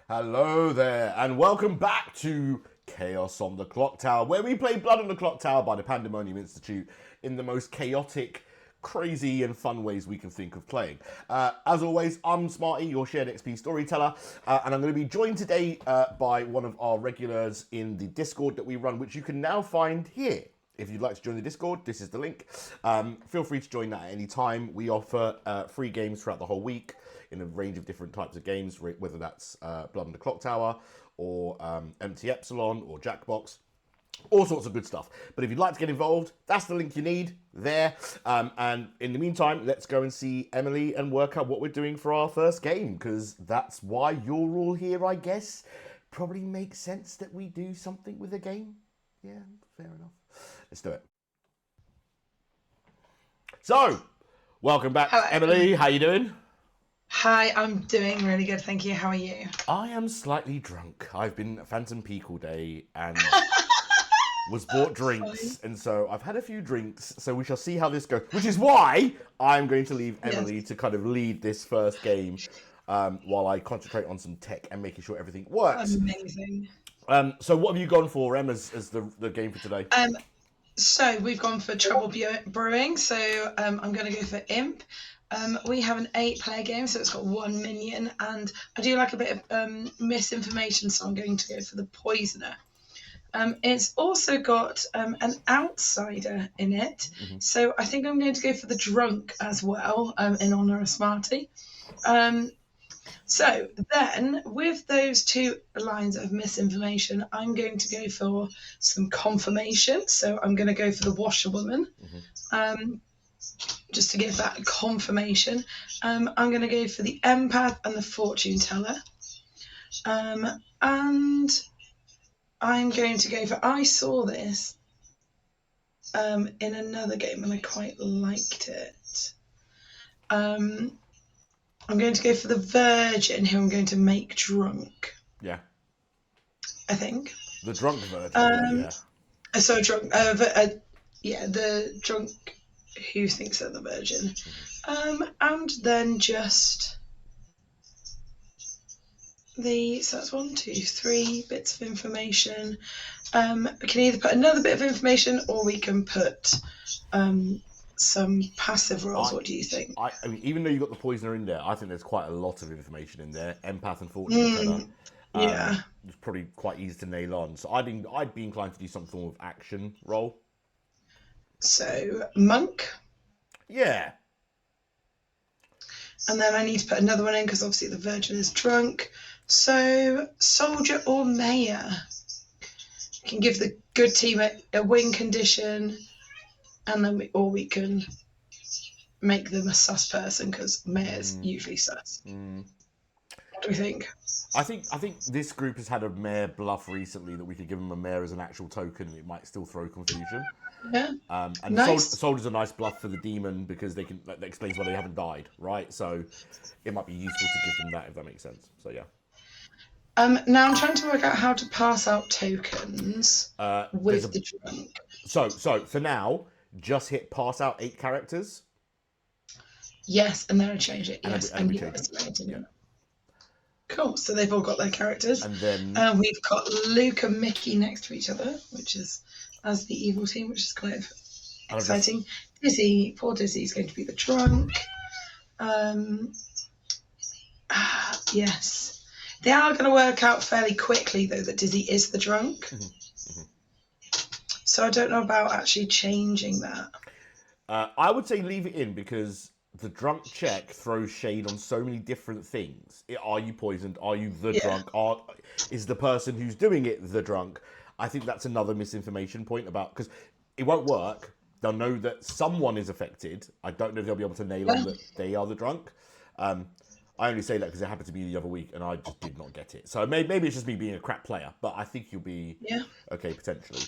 Hello there, and welcome back to Chaos on the Clocktower, where we play Blood on the Clocktower by the Pandemonium Institute in the most chaotic, crazy, and fun ways we can think of playing. As always, I'm Smarty, your shared XP storyteller, and I'm going to be joined today by one of our regulars in the Discord that we run, which you can now find here. If you'd like to join the Discord, this is the link. Feel free to join that at any time. We offer free games throughout the whole week in a range of different types of games, whether that's Blood on the Clocktower or Empty Epsilon or Jackbox, all sorts of good stuff. But if you'd like to get involved, that's the link you need there. And in the meantime, let's go and see Emily and work out what we're doing for our first game, because that's why you're all here, I guess. Probably makes sense that we do something with a game. Yeah, fair enough. Let's do it. So, welcome back, Hello. Emily. How you doing? Hi, I'm doing really good, thank you. How are you? I am slightly drunk. I've been at Phantom Peak all day and was bought drinks, and so I've had a few drinks, so we shall see how this goes, which is why I'm going to leave Emily to kind of lead this first game while I concentrate on some tech and making sure everything works. Amazing. So what have you gone for, Em, as the game for today? So we've gone for Trouble Brewing, so I'm going to go for Imp. We have an 8-player game, so it's got 1 minion, and I do like a bit of misinformation, so I'm going to go for the Poisoner. It's also got an outsider in it, so I think I'm going to go for the Drunk as well, in honour of Smarty. So then, with those 2 lines of misinformation, I'm going to go for some confirmation. So I'm going to go for the Washerwoman, just to give that confirmation. I'm going to go for the Empath and the Fortune Teller. And I'm going to go for, I saw this in another game and I quite liked it. I'm going to go for the Virgin, who I'm going to make drunk. Yeah. I think. The drunk Virgin, yeah. So drunk, yeah, the drunk who thinks they're the Virgin. And then just so that's 1, 2, 3 bits of information. We can either put another bit of information or we can put some passive rolls. What do you think? I mean, even though you've got the Poisoner in there, I think there's quite a lot of information in there. Empath and Fortune Teller. Yeah. It's probably quite easy to nail on. So I'd be inclined to do some form of action roll. So, Monk. Yeah. And then I need to put another one in because obviously the Virgin is drunk. So, Soldier or Mayor. You can give the good team a win condition, and then we can make them a sus person because Mayor's usually sus. What do we think? I think this group has had a Mayor bluff recently that we could give them a Mayor as an actual token and it might still throw confusion. Yeah. And nice. Soldier's a nice bluff for the demon because that explains why they haven't died, right? So it might be useful to give them that if that makes sense. So yeah. Now I'm trying to work out how to pass out tokens with the drunk. So for now, just hit pass out 8 characters. Yes, and then I change it. Yes, and yeah. Cool. So they've all got their characters. And then we've got Luke and Micki next to each other, which is as the evil team, which is quite exciting. Dizzy, poor Dizzy, is going to be the drunk. Yes. They are going to work out fairly quickly, though, that Dizzy is the drunk. So I don't know about actually changing that. I would say leave it in because the drunk check throws shade on so many different things. Are you poisoned? Are you the drunk? Is the person who's doing it the drunk? I think that's another misinformation point about, because it won't work. They'll know that someone is affected. I don't know if they'll be able to nail on that they are the drunk. I only say that because it happened to me the other week and I just did not get it. So maybe it's just me being a crap player, but I think you'll be okay potentially.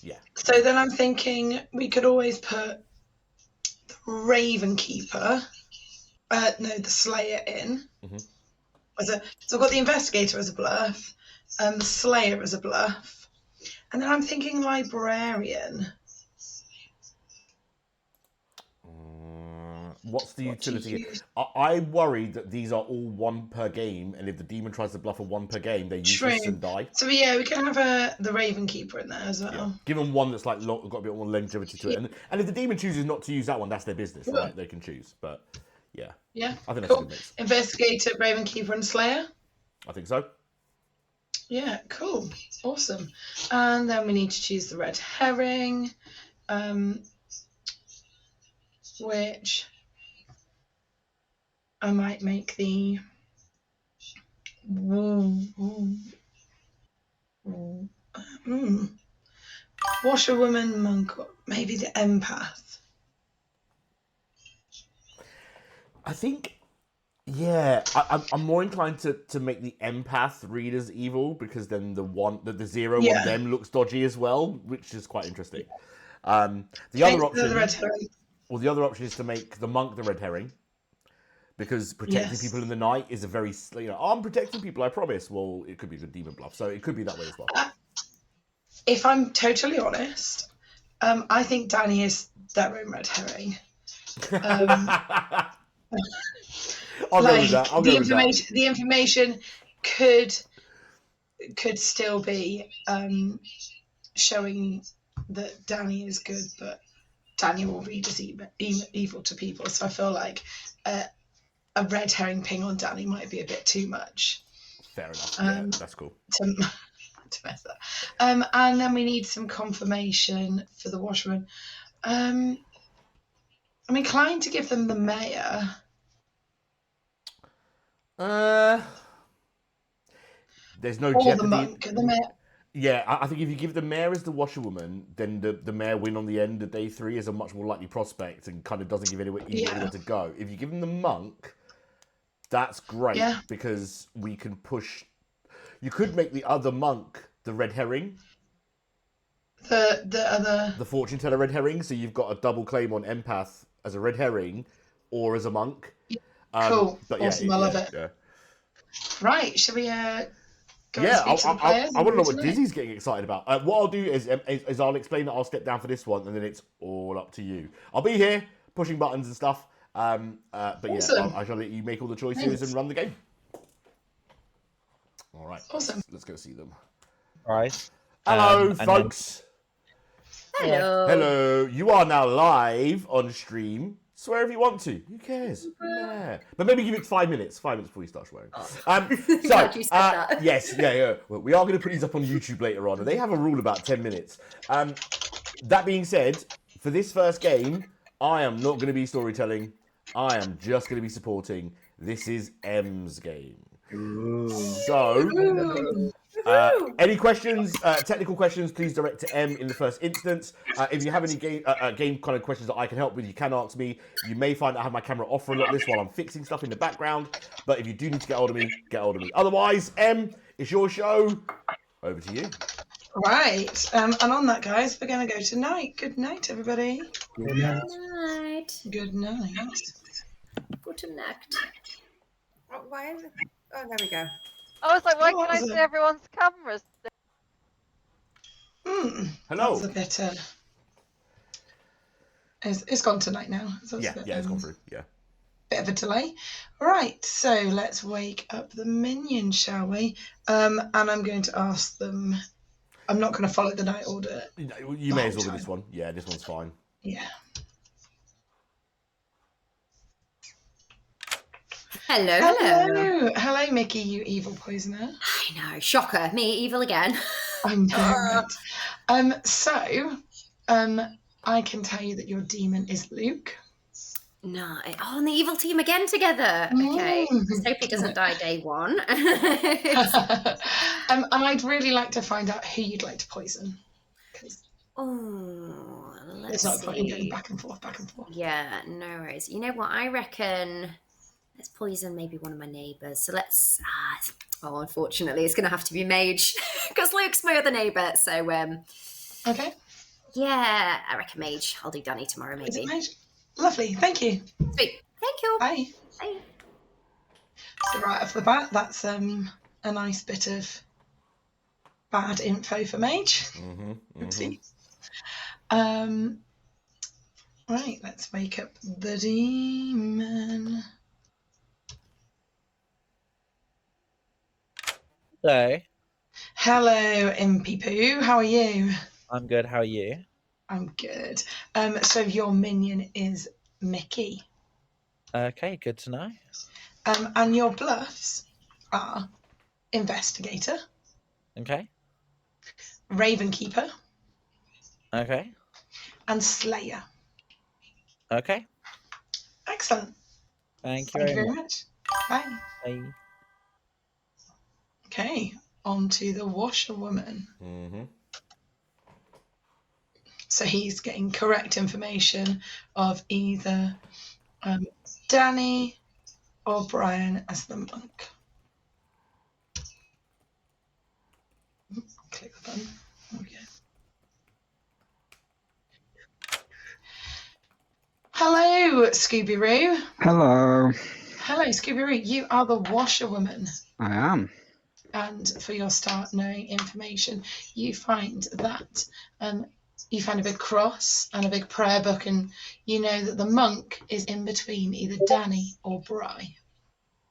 Yeah. So then I'm thinking we could always put the Raven Keeper, the Slayer in. So I've got the Investigator as a bluff, the Slayer as a bluff, and then I'm thinking Librarian. What's the What do utility? you I worry that these are all 1 per game, and if the demon tries to bluff a 1 per game, they're useless True. and die. So yeah, we can have the Raven Keeper in there as well. Yeah. Give them one that's like got a bit more longevity to it, and if the demon chooses not to use that one, that's their business, right? They can choose, but yeah. Yeah. I think that's a Cool. good mix. Investigator, Raven Keeper, and Slayer. I think so. Yeah, cool. Awesome. And then we need to choose the red herring, which I might make the washerwoman monk, or maybe the empath. I think, yeah, I'm more inclined to make the empath read as evil, because then the zero on them looks dodgy as well, which is quite interesting. The other option is to make the monk the red herring, because protecting people in the night is a very, I'm protecting people, I promise. Well, it could be the demon bluff, so it could be that way as well. If I'm totally honest, I think Danny is their own red herring. I'll go with that. The information could still be showing that Danny is good, but Danny will read as evil to people. So I feel like a red herring ping on Danny might be a bit too much. Fair enough. Yeah, that's cool. To mess that. And then we need some confirmation for the washerman. I'm inclined to give them the mayor. There's no or jeopardy. The monk. The mayor. Yeah, I think if you give the mayor as the washerwoman, then the mayor win on the end of day 3 is a much more likely prospect and kind of doesn't give anywhere to go. If you give him the monk, that's great because we can push. You could make the other monk the red herring. The fortune teller red herring, so you've got a double claim on empath as a red herring or as a monk. Cool. But awesome. I love it. Yeah. Right. Shall we go I want to know what Dizzy's getting excited about. What I'll do is I'll explain that I'll step down for this one, and then it's all up to you. I'll be here pushing buttons and stuff. But awesome. I shall let you make all the choices and run the game. All right. Awesome. Let's go see them. All right. Hello, folks. Hello. Hello. You are now live on stream. Swear if you want to. Who cares? Yeah. But maybe give it 5 minutes. 5 minutes before you start swearing. Glad you said that. Yes, yeah. Well, we are going to put these up on YouTube later on, and they have a rule about 10 minutes. That being said, for this first game, I am not going to be storytelling. I am just going to be supporting. This is M's game. Ooh. So, any questions, technical questions, please direct to M in the first instance. If you have any game kind of questions that I can help with, you can ask me. You may find I have my camera off for a lot of this while I'm fixing stuff in the background. But if you do need to get hold of me, get hold of me. Otherwise, M, it's your show. Over to you. Right. And on that, guys, we're going to go to night. Good night, everybody. Good night. Good night. Gute Nacht. Oh, why is it? Oh, there we go. I was like, why can't I see everyone's cameras? Hello. That was a bit, it's gone tonight now. So it's gone through. Yeah. Bit of a delay. Right, so let's wake up the minions, shall we? And I'm going to ask them. I'm not going to follow the night order. You may as well do this one. Yeah, this one's fine. Yeah. Hello, Micki, you evil poisoner. I know, shocker, me evil again. I know. So, I can tell you that your demon is Luke. No, on the evil team again together. Okay, let's hope he doesn't die day 1. And I'd really like to find out who you'd like to poison. Oh, it's not point in going back and forth. Yeah, no worries. You know what? I reckon. Let's poison maybe one of my neighbours. So let's. Unfortunately, it's going to have to be Mage because Luke's my other neighbour. So okay. Yeah, I reckon Mage. I'll do Danny tomorrow maybe. Is it Mage? Lovely, thank you. Sweet, thank you. Bye. Bye. So right off the bat, that's a nice bit of bad info for Mage. Oopsie. Right, let's wake up the demon. Hello. Hello, Impy Poo. How are you? I'm good. How are you? I'm good. So your minion is Micki. Okay, good to know. And your bluffs are Investigator, Okay. Raven Keeper, Okay. and Slayer. Okay. Excellent. Thank you Thank you very very much. much. Bye. Bye. Okay, on to the washerwoman. Mm-hmm. So he's getting correct information of either Danny or Brian as the monk. Click the button. There we go. Hello, Scooby-Roo. Hello. Hello, Scooby-Roo. You are the washerwoman. I am. And for your start knowing information, you find that you find a big cross and a big prayer book, and you know that the monk is in between either Danny or Bry.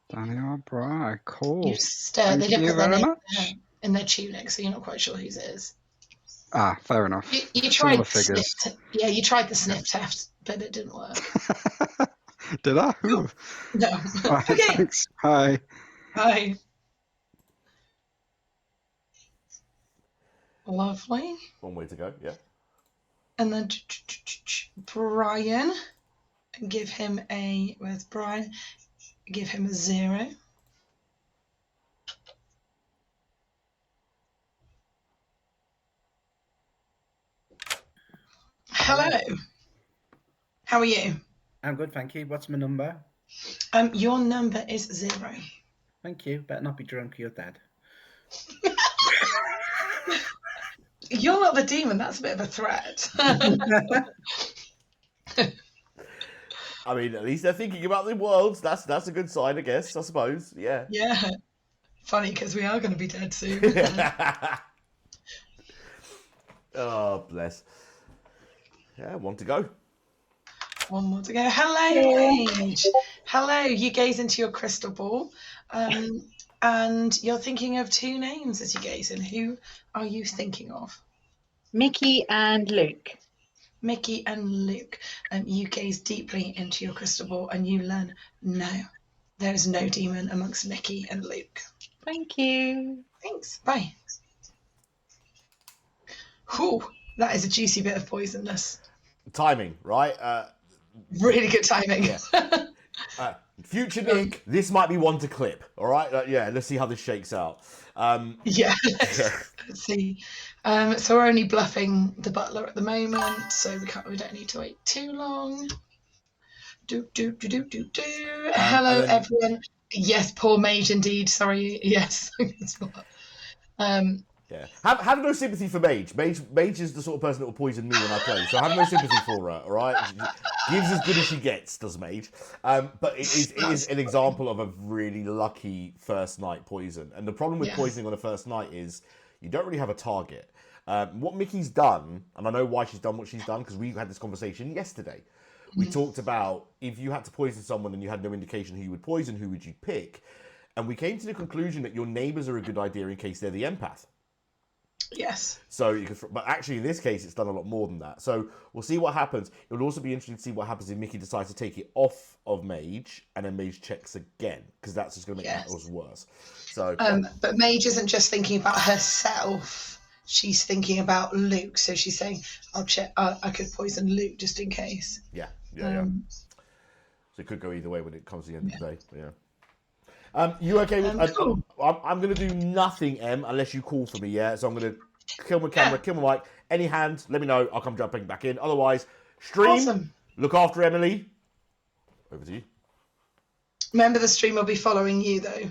Danny O'Brien. Cool. You stare. Thank They didn't you put their very name much. in their tunic, so you're not quite sure whose it is. Ah, fair enough. You Some tried of the the sniff. figures. Yeah, you tried the sniff test, but it didn't work. Did I? No. Right, Okay. thanks. Bye. Hi. Lovely. One way to go, yeah. And then Brian, give him a, where's Brian? Give him a 0. Hello. How are you? I'm good, thank you. What's my number? Your number is 0. Thank you. Better not be drunk or you're dead. You're not the demon. That's a bit of a threat. I mean, at least they're thinking about the world. That's a good sign, I guess. I suppose. Yeah. Yeah. Funny, because we are going to be dead soon. Oh, bless. Yeah, one to go. One more to go. Hello, Paige. Hello. You gaze into your crystal ball, and you're thinking of 2 names as you gaze in. Who are you thinking of? Micki and Luke. Micki and Luke. You gaze deeply into your crystal ball, and you learn no. There is no demon amongst Micki and Luke. Thank you. Thanks. Bye. Whew, that is a juicy bit of poisonous. Timing, right? Really good timing. Yeah. Future Nick, this might be one to clip. All right. Yeah. Let's see how this shakes out. Yeah. Let's see. So we're only bluffing the butler at the moment, so we don't need to wait too long. Hello, then... everyone. Yes, poor mage indeed. Sorry. Yes. Yeah. Have no sympathy for Mage. Mage is the sort of person that will poison me when I play, so have no sympathy for her, all right? She gives as good as she gets, does Mage. But it is an example of a really lucky first night poison. And the problem with poisoning on a first night is you don't really have a target. What Micki's done, and I know why she's done what she's done, because we had this conversation yesterday. We talked about if you had to poison someone and you had no indication who you would poison, who would you pick? And we came to the conclusion that your neighbours are a good idea in case they're the empath. Yes. So you could, but actually in this case, it's done a lot more than that. So we'll see what happens. It would also be interesting to see what happens if Micki decides to take it off of Mage and then Mage checks again, because that's just going to make matters worse. So, but Mage isn't just thinking about herself; she's thinking about Luke. So she's saying, "I'll check. I could poison Luke just in case." Yeah. So it could go either way when it comes to the end of the day. Yeah. You okay with? Cool. I'm going to do nothing, Em, unless you call for me. Yeah. So I'm going to kill my camera, kill my mic. Any hand, let me know. I'll come jumping back in. Otherwise, stream. Awesome. Look after Emily. Over to you. Remember, the stream will be following you though.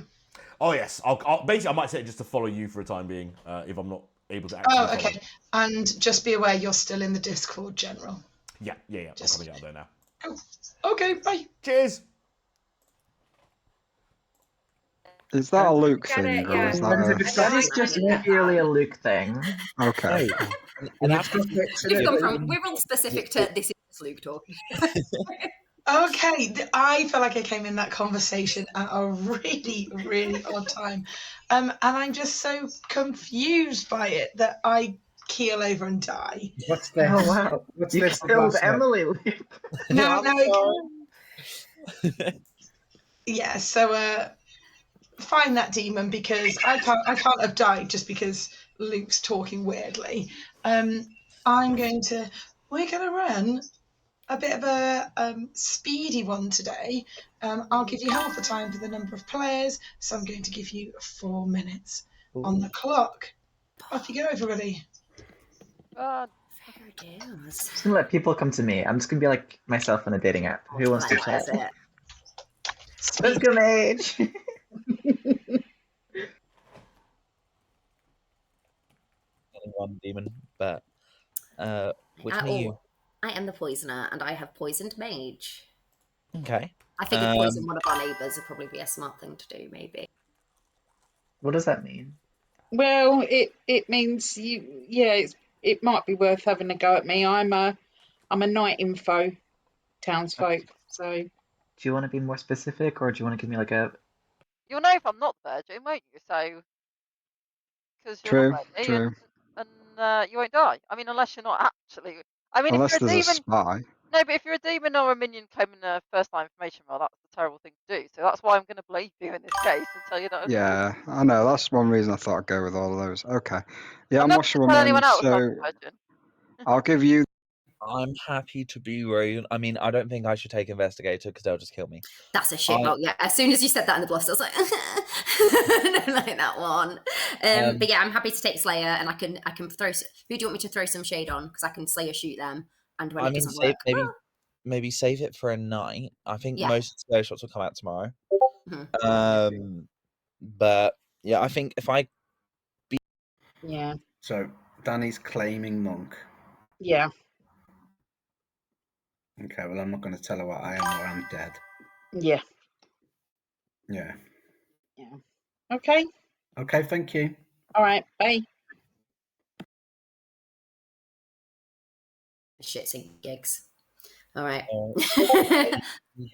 Oh yes. I'll basically I might set it just to follow you for a time being, if I'm not able to. Actually Oh, okay. And just be aware you're still in the Discord general. Yeah. I'm coming out there now. Cool. Okay. Bye. Cheers. Is that a Luke Get thing? it, Or yeah. is That is just purely a Luke thing. Okay. And after We've gone from we're all specific to this is It's Luke talking. Okay, I feel like I came in that conversation at a really, really odd time. And I'm just so confused by it that I keel over and die. What's this? Oh wow! What's You this? killed last bit? Emily, Luke. No, I'm sorry. yeah, so find that demon, because I can't have died just because Luke's talking weirdly. We're gonna run a bit of a speedy one today. I'll give you half the time for the number of players, so I'm going to give you 4 minutes on the clock. Off you go, everybody. God. Fair dues. Just gonna let people come to me. I'm just gonna be like myself on a dating app. Who wants to What chat? is it? Let's go, Mage. One demon, but which one are you? I am the poisoner, and I have poisoned Mage. Okay. I think if poison one of our neighbours would probably be a smart thing to do, maybe. What does that mean? Well, it means it might be worth having a go at me. I'm a night info townsfolk, so. Do you want to be more specific, or do you want to give me like a? You'll know if I'm not the virgin, won't you? So, because you're True, not ready, true. and you won't die. I mean, unless you're not actually. I mean, Unless if you're a there's a demon. spy. No, but if you're a demon or a minion claiming a first-line information role, that's a terrible thing to do. So that's why I'm going to believe you in this case and tell you that. Yeah, I know. That's one reason I thought I'd go with all of those. Okay. Yeah, I'm not going to tell anyone washerwoman, else I'm so a virgin. I'll give you. I'm happy to be Raven. I mean, I don't think I should take Investigator because they'll just kill me. That's a shit. Oh yeah. As soon as you said that in the bluffs, I was like, I don't like that one. But yeah, I'm happy to take Slayer, and I can throw. Who do you want me to throw some shade on? Because I can Slayer shoot them, and when it doesn't work, maybe save it for a night. I think Yeah. most Slayer shots will come out tomorrow. Mhm. But yeah, I think if I Yeah. So Danny's claiming monk. Yeah. Okay, well, I'm not going to tell her what I am or I'm dead. Yeah. Yeah. Yeah. Okay. Okay, thank you. All right. Bye. Shits and gigs. All right.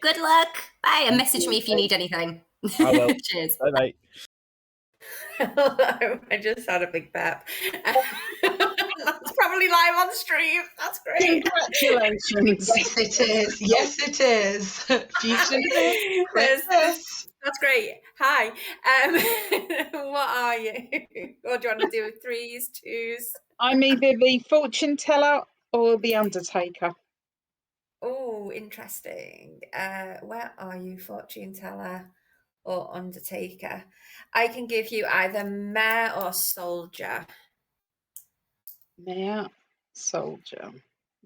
Good luck. Bye. And message me if you need anything. I will. Cheers. Bye bye. Hello, I just had a big pep. That's probably live on stream. That's great. Congratulations. Yes, it is. Yes, it is. Fusion. That's great. Hi. What are you? What do you want to do? Threes, twos? I'm either the fortune teller or the undertaker. Oh, interesting. Where are you, fortune teller or undertaker? I can give you either mayor or soldier. Mayor, soldier.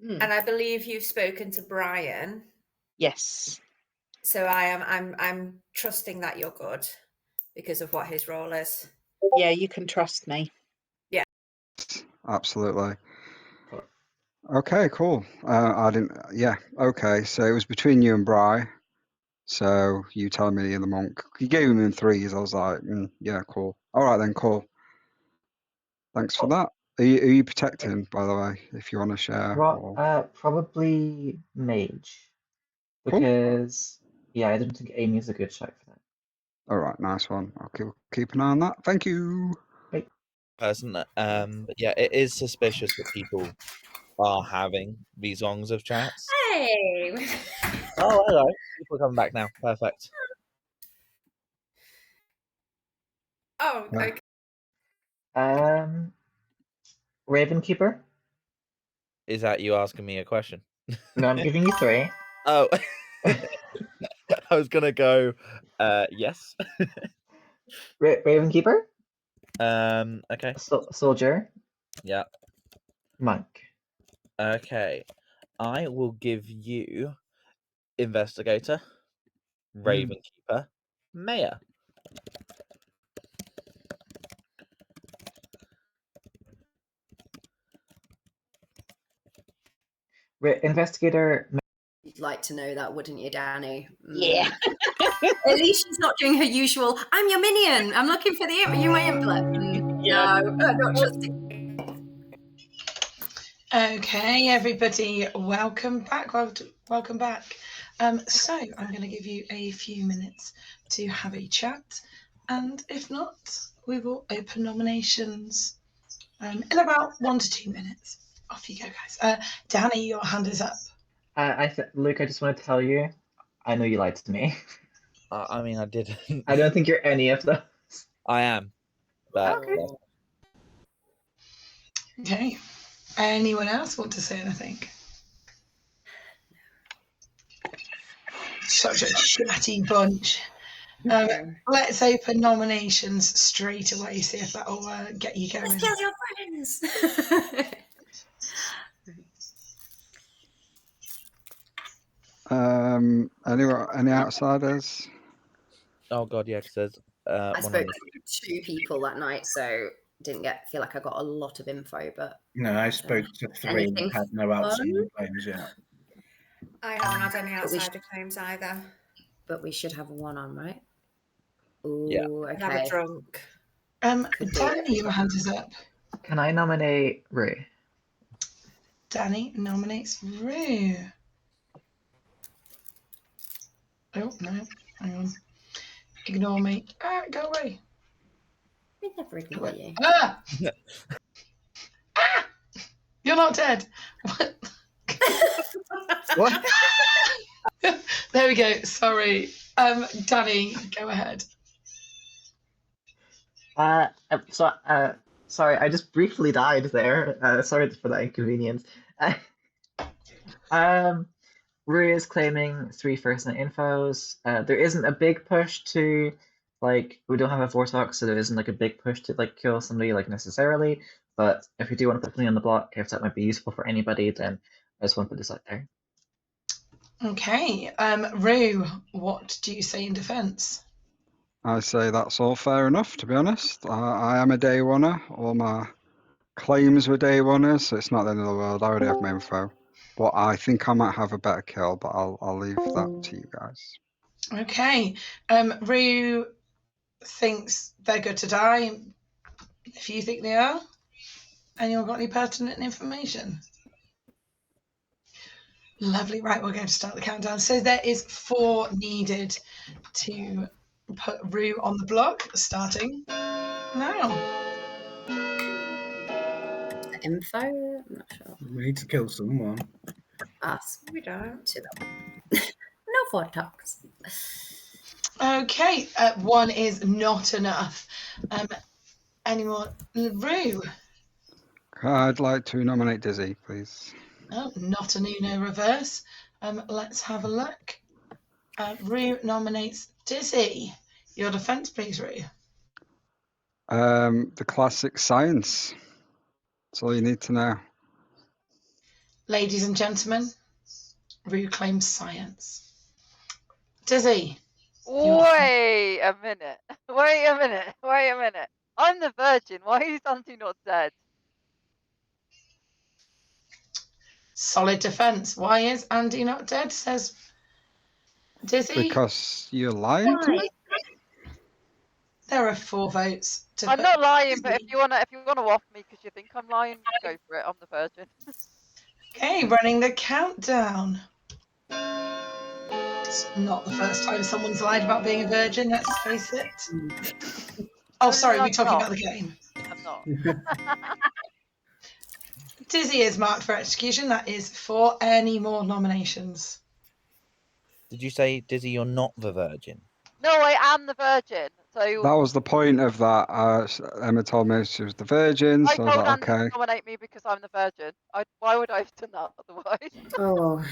And I believe you've spoken to Brian. Yes. So I'm trusting that you're good because of what his role is. Yeah, you can trust me. Yeah. Absolutely. Okay, cool. I didn't. Yeah. Okay. So it was between you and Bri. So you telling me the monk. You gave him in threes. I was like, yeah, cool. All right then, cool. Thanks for that. Are you protecting, by the way, if you want to share? Probably Mage. Cool. Because, yeah, I didn't think Amy's a good shout for that. All right, nice one. I'll keep an eye on that. Thank you. Person, but yeah, it is suspicious that people are having these longs of chats. Hey. Oh, hello. People are coming back now. Perfect. Oh, okay. Ravenkeeper? Is that you asking me a question? No, I'm giving you 3. Oh. I was gonna go yes. Ravenkeeper? Okay. Soldier? Yeah. Monk. Okay. I will give you Investigator, Ravenkeeper, Mayor. Investigator. You'd like to know that, wouldn't you, Danny? Yeah. At least she's not doing her usual, I'm your minion, I'm looking for the imp, you my imp. No, not trusting. Okay, everybody, welcome back. Welcome back. So I'm going to give you a few minutes to have a chat, and if not, we will open nominations in about 1 to 2 minutes. Off you go, guys. Danny, your hand is up. Luke, I just want to tell you, I know you lied to me. I mean, I didn't. I don't think you're any of those. I am. But Okay. Okay. Anyone else want to say anything? Such a chatty bunch. Let's open nominations straight away, see if that'll get you going. Let's kill your friends. Any outsiders? oh god, yeah, because there's I one spoke on to 2 people that night, so didn't feel like I got a lot of info. But No, I spoke to 3 and Anything had no fun? outsider claims yet. I haven't had any But we outsider claims either. but we should have one on, right? Ooh, Yeah. I'd have a okay. drunk. Danny, your hand is up. Can I nominate Rue? Danny nominates Rue. Oh, no, hang on. Ignore me. Go away. We never ignore you. Ah! You're not dead. What? What? There we go. Sorry. Danny, go ahead. Sorry, I just briefly died there. Sorry for that inconvenience. Rue is claiming 3 first night infos. There isn't a big push to, like, we don't have a Vortox, so there isn't like a big push to like kill somebody like necessarily. But if you do want to put something on the block, if that might be useful for anybody, then I just want to put this out there. Okay. Rue, what do you say in defence? I say that's all fair enough, to be honest. I am a day oneer. All my claims were day oneers, so it's not the end of the world. I already have my info. But I think I might have a better kill, but I'll leave that to you guys. Okay. Rue thinks they're good to die. If you think they are, anyone got any pertinent information? Lovely. Right, we're going to start the countdown. So there is 4 needed to put Rue on the block, starting now. Info? I'm not sure. We need to kill someone. Us. We don't. To them. No Vortox. Okay, 1 is not enough. Any more? Rue? I'd like to nominate Dizzy, please. Oh, not an Uno reverse. Let's have a look. Rue nominates Dizzy. Your defence, please, Rue. The classic science. That's all you need to know. Ladies and gentlemen, Rue claims science. Dizzy. Wait a minute. Wait a minute. Wait a minute. I'm the virgin. Why is Auntie not dead? Solid defence. Why is Andy not dead? Says Dizzy. Because you're lying to me? There are 4 votes. I'm not lying, but if you wanna off me because you think I'm lying, go for it. I'm the virgin. Okay, running the countdown. It's not the first time someone's lied about being a virgin, let's face it. Oh, sorry, we're talking about the game. I'm not. Dizzy is marked for execution. That is for any more nominations. Did you say, Dizzy, you're not the virgin? No, I am the virgin. So That was the point of that. Emma told me she was the virgin, I so I was told like, Andy to okay. nominate me because I'm the virgin. Why would I have done that otherwise? Oh,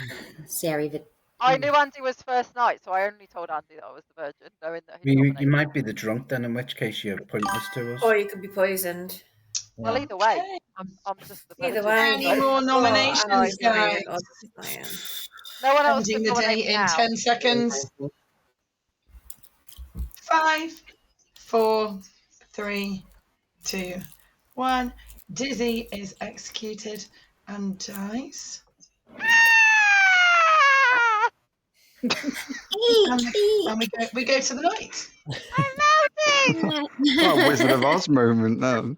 Siri. I knew Andy was first night, so I only told Andy that I was the virgin, knowing that he You nominated. might be the drunk then, in which case you're pointless to us. Or you could be poisoned. Well, either way, I'm just the virgin. Either way. Any more nominations, guys? No one else Ending can the day nominate me in now. 10 seconds. 5, 4, 3, 2, 1. Dizzy is executed and dies. And we go to the night. I'm melting! Oh, Wizard of Oz moment, no.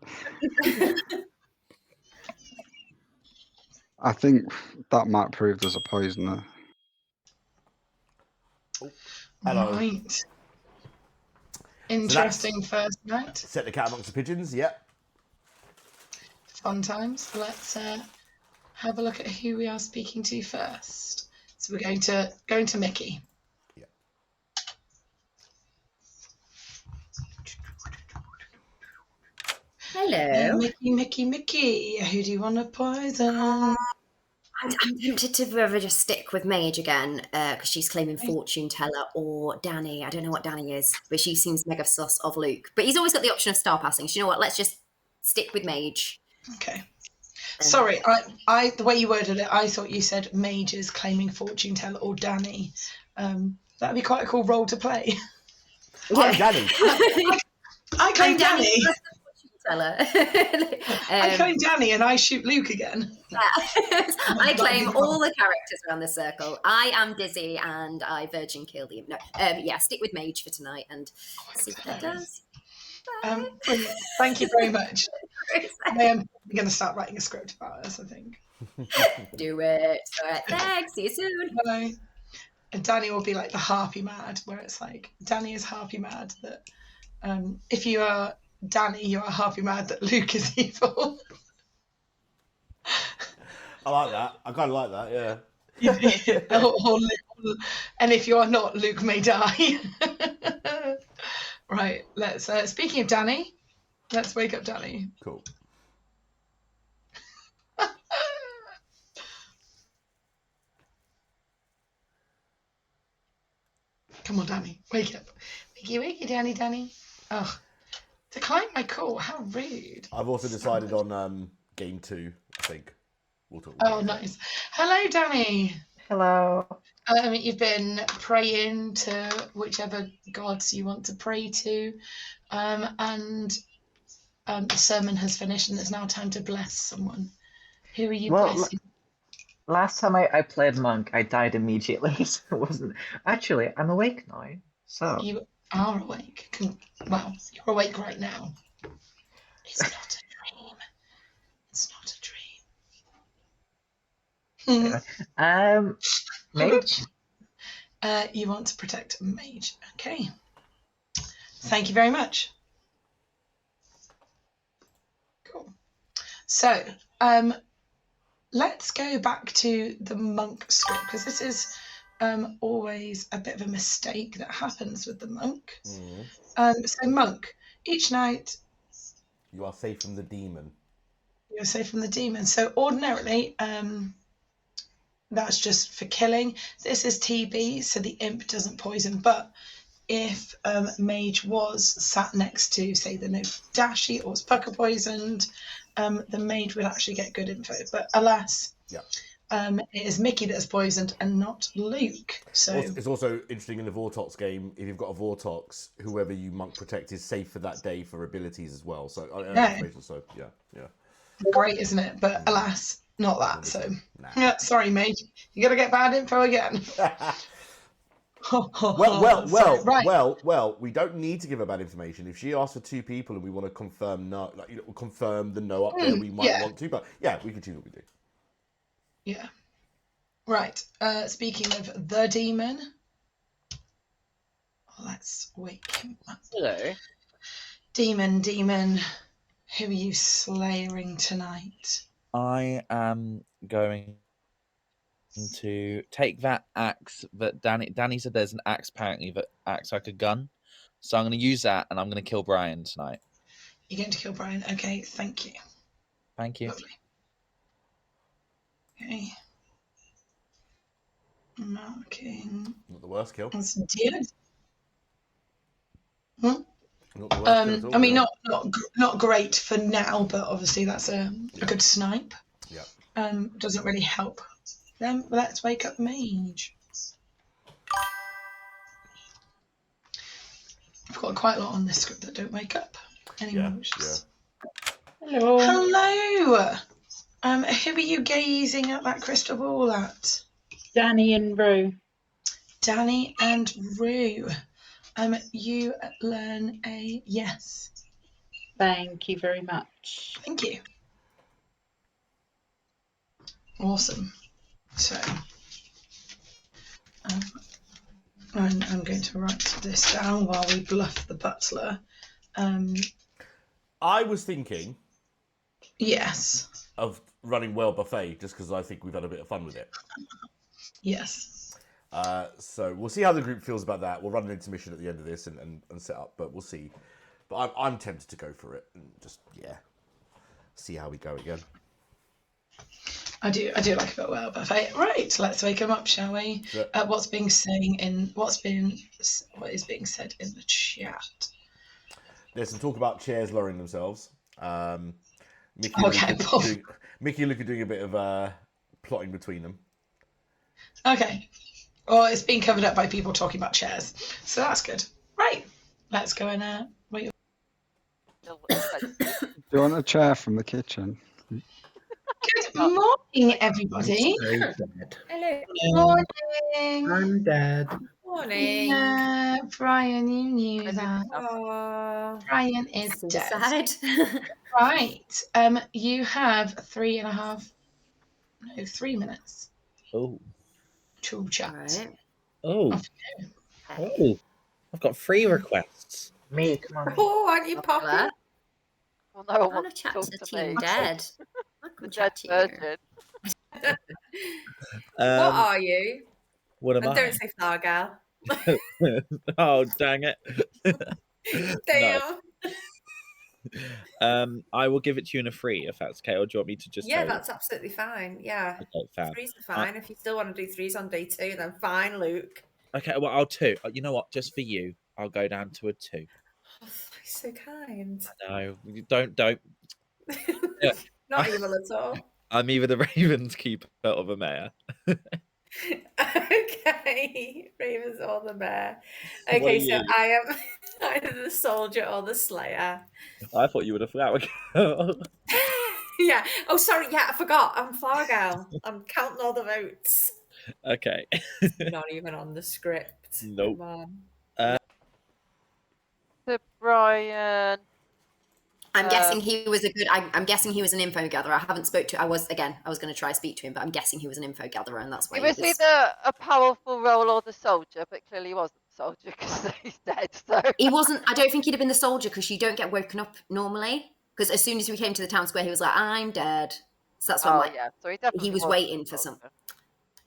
I think that might prove there's a poisoner. Hello. Right. Interesting first night. Set the cat amongst the pigeons. Yep. Fun times. Let's have a look at who we are speaking to first. So we're going to Micki. Yeah. Hello. Micki. Who do you want to poison? I'm tempted to rather just stick with Mage again because she's claiming fortune teller or Danny. I don't know what Danny is, but she seems mega sus of Luke. But he's always got the option of star passing. So you know what? Let's just stick with Mage. Okay. Sorry, I the way you worded it, I thought you said Mage is claiming fortune teller or Danny. That'd be quite a cool role to play. I'm Danny. I claim Danny. I claim Danny and I shoot Luke again. Yeah. I claim all the characters around the circle. I am Dizzy and I virgin kill the... No, yeah, stick with Mage for tonight and see what that does. Thank you very much. I am going to start writing a script about us, I think. Do it. All right, thanks. See you soon. Bye. And Danny will be like the harpy mad, where it's like, Danny is harpy mad that if you are Danny, you are harpy mad that Luke is evil. I like that. I kind of like that, yeah. And if you are not, Luke may die. Right, let's, speaking of Danny, let's wake up Danny. Cool. Come on, Danny, wake up. Wakey, Danny. Oh, decline my call, how rude. I've also decided on game 2, I think. We'll talk about nice. Hello, Danny. Hello. You've been praying to whichever gods you want to pray to, and the sermon has finished, and it's now time to bless someone. Who are you blessing? Last time I played Monk, I died immediately, so it wasn't... Actually, I'm awake now, so... You are awake. Well, you're awake right now. It's not a dream. It's not a dream. Mage? You want to protect Mage. Okay. Thank you very much. Cool. So, let's go back to the monk script, because this is always a bit of a mistake that happens with the monk. So monk, each night... You are safe from the demon. You're safe from the demon. So ordinarily... that's just for killing. This is TB, so the imp doesn't poison. But if Mage was sat next to, say, the Nodashi or was pucker poisoned, the Mage would actually get good info. But alas, it is Micki that's poisoned and not Luke. So it's also interesting in the Vortox game, if you've got a Vortox, whoever you monk protect is safe for that day for abilities as well. So, yeah. Great, isn't it? But alas, not that. So, sorry, Mage. You got to get bad info again. Well, we don't need to give her bad information. If she asks for 2 people and we want to confirm no, confirm the no up there, we might want to. But yeah, we can choose what we do. Yeah. Right. Speaking of the demon, let's wake him up. Hello. Demon. Who are you slayering tonight? I am going to take that axe that Danny said there's an axe apparently that acts like a gun. So I'm going to use that and I'm going to kill Brian tonight. You're going to kill Brian? Okay, thank you. Thank you. Lovely. Okay. Marking. Not the worst kill. That's good. Hmm? Not the worst kill at all, I mean, not great for now, but obviously that's a good snipe. Yeah. Doesn't really help them. Let's wake up Mage. I've got quite a lot on this script that don't wake up anymore. Hello. Hello. Who are you gazing at that crystal ball at? Danny and Rue. Danny and Rue. You learn a yes. Thank you very much. Thank you. Awesome. So, I'm going to write this down while we bluff the butler. I was thinking Yes. of running Well Buffet just because I think we've had a bit of fun with it. Yes. So we'll see how the group feels about that. We'll run an intermission at the end of this and set up, but we'll see. But I'm tempted to go for it and just see how we go again. I do like a bit well buffet. Right, let's wake him up, shall we? So, What is being said in the chat? there's some talk about chairs lowering themselves. Micki and Luke are doing a bit of plotting between them. Okay. Well, it's being covered up by people talking about chairs, so that's good. Right, let's go and wait. Do you want a chair from the kitchen? Good morning, everybody. Hello. Morning. I'm dead. Morning. Brian, you knew that. Oh, Brian is dead. Suicide. Right. You have 3 minutes Oh. to chat. Right. Oh. Off Oh. I've got 3 requests. Me, come on. oh, aren't you Popular. popping? Well, no one I want wants to chat talk to the to team me. dead. I The can dead chat to you. virgin. What are you? What am And I? don't say flower gal. Oh, dang it. Damn. No. I will give it to you in a free if that's okay, or do you want me to just Yeah, tell you? that's absolutely fine. Yeah. Okay, fab. 3s are fine. If you still want to do 3s on day 2, then fine, Luke. Okay, well, I'll 2. You know what? Just for you, I'll go down to a 2. Oh, that's so kind. No, don't. Yeah, Not evil at all. I'm either the Ravens keeper or the mayor. Okay, Ravens or the bear. What are Okay, so you? I am either the soldier or the slayer. I thought you were the flower girl. Yeah. Oh, sorry. Yeah, I forgot. I'm flower girl. I'm counting all the votes. Okay. Not even on the script. Nope. Come on. To Brian. I'm guessing he was I'm guessing he was an info gatherer. I haven't spoke to. I was going to try to speak to him, but I'm guessing he was an info gatherer, and that's why He was either a powerful role or the soldier, but clearly he wasn't the soldier because he's dead. So He wasn't. I don't think he'd have been the soldier because you don't get woken up normally. Because as soon as we came to the town square, he was like, "I'm dead." So that's why I'm like, yeah, so he definitely he was wasn't waiting the for some. soldier.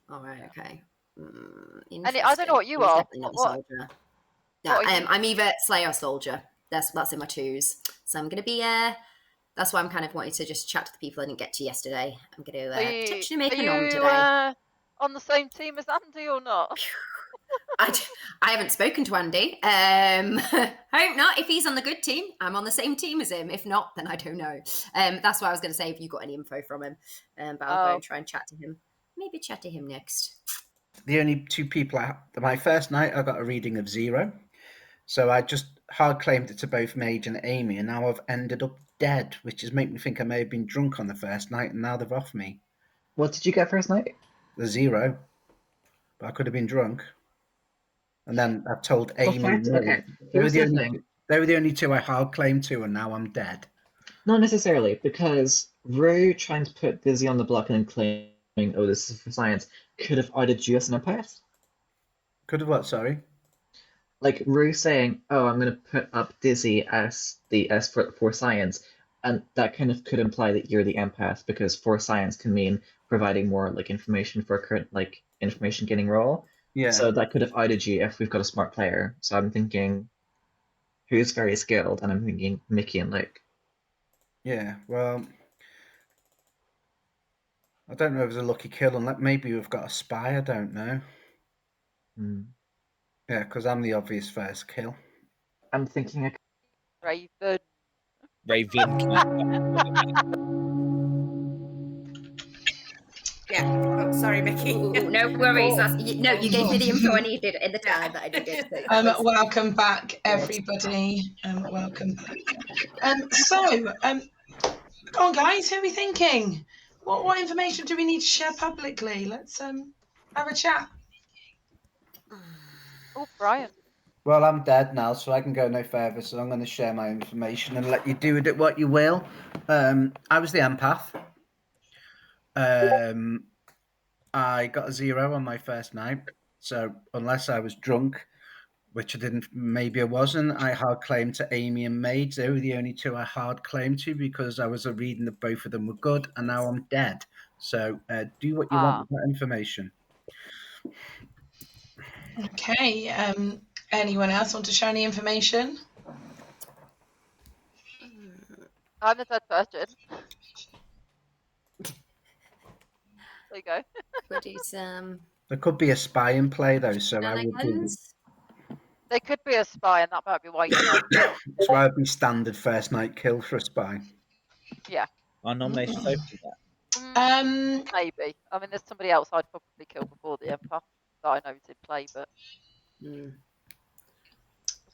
All right, okay. And I don't know what you He's are. definitely not the What? soldier. No, What are you? I'm either slayer or soldier. That's in my 2s. So I'm gonna be That's why I'm kind of wanting to just chat to the people I didn't get to yesterday. I'm gonna potentially make a nom today. On the same team as Andy or not? I haven't spoken to Andy. Hope not. If he's on the good team, I'm on the same team as him. If not, then I don't know. That's why I was going to say if you got any info from him. But I'll go and try and chat to him. Maybe chat to him next. The only 2 people my first night, I got a reading of 0. So I just hard claimed it to both Mage and Amy, and now I've ended up dead, which is making me think I may have been drunk on the first night, and now they've off me. What did you get first night? The 0. But I could have been drunk. And then I've told Well, Amy. fact, okay. They were, Here's the thing. they were the only 2 I hard claimed to, and now I'm dead. Not necessarily, because Rue trying to put Dizzy on the block and then claiming, "Oh, this is for science," could have outed you as an empath. Could have what? Sorry. Like Rue saying, "Oh, I'm going to put up Dizzy as the S for science," and that kind of could imply that you're the empath because for science can mean providing more like information for a current like information getting role. Yeah. So that could have outed you if we've got a smart player. So I'm thinking, who's very skilled, and I'm thinking Micki and Luke. Yeah. Well, I don't know if it's a lucky kill, and maybe we've got a spy. I don't know. Yeah, because I'm the obvious first kill. I'm thinking Raven. Yeah. Oh, sorry, Micki. Ooh, no worries. You gave me the info I needed in the time that I needed. Welcome back, everybody. Welcome back. Go on, guys. Who are we thinking? What information do we need to share publicly? Let's have a chat. Oh, Brian. Well, I'm dead now, so I can go no further. So I'm going to share my information and let you do with it what you will. I was the empath. I got a 0 on my first night. So unless I was drunk, which I didn't, maybe I wasn't, I hard claimed to Amy and Mage. They were the only two I hard claimed to because I was reading that both of them were good, and now I'm dead. So do what you want with that information. Okay. Anyone else want to share any information? I'm the dead virgin. There you go. Could do some There could be a spy in play though, so I would be, shenanigans. There could be a spy, and that might be why you know. so I would be standard first night kill for a spy. Yeah. Our nomination's open. Maybe. I mean, there's somebody else I'd probably kill before the Emperor that I know is in play, but.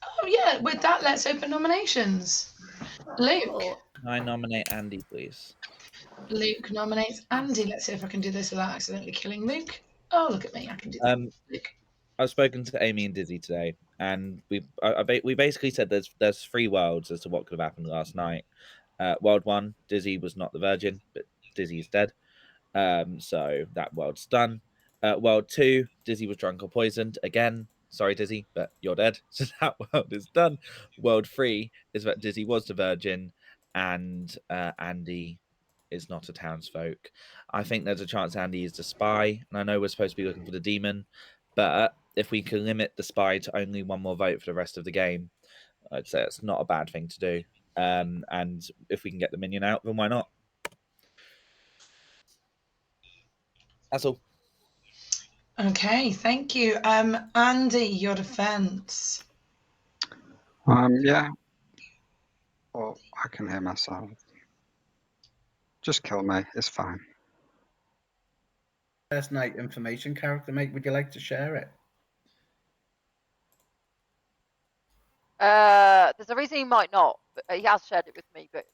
Oh yeah. With that, let's open nominations. Luke. I nominate Andy, please. Luke nominates Andy. Let's see if I can do this without accidentally killing Luke. Oh, look at me. I can do that. Luke. I've spoken to Amy and Dizzy today, and we basically said there's 3 worlds as to what could have happened last night. World 1, Dizzy was not the virgin, but Dizzy is dead. So that world's done. World 2, Dizzy was drunk or poisoned. Again, sorry Dizzy, but you're dead. So that world is done. World 3 is that Dizzy was the virgin, and Andy is not a townsfolk. I think there's a chance Andy is the spy, and I know we're supposed to be looking for the demon, but if we can limit the spy to only 1 more vote for the rest of the game, I'd say it's not a bad thing to do. And if we can get the minion out, then why not? That's all. Okay, thank you. Andy, your defense. Yeah. Well, I can hear myself. Just kill me. It's fine. First night information character, mate. Would you like to share it? There's a reason he might not, but he has shared it with me, but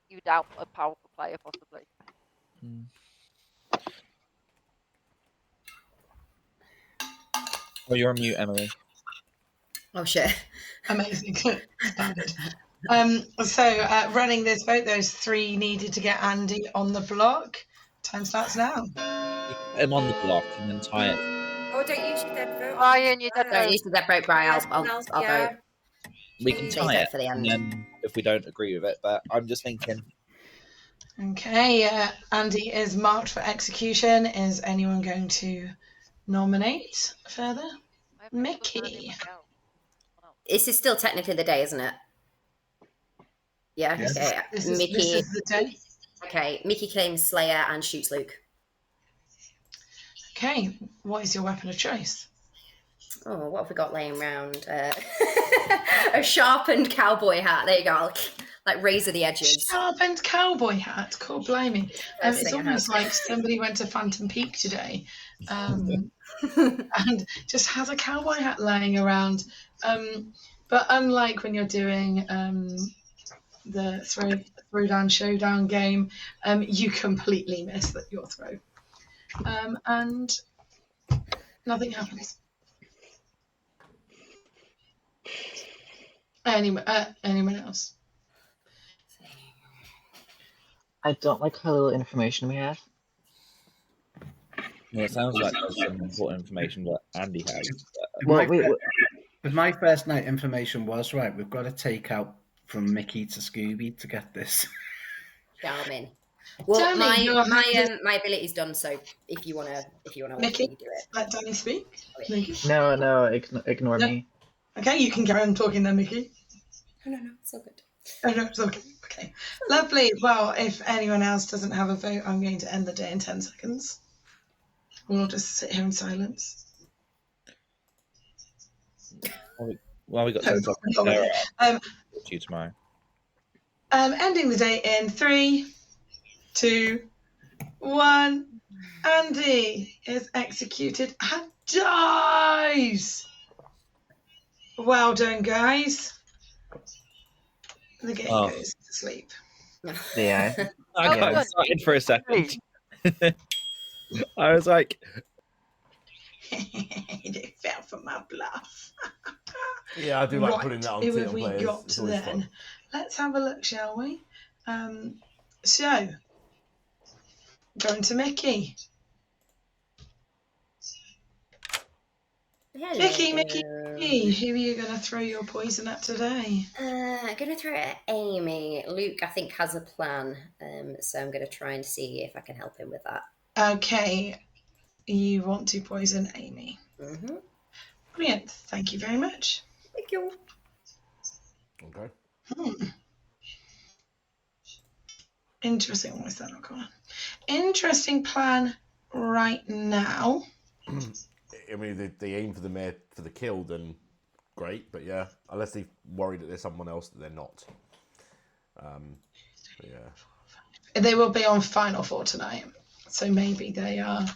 you doubt a powerful player, possibly. Oh, you're on mute, Emily. Oh shit. Amazing. Standard. So running this vote, those 3 needed to get Andy on the block. Time starts now. Put him on the block and then tie it. Oh, don't use your dead vote. Ryan, you dead Don't vote. use the dead vote, Brian. I'll Yeah. vote. We can Save tie it it for the and end. then if we don't agree with it, but I'm just thinking. Okay, Andy is marked for execution. Is anyone going to nominate further? Micki. This is still technically the day, isn't it? Yeah. Yes. Okay. This Micki. is the day. Okay. Micki claims Slayer and shoots Luke. Okay, what is your weapon of choice? Oh, what have we got laying around? A sharpened cowboy hat. There you go. Like razor the edges. Sharpened cowboy hat. Cool, blimey. First It's thing I almost have. like somebody went to Phantom Peak today and just has a cowboy hat laying around. But unlike when you're doing the throwdown showdown game, you completely miss your throw. And nothing happens. Anyone else? I don't like how little information we have. Well, it sounds like there's some important information that Andy has. Well, if my first night information was right, we've got to take out from Micki to Scooby to get this. Charming. Well, Danny, my ability's done. So if you wanna watch Micki, me do it, let Danny speak. No, ignore me. Okay, you can carry on talking then, Micki. No, it's all good. Oh, no, it's okay. Okay. Lovely. Well, if anyone else doesn't have a vote, I'm going to end the day in 10 seconds. We'll just sit here in silence. Well, we got some stuff to you tomorrow. Ending the day in 3, 2, 1. Andy is executed and dies. Well done, guys. The game goes to sleep. Yeah. I got excited for a second. I was like, They fell for my bluff. Yeah, I do like putting that on who T have on we players. got It's always then? fun. Let's have a look, shall we? So, going to Micki. Vicky, Micki, who are you going to throw your poison at today? I'm going to throw it at Amy. Luke, I think, has a plan, so I'm going to try and see if I can help him with that. Okay, you want to poison Amy. Mm-hmm. Brilliant. Thank you very much. Thank you. Okay. Interesting. Why is that not going on? Interesting plan right now. I mean, they aim for the mayor for the kill, then great. But yeah, unless they're worried that there's someone else that they're not. But yeah. They will be on Final Four tonight, so maybe they are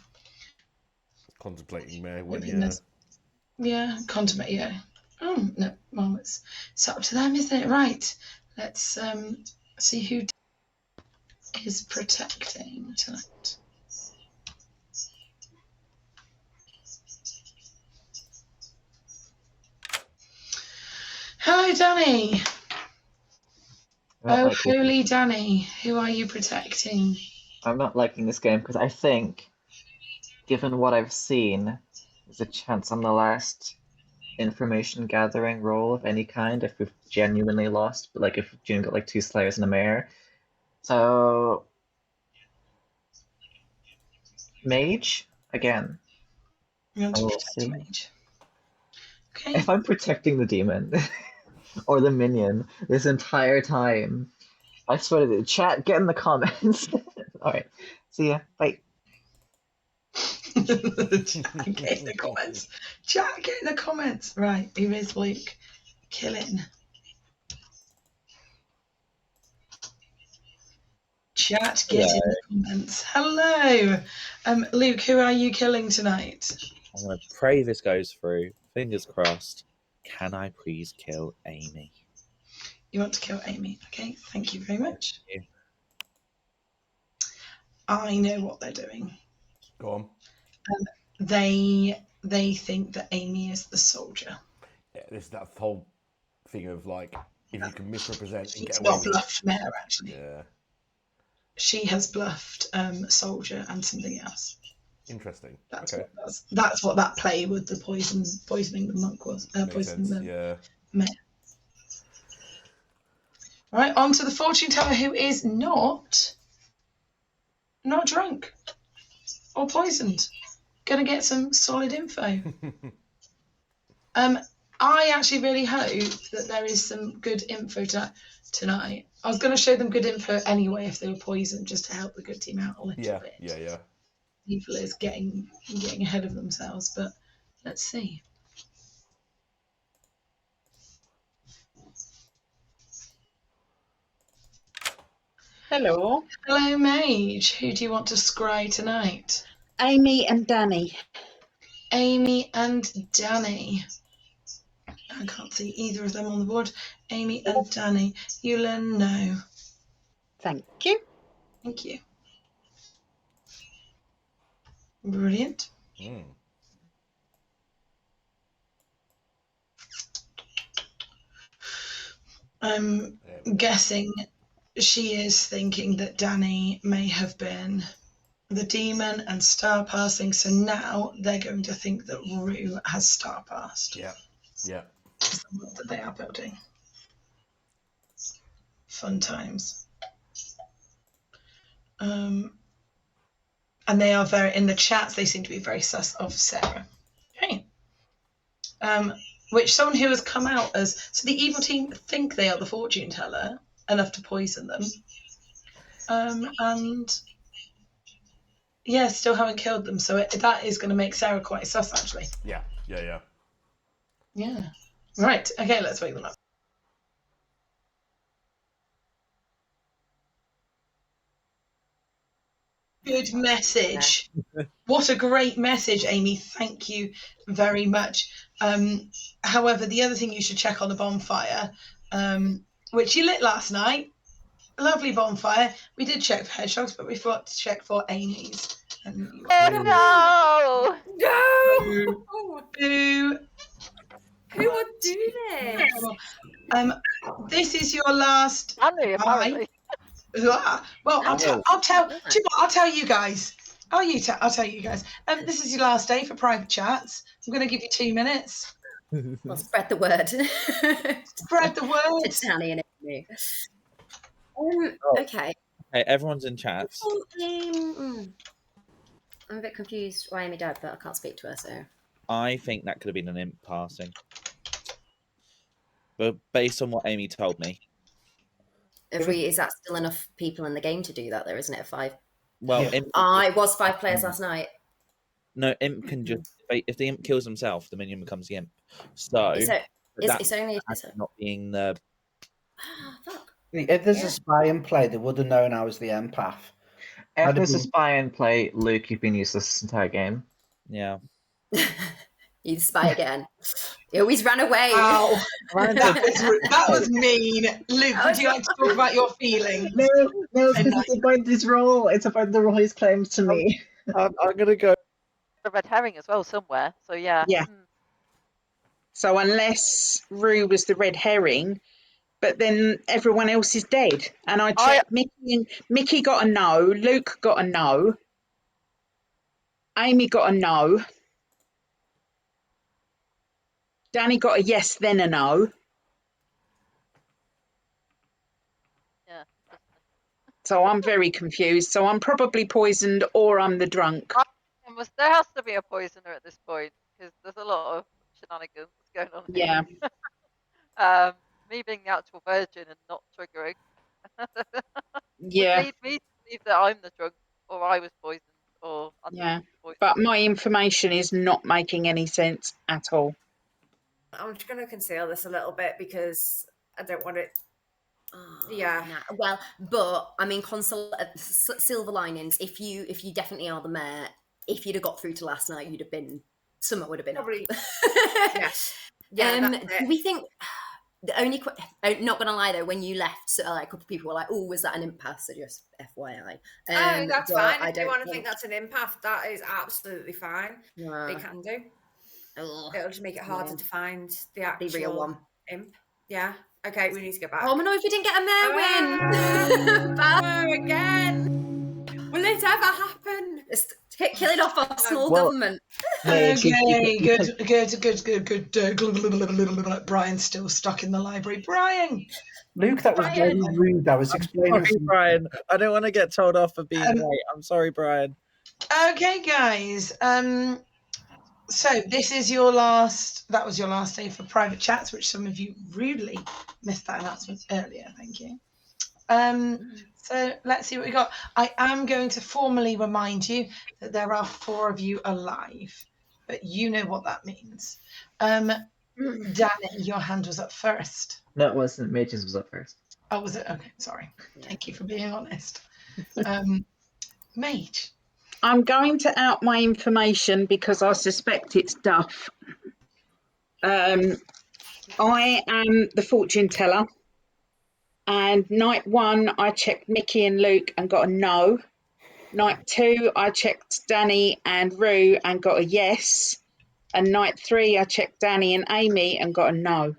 contemplating mayor winning. Yeah, contemplate. Yeah. Oh no, well, it's up to them, isn't it? Right. Let's see who is protecting tonight. Hello, Danny. Oh, holy Danny, who are you protecting? I'm not liking this game because I think, given what I've seen, there's a chance I'm the last information gathering role of any kind if we've genuinely lost, but like if June got like 2 Slayers and a Mayor. So, Mage again. You want to We'll protect see. Mage. Okay. If I'm protecting the demon or the minion this entire time, I swear to the chat, get in the comments. All right, see ya. Bye. Chat, get in the comments. Chat, get in the comments. Right, who is Luke? Killing. Chat, get in the comments. Hello. Luke, who are you killing tonight? I'm going to pray this goes through. Fingers crossed. Can I please kill Amy? You want to kill Amy? Okay, thank you very much. Thank you. I know what they're doing. Go on. They think that Amy is the soldier. Yeah, there's that whole thing of like, if you can misrepresent and She's get away not with bluffed Mayor, actually. Yeah. She has bluffed soldier and something else. Interesting. That's okay. That's what that play with the poisoning the monk was. Poisoning the Mayor. All right, on to the fortune teller who is not drunk or poisoned. Gonna get some solid info. I actually really hope that there is some good info tonight. I was going to show them good info anyway if they were poisoned, just to help the good team out a little bit. Yeah. Evil is getting ahead of themselves, but let's see. Hello. Hello, Mage. Who do you want to scry tonight? Amy and Danny. Amy and Danny. I can't see either of them on the board. Amy and Danny. Eula, no. Thank you. Thank you. Brilliant. I'm guessing she is thinking that Danny may have been the demon and star passing, so now they're going to think that Rue has star passed. Yeah. Is the world that they are building. Fun times. And they are very, in the chats, they seem to be very sus of Sarah. Okay. Which someone who has come out as, so the evil team think they are the fortune teller enough to poison them. And yeah, still haven't killed them. So that is going to make Sarah quite sus, actually. Yeah. Yeah. Right. Okay, let's wake them up. Good message. What a great message, Amy. Thank you very much. However, the other thing you should check on the bonfire, which you lit last night, lovely bonfire. We did check for hedgehogs, but we forgot to check for Amy's. No! Boo! Who would do this? This is your last. Annie, apparently. Well, I'll tell you guys. I'll tell you guys. This is your last day for private chats. I'm going to give you 2 minutes. Well, spread the word. Spread the word. To Danny and me. Okay. Okay, everyone's in chats. I'm a bit confused why Amy died, but I can't speak to her, so. I think that could have been an imp passing. But based on what Amy told me. Is that still enough people in the game to do that, though, isn't it? 5? Well, Yeah. It was 5 players last night. No, imp can just... If the imp kills himself, the minion becomes the imp. So... It's only... not being the... Fuck. If there's a spy in play, they would have known I was the empath. If there's a spy in play, Luke, you've been useless this entire game. Yeah. You spy again. He always ran away. Wow. that was mean. Luke, would you like to talk about your feelings? No, because it's about this role. It's about the role he's claimed to me. I'm going to go... A red herring as well somewhere, so yeah. Yeah. So unless Rue was the red herring, but then everyone else is dead. And I checked, Micki got a no, Luke got a no, Amy got a no, Danny got a yes, then a no. Yeah. So I'm very confused. So I'm probably poisoned or I'm the drunk. There has to be a poisoner at this point, because there's a lot of shenanigans going on here. Yeah. Me being the actual virgin and not triggering. Yeah. Would lead me to believe that I'm the drunk, or I was poisoned, or Yeah. poisoned. But my information is not making any sense at all. I'm just going to conceal this a little bit because I don't want it. Yeah. Nah. Well, but I mean, silver linings. If you definitely are the mayor, if you'd have got through to last night, you'd have been. Someone would have been probably. Yes. Yeah. Do we think the only? Not gonna lie though, when you left, so, like a couple of people were like, "Oh, was that an impasse?" So just FYI. That's fine. If you want to think that's an empath, that is absolutely fine. They can do. It'll just make it harder to find the actual real one. imp. Yeah. Okay, we need to go back. Oh no, if we didn't get a mayor win. Again. Will it ever happen? It's killing off our small Well, government. Okay, good. Brian's still stuck in the library. Brian! Luke, that was very rude. I was explaining. Sorry, Brian. I don't want to get told off for being late. I'm sorry, Brian. Okay, guys. So this is that was your last day for private chats, which some of you rudely missed that announcement earlier. Thank you. So let's see what we got. I am going to formally remind you that there are 4 of you alive, but you know what that means. Danny, your hand was up first. No, it wasn't. Mages was up first. Oh, was it? Okay, sorry. Thank you for being honest. Mage. I'm going to out my information because I suspect it's Duff. I am the fortune teller. And night 1, I checked Micki and Luke and got a no. Night 2, I checked Danny and Rue and got a yes. And night 3, I checked Danny and Amy and got a no.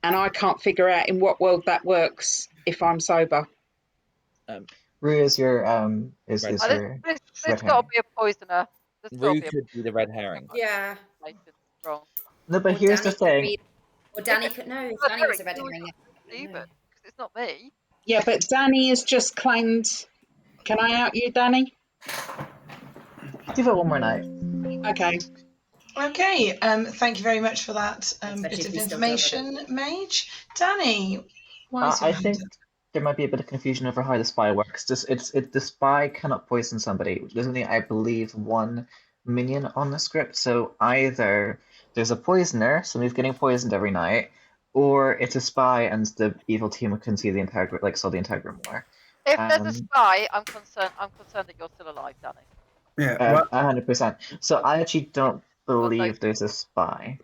And I can't figure out in what world that works if I'm sober. Rue is your is There's your got to be a poisoner. Rue could be the red herring. Yeah. Wrong. No, but here's the thing. Or Danny could know if Danny was a red herring. Because it's not me. Yeah, but Danny has just claimed. Can I out you, Danny? Give it one more night. Okay. Okay. Thank you very much for that bit of information, Mage. Danny, why is your I hand think up? there might be a bit of confusion over how the spy works. The spy cannot poison somebody. There's only, I believe, 1 minion on the script. So either there's a poisoner, somebody's getting poisoned every night, or it's a spy and the evil team can see the entire group, saw the entire group more. If there's a spy, I'm concerned that you're still alive, Danny. Yeah, 100%. So I actually don't believe there's a spy.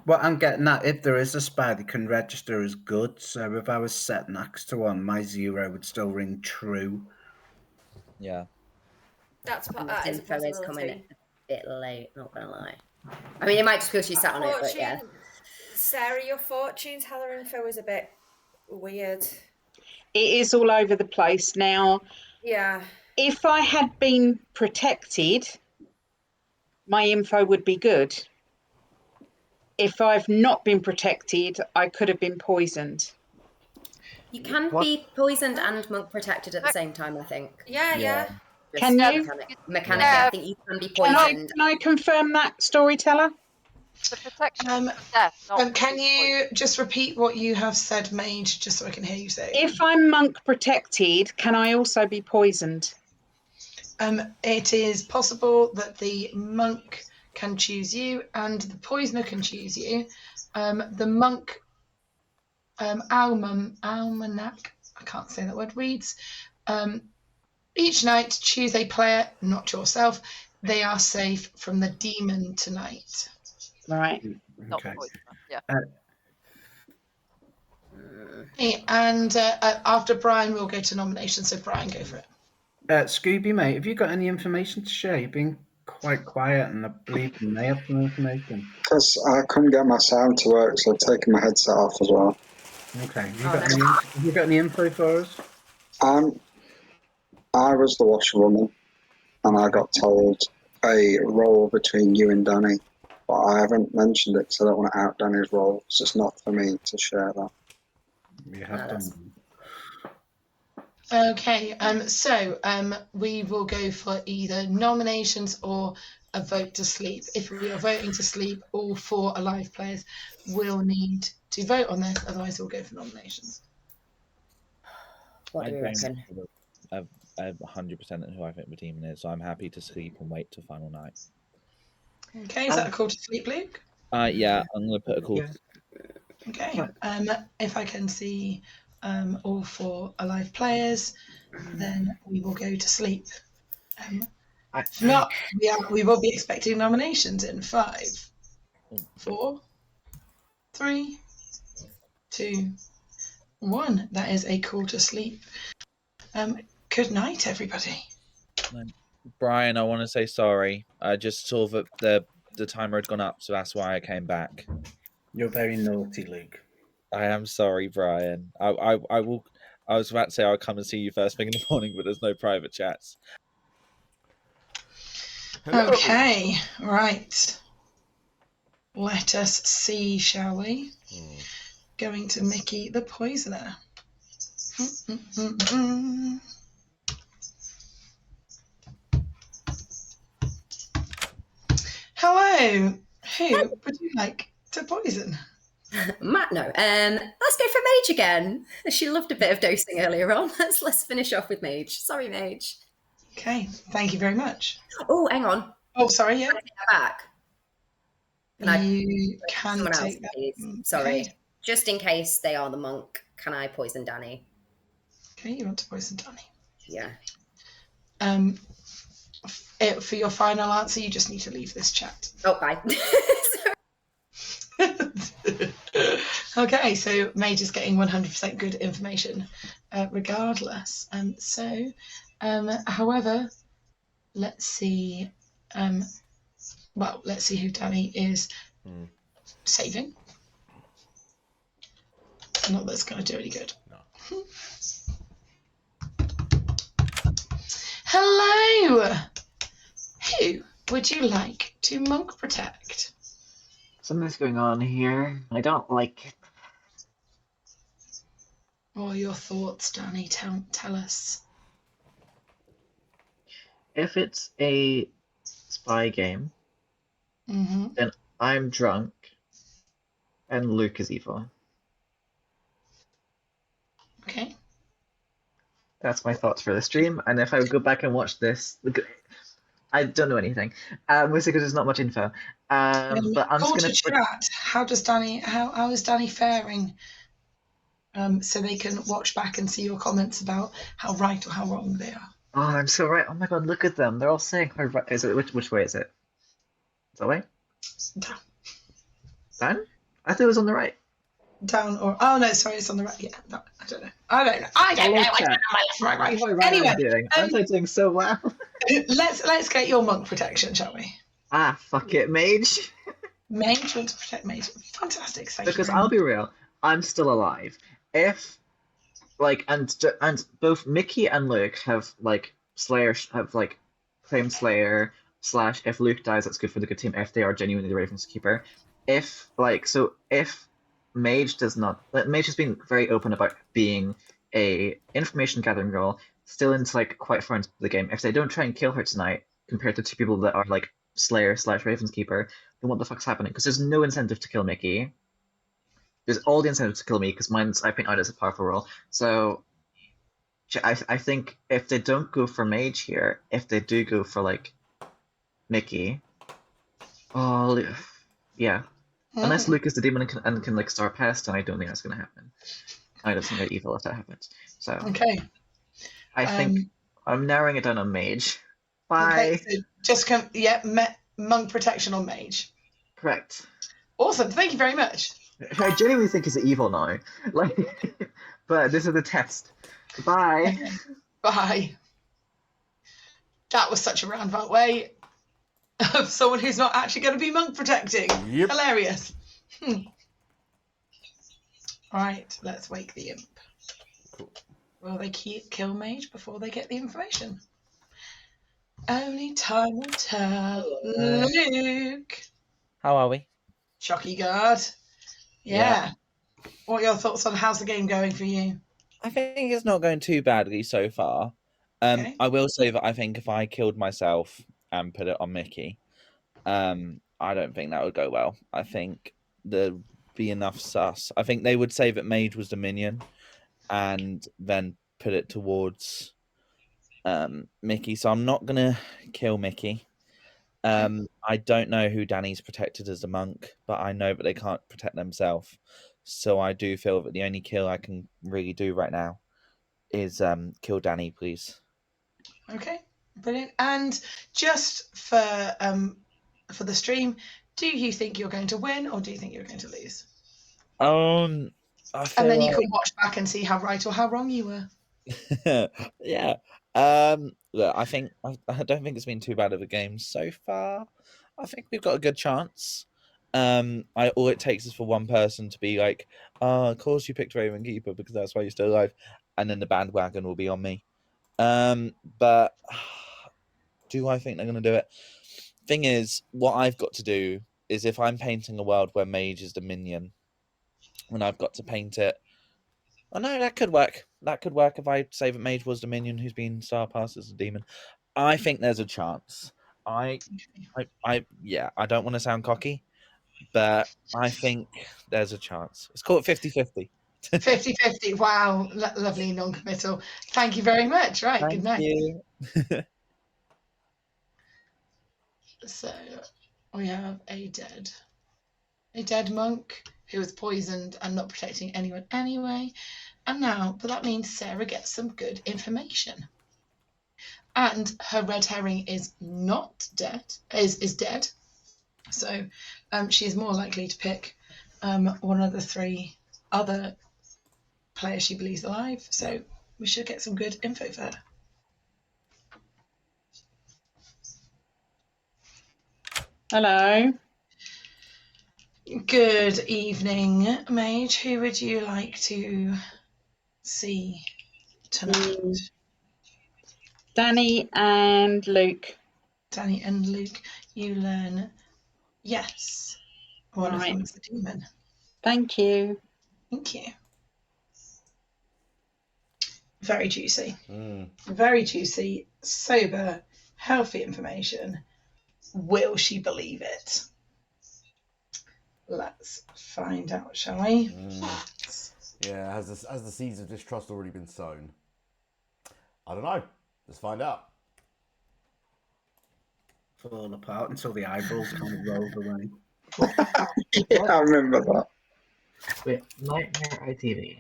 What I'm getting at, if there is a spy, they can register as good. So if I was set next to one, my 0 would still ring true. Yeah. That is a Info is coming possibility. a bit late, not gonna lie. I mean, it might just because she sat on it, but yeah. Sarah, your fortune teller info is a bit weird. It is all over the place now. Yeah. if I had been protected, my info would be good. If I've not been protected, I could have been poisoned. You can What? be poisoned and monk protected at the same time, I think. Yeah. Can you? Mechanically, Yeah. I think you can be poisoned. Can I confirm that, Storyteller? The protection from death, not Can you just repeat what you have said, Mage, just so I can hear you say it? If I'm monk protected, can I also be poisoned? It is possible that the monk can choose you and the poisoner can choose you. The monk almanac, I can't say that word, reads, each night choose a player, not yourself. They are safe from the demon tonight. Right. not Okay. poisoner. Yeah. And after Brian, we'll go to nominations. So Brian, go for it. Scooby, mate, have you got any information to share? You've been quite quiet, and I believe you may have some information. Because I couldn't get my sound to work, so I've taken my headset off as well. Okay. Have you got any info for us? I was the washerwoman, and I got told a role between you and Danny, but I haven't mentioned it because I don't want to out Danny's role. It's just not for me to share that. We have done. Okay, so we will go for either nominations or a vote to sleep. If we are voting to sleep, all 4 alive players will need to vote on this, otherwise we'll go for nominations. What do you reckon? I'm 100% who I think the demon is, so I'm happy to sleep and wait till final night. Okay, is that a call to sleep, Luke? Yeah, I'm going to put a call. Okay, if I can see all 4 alive players, then we will go to sleep. If not, we will be expecting nominations in 5, 4, 3, 2, 1. That is a call to sleep. Good night, everybody. Brian, I want to say sorry. I just saw that the timer had gone up, so that's why I came back. You're very naughty, Luke. I am sorry, Brian. I will. I was about to say I'll come and see you first thing in the morning, but there's no private chats. Hello. Okay, right. Let us see, shall we? Going to Micki the Poisoner. Hello. Who would you like to poison? Matt, no. Let's go for Mage again. She loved a bit of dosing earlier on. Let's finish off with Mage. Sorry, Mage. Okay, thank you very much. Oh, hang on. Oh, sorry, yeah. Can I take that back? You can Someone else, take that. please. Sorry. Okay. Just in case they are the monk, can I poison Danny? Okay, you want to poison Danny? Yeah. For your final answer, you just need to leave this chat. Oh, bye. Okay, so Mage is getting 100% good information regardless. However, let's see. Let's see who Danny is saving. Not that it's going to do any good. No. Hello! Who would you like to monk protect? Something's going on here. I don't like it. What are your thoughts, Danny? Tell us. If it's a spy game, then I'm drunk and Luke is evil. Okay. That's my thoughts for the stream. And if I would go back and watch this, I don't know anything. Mostly because there's not much info. But I'm just going to chat. How is Danny faring? So they can watch back and see your comments about how right or how wrong they are. Oh, I'm so right. Oh my god, look at them. They're all saying how right. Is it which way is it? That way? Down. Down? I thought it was on the right. Down or no, sorry, it's on the right. Yeah, no, I don't know. I don't know. I don't know my left, right. Anyway, I'm doing so well. let's get your monk protection, shall we? Ah, fuck it, Mage. Mage wants to protect Mage. Fantastic. Because I'll be real, I'm still alive. If and both Micki and Luke have Slayer have like claim Slayer / if Luke dies, that's good for the good team if they are genuinely the Ravens keeper. If Mage does not, Mage has been very open about being a information gathering role, still into like quite far into the game. If they don't try and kill her tonight, compared to two people that are like Slayer / Ravens keeper, then what the fuck's happening? Because there's no incentive to kill Micki. There's all the incentive to kill me because I've been out as a powerful role. So I think if they don't go for Mage here, if they do go for like Micki, yeah. Unless Luke is the demon and can like start past, and I don't think that's going to happen. I'd have something evil if that happens. So Okay. I think I'm narrowing it down on Mage. Bye. Okay, so just monk protection on Mage. Correct. Awesome. Thank you very much. I genuinely think he's evil now. Like, but this is a test. Bye. Okay. Bye. That was such a roundabout way of someone who's not actually going to be monk protecting. Yep. Hilarious. Right, let's wake the imp. Cool. Will they kill Mage before they get the information? Only time will tell. Luke. How are we? Shocky guard. Yeah. What are your thoughts on how's the game going for you? I think it's not going too badly so far. Okay. I will say that I think if I killed myself and put it on Micki, I don't think that would go well. I think there'd be enough sus. I think they would say that Mage was the minion and then put it towards Micki. So I'm not going to kill Micki. I don't know who Danny's protected as a monk, but I know that they can't protect themselves. So I do feel that the only kill I can really do right now is kill Danny, please. Okay, brilliant. And just for the stream, do you think you're going to win or do you think you're going to lose? I feel And then you like... can watch back and see how right or how wrong you were. Yeah. Look, I don't think it's been too bad of a game so far. I think we've got a good chance. All it takes is for one person to be like, "Oh, of course you picked Raven Keeper because that's why you're still alive," and then the bandwagon will be on me. But do I think they're going to do it? Thing is, what I've got to do is if I'm painting a world where Mage is the minion, and I've got to paint it. Oh no, that could work. That could work if I say that Mage was the minion who's been star passed as a demon. I think there's a chance. I don't want to sound cocky, but I think there's a chance. Let's call it 50-50. 50-50. Wow, lovely non-committal. Thank you very much. Right, Thank good night. you. So we have a dead monk who was poisoned and not protecting anyone anyway. And now, but that means Sarah gets some good information. And her red herring is not dead, is dead. So she's more likely to pick one of the three other players she believes alive. So we should get some good info for her. Hello. Good evening, Mage. Who would you like to see tonight? Danny and Luke. Danny and Luke. You learn yes. One of them is a demon. Thank you. Thank you. Very juicy. Very juicy, sober, healthy information. Will she believe it? Let's find out, shall we? Yeah, has the seeds of distrust already been sown? I don't know. Let's find out. Fall apart until the eyeballs kind of rolled away. Yeah, I remember that. Wait, Nightmare ITV.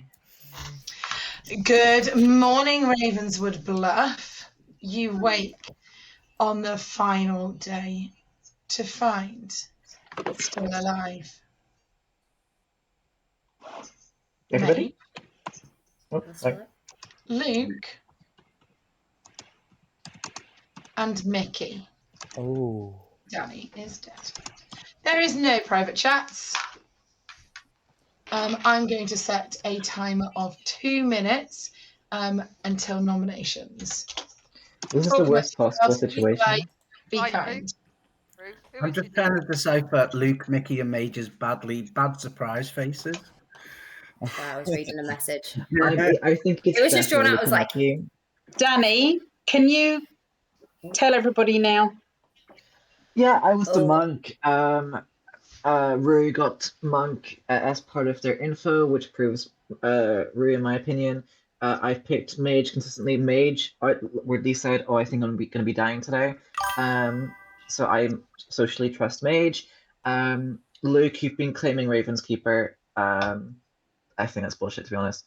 Good morning, Ravenswood Bluff. You wake on the final day to find still alive. Everybody? Oh, That's right. Luke and Micki. Oh. Danny is dead. There is no private chats. I'm going to set a timer of 2 minutes until nominations. This is the Talk worst amongst possible yourselves, be polite, situation. be Right, who- kind. Who I'm is just your trying demon? to decipher Luke, Micki, and Major's bad surprise faces. Wow, I was reading a message. I think it's It was just drawn out as like, Micki. Danny, can you tell everybody now? Yeah, I was the Oh. monk. Rui got monk as part of their info, which proves Rui, in my opinion. I've picked mage consistently. Mage weirdly said, "Oh, I think I'm gonna be dying today." So I socially trust mage. Luke, you've been claiming Raven's Keeper. I think that's bullshit, to be honest.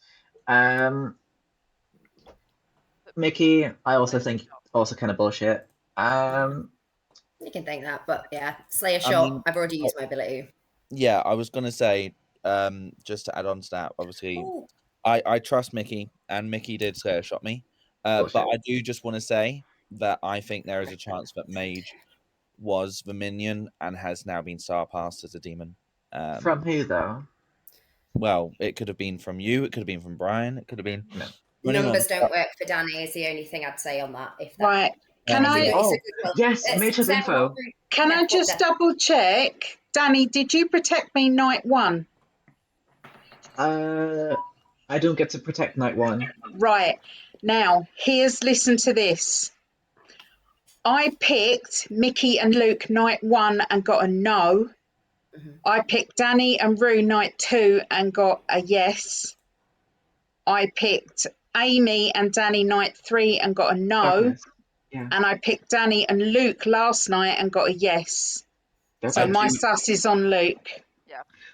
Micki, I also think also kind of bullshit. you can think that, but yeah, Slayer I shot. mean, I've already used my ability. Yeah, I was gonna say, just to add on to that, obviously, Ooh. I trust Micki, and Micki did Slayer shot me. But Bullshit. I do just want to say that I think there is a chance that Mage was the minion and has now been star passed as a demon. From who though? Well, it could have been from you. It could have been from Brian. It could have been No. from anyone. Numbers don't work for Danny is the only thing I'd say on that. If that Right. Can Um, I It's a Oh, good one. yes, Mage has Sarah, info. can I just double check? Danny, did you protect me night one? I don't get to protect night one. Right. Now, listen to this. I picked Micki and Luke night one and got a no. Mhm. I picked Danny and Rue night two and got a yes. I picked Amy and Danny night three and got a no. Darkness. Yeah. And I picked Danny and Luke last night and got a yes. So I my do- sus is on Luke.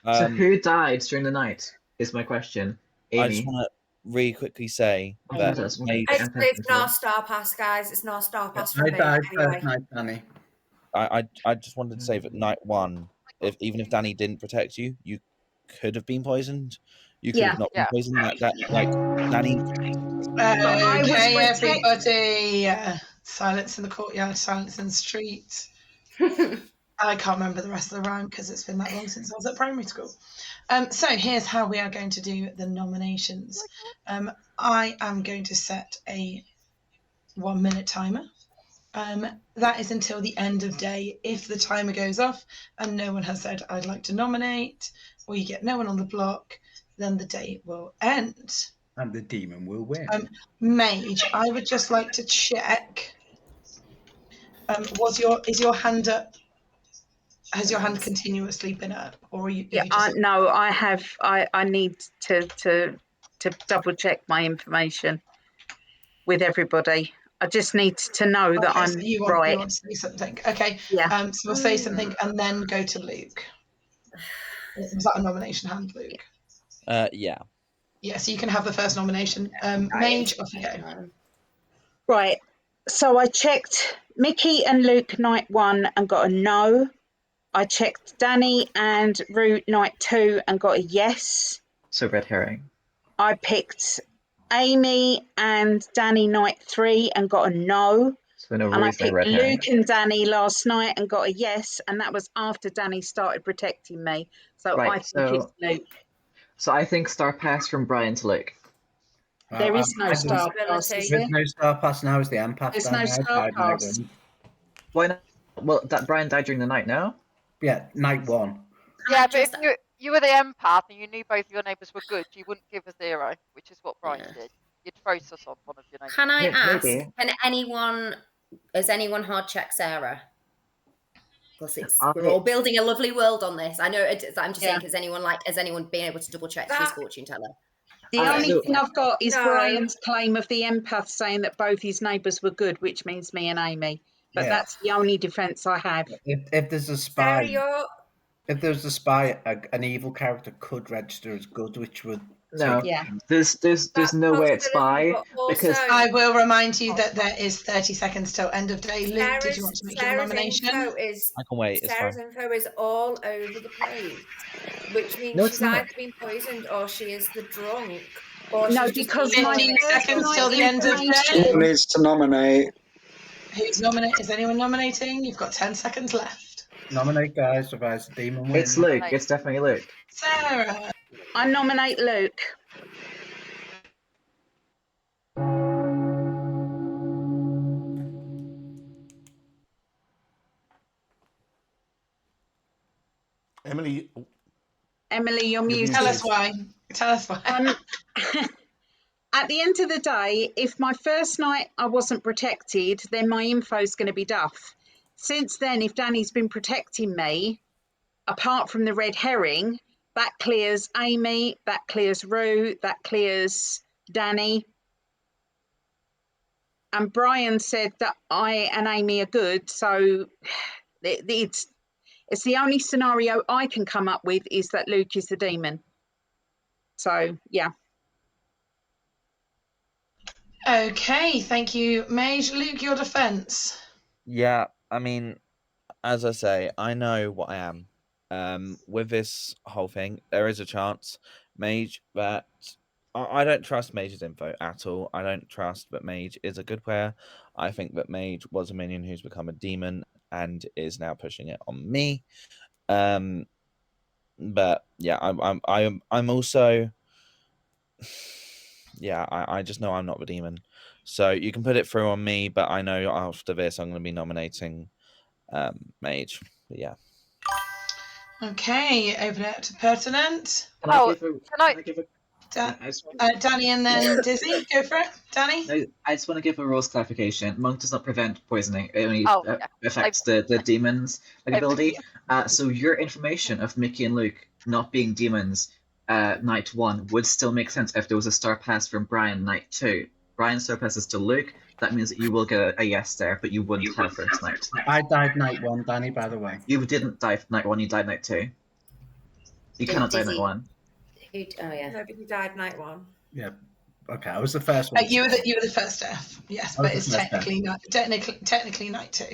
So um, who died during the night is my question. I just Amy. want to really quickly say Oh, that that's one. Mage, It's no star pass, guys. It's no star pass from I me. died Anyway. first night, Danny. I just wanted to say that night one, even if Danny didn't protect you, you could have been poisoned. You could have not been poisoned. That like Danny. I was Okay, protect- everybody. Silence in the courtyard, silence in the street. I can't remember the rest of the rhyme because it's been that long since I was at primary school. So here's how we are going to do the nominations. I am going to set a 1 minute timer. That is until the end of day. If the timer goes off and no one has said I'd like to nominate, or you get no one on the block, then the day will end. And the demon will win. Mage, I would just like to check. Is your hand up? Has your hand continuously been up, or are you? Yeah, no, I have. I need to double check my information with everybody. I just need to know that I'm so you right. want to say something? Okay. Yeah. So we'll say something and then go to Luke. Was that a nomination hand, Luke? Yeah. Yeah. So you can have the first nomination. Mage, off you go. Right. So I checked Micki and Luke night one and got a no. I checked Danny and Rue night two and got a yes. So red herring. I picked Amy and Danny night three and got a no. So no And I reason picked red herring. Luke and Danny last night and got a yes, and that was after Danny started protecting me. So Right, I think it's Luke. So I think star pass from Brian to Luke. There is no star pass, is there? There's no star pass now, is the empath. There's Danny. no I star died night pass. one. Why not? Well, that Brian died during the night, no? Yeah, night one. Yeah, but if you were the empath and you knew both your neighbours were good, you wouldn't give a 0, which is what Brian did. You'd throw sus on one of your neighbours. Can I ask? maybe. Has anyone hard checked Sarah? Because I- we're all building a lovely world on this. I know. I'm just saying, Yeah. has anyone been able to double check his fortune teller? The only thing I've got is No. Brian's claim of the empath saying that both his neighbours were good, which means me and Amy. But Yeah. that's the only defence I have. If there's a Sarah, spy, if there's a spy, an evil character could register as good, which would No. take- Yeah. There's no way it's spy because I will remind you that there is 30 seconds till end of day. Luke, did you want to make your nomination? I can wait. It's Sarah's fine. info is all over the place, which means No, it's she's not. either been poisoned or she is the drunk. Or No, she's just because been my 15 poisoned. seconds till the end of day. Who needs to nominate? Who's nominating? Is anyone nominating? You've got 10 seconds left. Nominate guys, otherwise the demon wins. it's Luke. It's definitely Luke. Sarah. I nominate Luke. Emily. Emily, you're muted. Tell us why. Tell us why. At the end of the day, if my first night I wasn't protected, then my info's going to be duff. Since then, if Danny's been protecting me, apart from the red herring, that clears Amy, that clears Rue, that clears Danny. And Brian said that I and Amy are good, so it's the only scenario I can come up with is that Luke is the demon. So, yeah. Okay, thank you, Mage. Luke, your defence. Yeah, I mean, as I say, I know what I am. With this whole thing, there is a chance, Mage, that I don't trust Mage's info at all. I don't trust that Mage is a good player. I think that Mage was a minion who's become a demon and is now pushing it on me. But yeah, I'm also. Yeah, I just know I'm not the demon. So you can put it through on me, but I know after this I'm going to be nominating Mage. But yeah. Okay, open it to pertinent. Danny and then Dizzy. Go for it, Danny. No, I just want to give a rules clarification. Monk does not prevent poisoning. It only yeah. affects the demon's ability. So your information of Micki and Luke not being demons night 1 would still make sense if there was a star pass from Brian night 2. Brian's star pass is to Luke. That means that you will get a yes there, but you wouldn't have first night. I died night 1, Danny, by the way. You didn't die night 1, you died night 2. You cannot die night 1. Oh yeah. No, but you died night 1. Yeah. Okay, I was the first one. You were the first death. Yes, but it's technically night 2.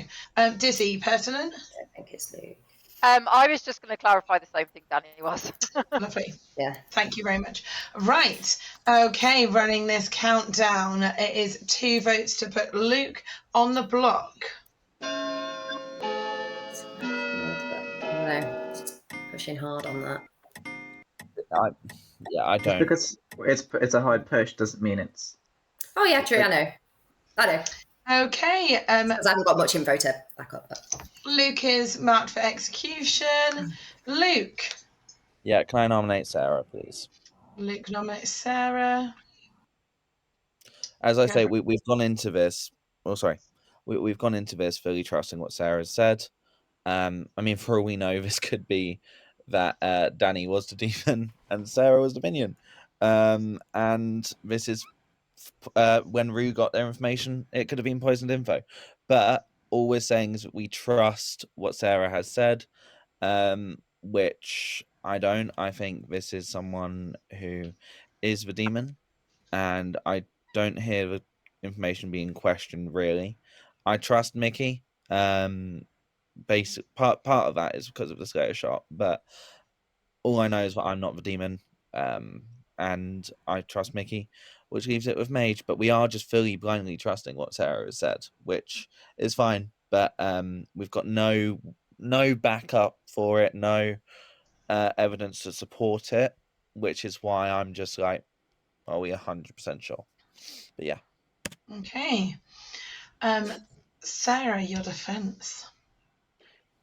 Dizzy, pertinent. I think it's Luke. I was just going to clarify the same thing Danny was. Lovely. Yeah. Thank you very much. Right. Okay, running this countdown. It is 2 votes to put Luke on the block. No, pushing hard on that. I don't. Because it's a hard push doesn't mean it's. Oh yeah, true. I know. Okay. Because I haven't got much info to back up. But... Luke is marked for execution. Luke. Yeah, can I nominate Sarah, please? Luke nominates Sarah. As I say, we've gone into this. Oh, sorry. We've gone into this fully trusting what Sarah has said. I mean, for all we know, this could be that Danny was the demon and Sarah was the minion. And this is when Rue got their information, it could have been poisoned info. But all we're saying is that we trust what Sarah has said, which I don't. I think this is someone who is the demon, and I don't hear the information being questioned, really. I trust Micki. Basic part of that is because of the Slayer shot, but all I know is that I'm not the demon, and I trust Micki, which leaves it with Mage. But we are just fully blindly trusting what Sarah has said, which is fine. But we've got no backup for it, no evidence to support it, which is why I'm just like, are we 100% sure? But yeah. Okay. Sarah, your defence.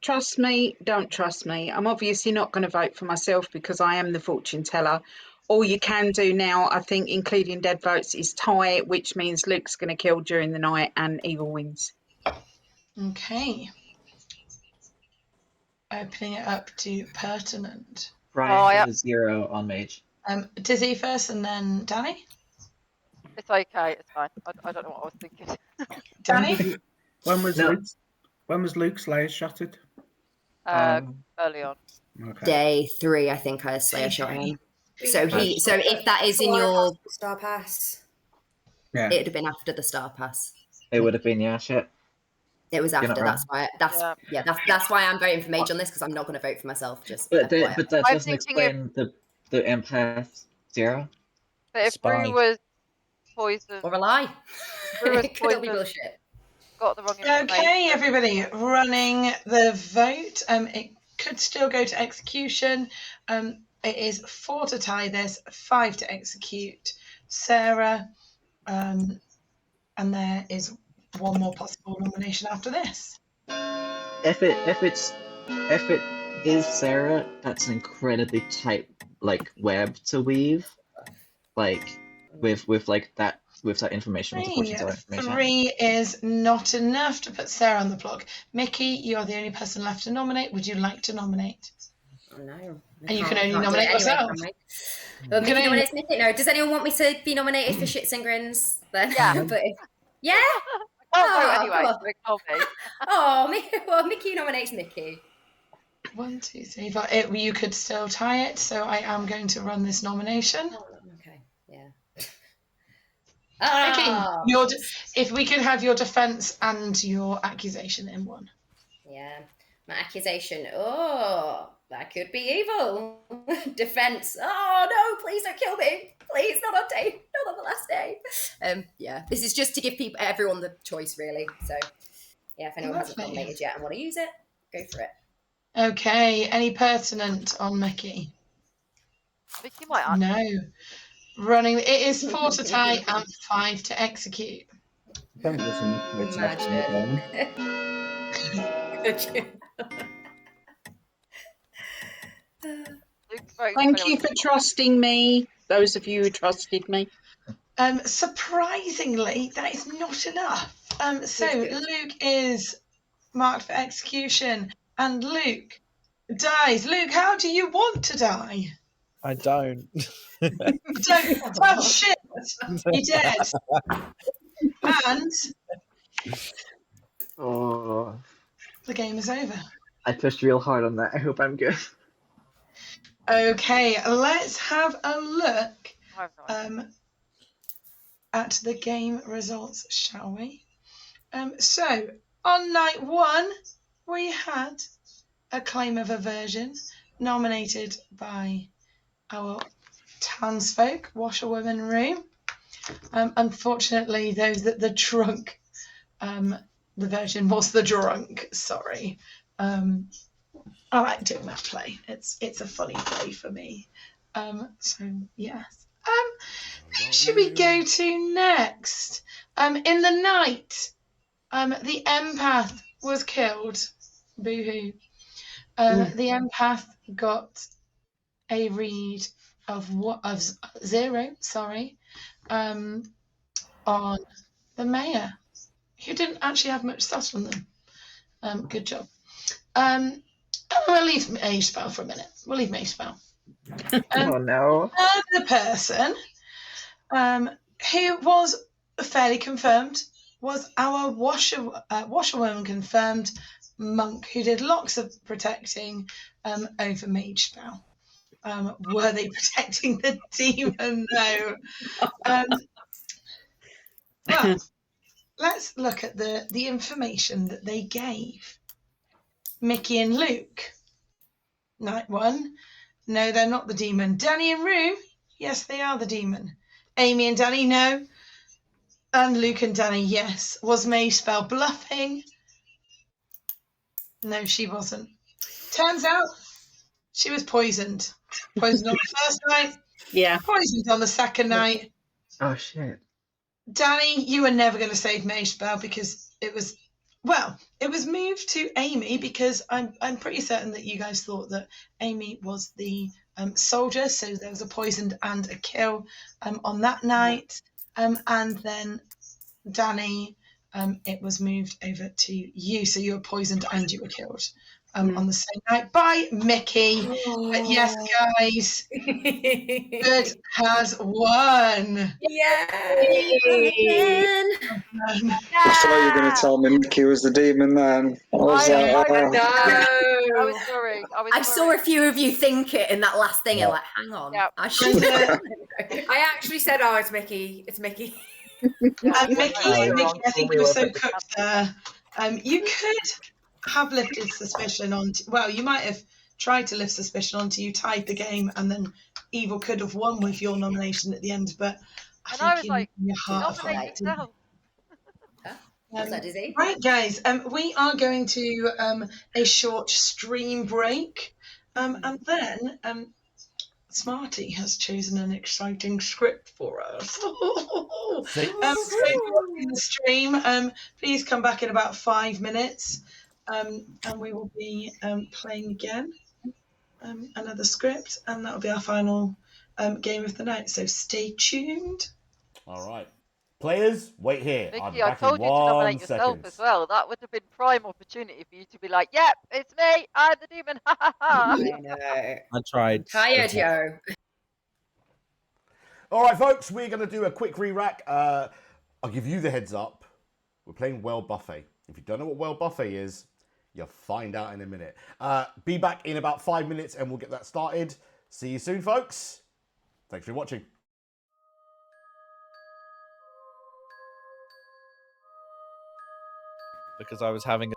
Trust me, don't trust me. I'm obviously not going to vote for myself because I am the fortune teller. All you can do now, I think, including dead votes, is tie, which means Luke's going to kill during the night and evil wins. Okay. Opening it up to pertinent. Brian has 0 on Mage. Dizzy first and then Danny? It's okay, it's fine. I don't know what I was thinking. Danny? When was Luke Slayer shotted? Early on. Okay. Day 3, I think I Slayer shot him. So if that is in your Star Pass. Yeah. It would have been after the Star Pass. It would have been, yeah, shit. It was after. That's That's why I'm voting for Mage on this, because I'm not going to vote for myself. But that doesn't explain the empath 0. But if Brew was poisoned or a lie, it could all be bullshit. Got the wrong information. Okay, everybody, running the vote. It could still go to execution. It is 4 to tie this, 5 to execute Sarah, and there is one more possible nomination after this. If it is Sarah. That's an incredibly tight like web to weave, like with like that with that information, with the fortune teller information. 3 is not enough to put Sarah on the block. Micki, you are the only person left to nominate. Would you like to nominate? Oh no. And you can only Can't do nominate it anyway, yourself. can we? Well, Micki nominates Micki. No, does anyone want me to be nominated for shits and grins? Then? Yeah. But yeah. Oh, Oh, no, anyway, come on. so ignore me. Well, Micki nominates Micki. 1, 2, 3, 4. You could still tie it, so I am going to run this nomination. Okay, yeah. Micki, if we could have your defence and your accusation in one. Yeah, my accusation. Oh, that could be evil. Defence. Oh no! Please don't kill me. Please, not on day, not on the last day. Yeah, this is just to give everyone the choice, really. So, yeah, if anyone hasn't nominated yet and want to use it, go for it. Okay. Any pertinent on Micki? Micki might answer. No. Running. It is 4 to tie and 5 to execute. Imagine. Thank you for trusting me, those of you who trusted me. Surprisingly, that is not enough. So Luke is marked for execution, and Luke dies. Luke, how do you want to die? I don't. Don't. Oh shit! You're dead. And the game is over. I pushed real hard on that. I hope I'm good. Okay, let's have a look at the game results, shall we? So, on night 1, we had a claim of aversion nominated by our townsfolk, Washerwoman Room. Unfortunately, the drunk, the version was the drunk, sorry. I like doing that play. It's a funny play for me. So yes. Who should we go to next? In the night, the empath was killed. Boo-hoo. The empath got a read of 0, on the mayor, who didn't actually have much stat on them. Good job. We'll leave Mage Spell for a minute. We'll leave Mage Spell. Oh no. The person who was fairly confirmed was our washerwoman confirmed monk, who did lots of protecting over Mage Spell. Were they protecting the demon? No. Well, let's look at the information that they gave. Micki and Luke. Night 1. No, they're not the demon. Danny and Rue. Yes, they are the demon. Amy and Danny, no. And Luke and Danny, yes. Was Mage Spell bluffing? No, she wasn't. Turns out she was poisoned. Poisoned on the first night. Yeah. Poisoned on the second night. Oh shit. Danny, you were never going to save Mage Spell because it was moved to Amy because I'm pretty certain that you guys thought that Amy was the soldier, so there was a poisoned and a kill on that night. And then Danny, it was moved over to you, so you were poisoned and you were killed on the same night by Micki. But yes, guys, good has won. Yeah. I thought you were going to tell me Micki was the demon then. I was I was sorry. I saw a few of you think it in that last thing. You're like, hang on. Yeah. I actually said, oh, it's Micki. It's Micki. Micki, I think you were so cooked there. You could have lifted suspicion on. Well, you might have tried to lift suspicion onto you tied the game, and then Evil could have won with your nomination at the end. But I think in your heart, right, guys. We are going to a short stream break, and then Smarty has chosen an exciting script for us. So in the stream, please come back in about 5 minutes, and we will be playing again. another script, and that'll be our final game of the night. So stay tuned. All right. Players, wait here. I'll be Micki, I back in told you to nominate 1 yourself second. as well. That would have been prime opportunity for you to be like, "Yep, it's me. I'm the demon." Ha ha ha. I know. I tried. Tired, yo. All right, folks, we're going to do a quick re-rack. I'll give you the heads up. We're playing Well Buffet. If you don't know what Well Buffet is, you'll find out in a minute. Be back in about 5 minutes and we'll get that started. See you soon, folks. Thanks for watching. Because I was having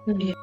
Yeah.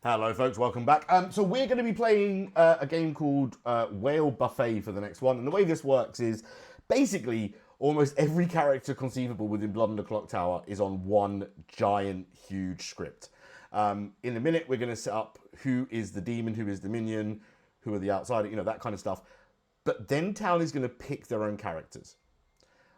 Hello, folks. Welcome back. So we're going to be playing a game called Whale Buffet for the next one. And the way this works is basically almost every character conceivable within Blood on the Clocktower is on one giant, huge script. In a minute, we're going to set up who is the demon, who is the minion, who are the outsider, you know, that kind of stuff. But then Town is going to pick their own characters.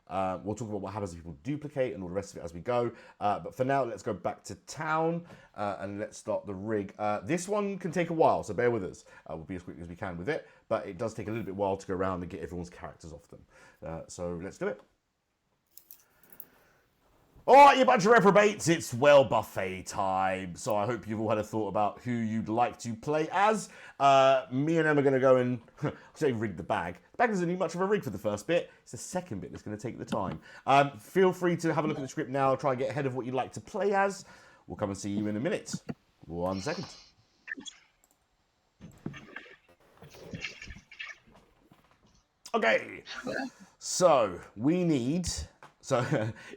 We'll talk about what happens if people duplicate and all the rest of it as we go. But for now, let's go back to Town and let's start the rig. This one can take a while, so bear with us. We'll be as quick as we can with it, but it does take a little bit while to go around and get everyone's characters off them. So let's do it. All right, you bunch of reprobates, it's Whale Buffet time. So I hope you've all had a thought about who you'd like to play as. Me and Em are going to go and say rig the bag. The bag doesn't need much of a rig for the first bit. It's the second bit that's going to take the time. Feel free to have a look at the script now, try and get ahead of what you'd like to play as. We'll come and see you in a minute. 1 second. Okay, so we need... So,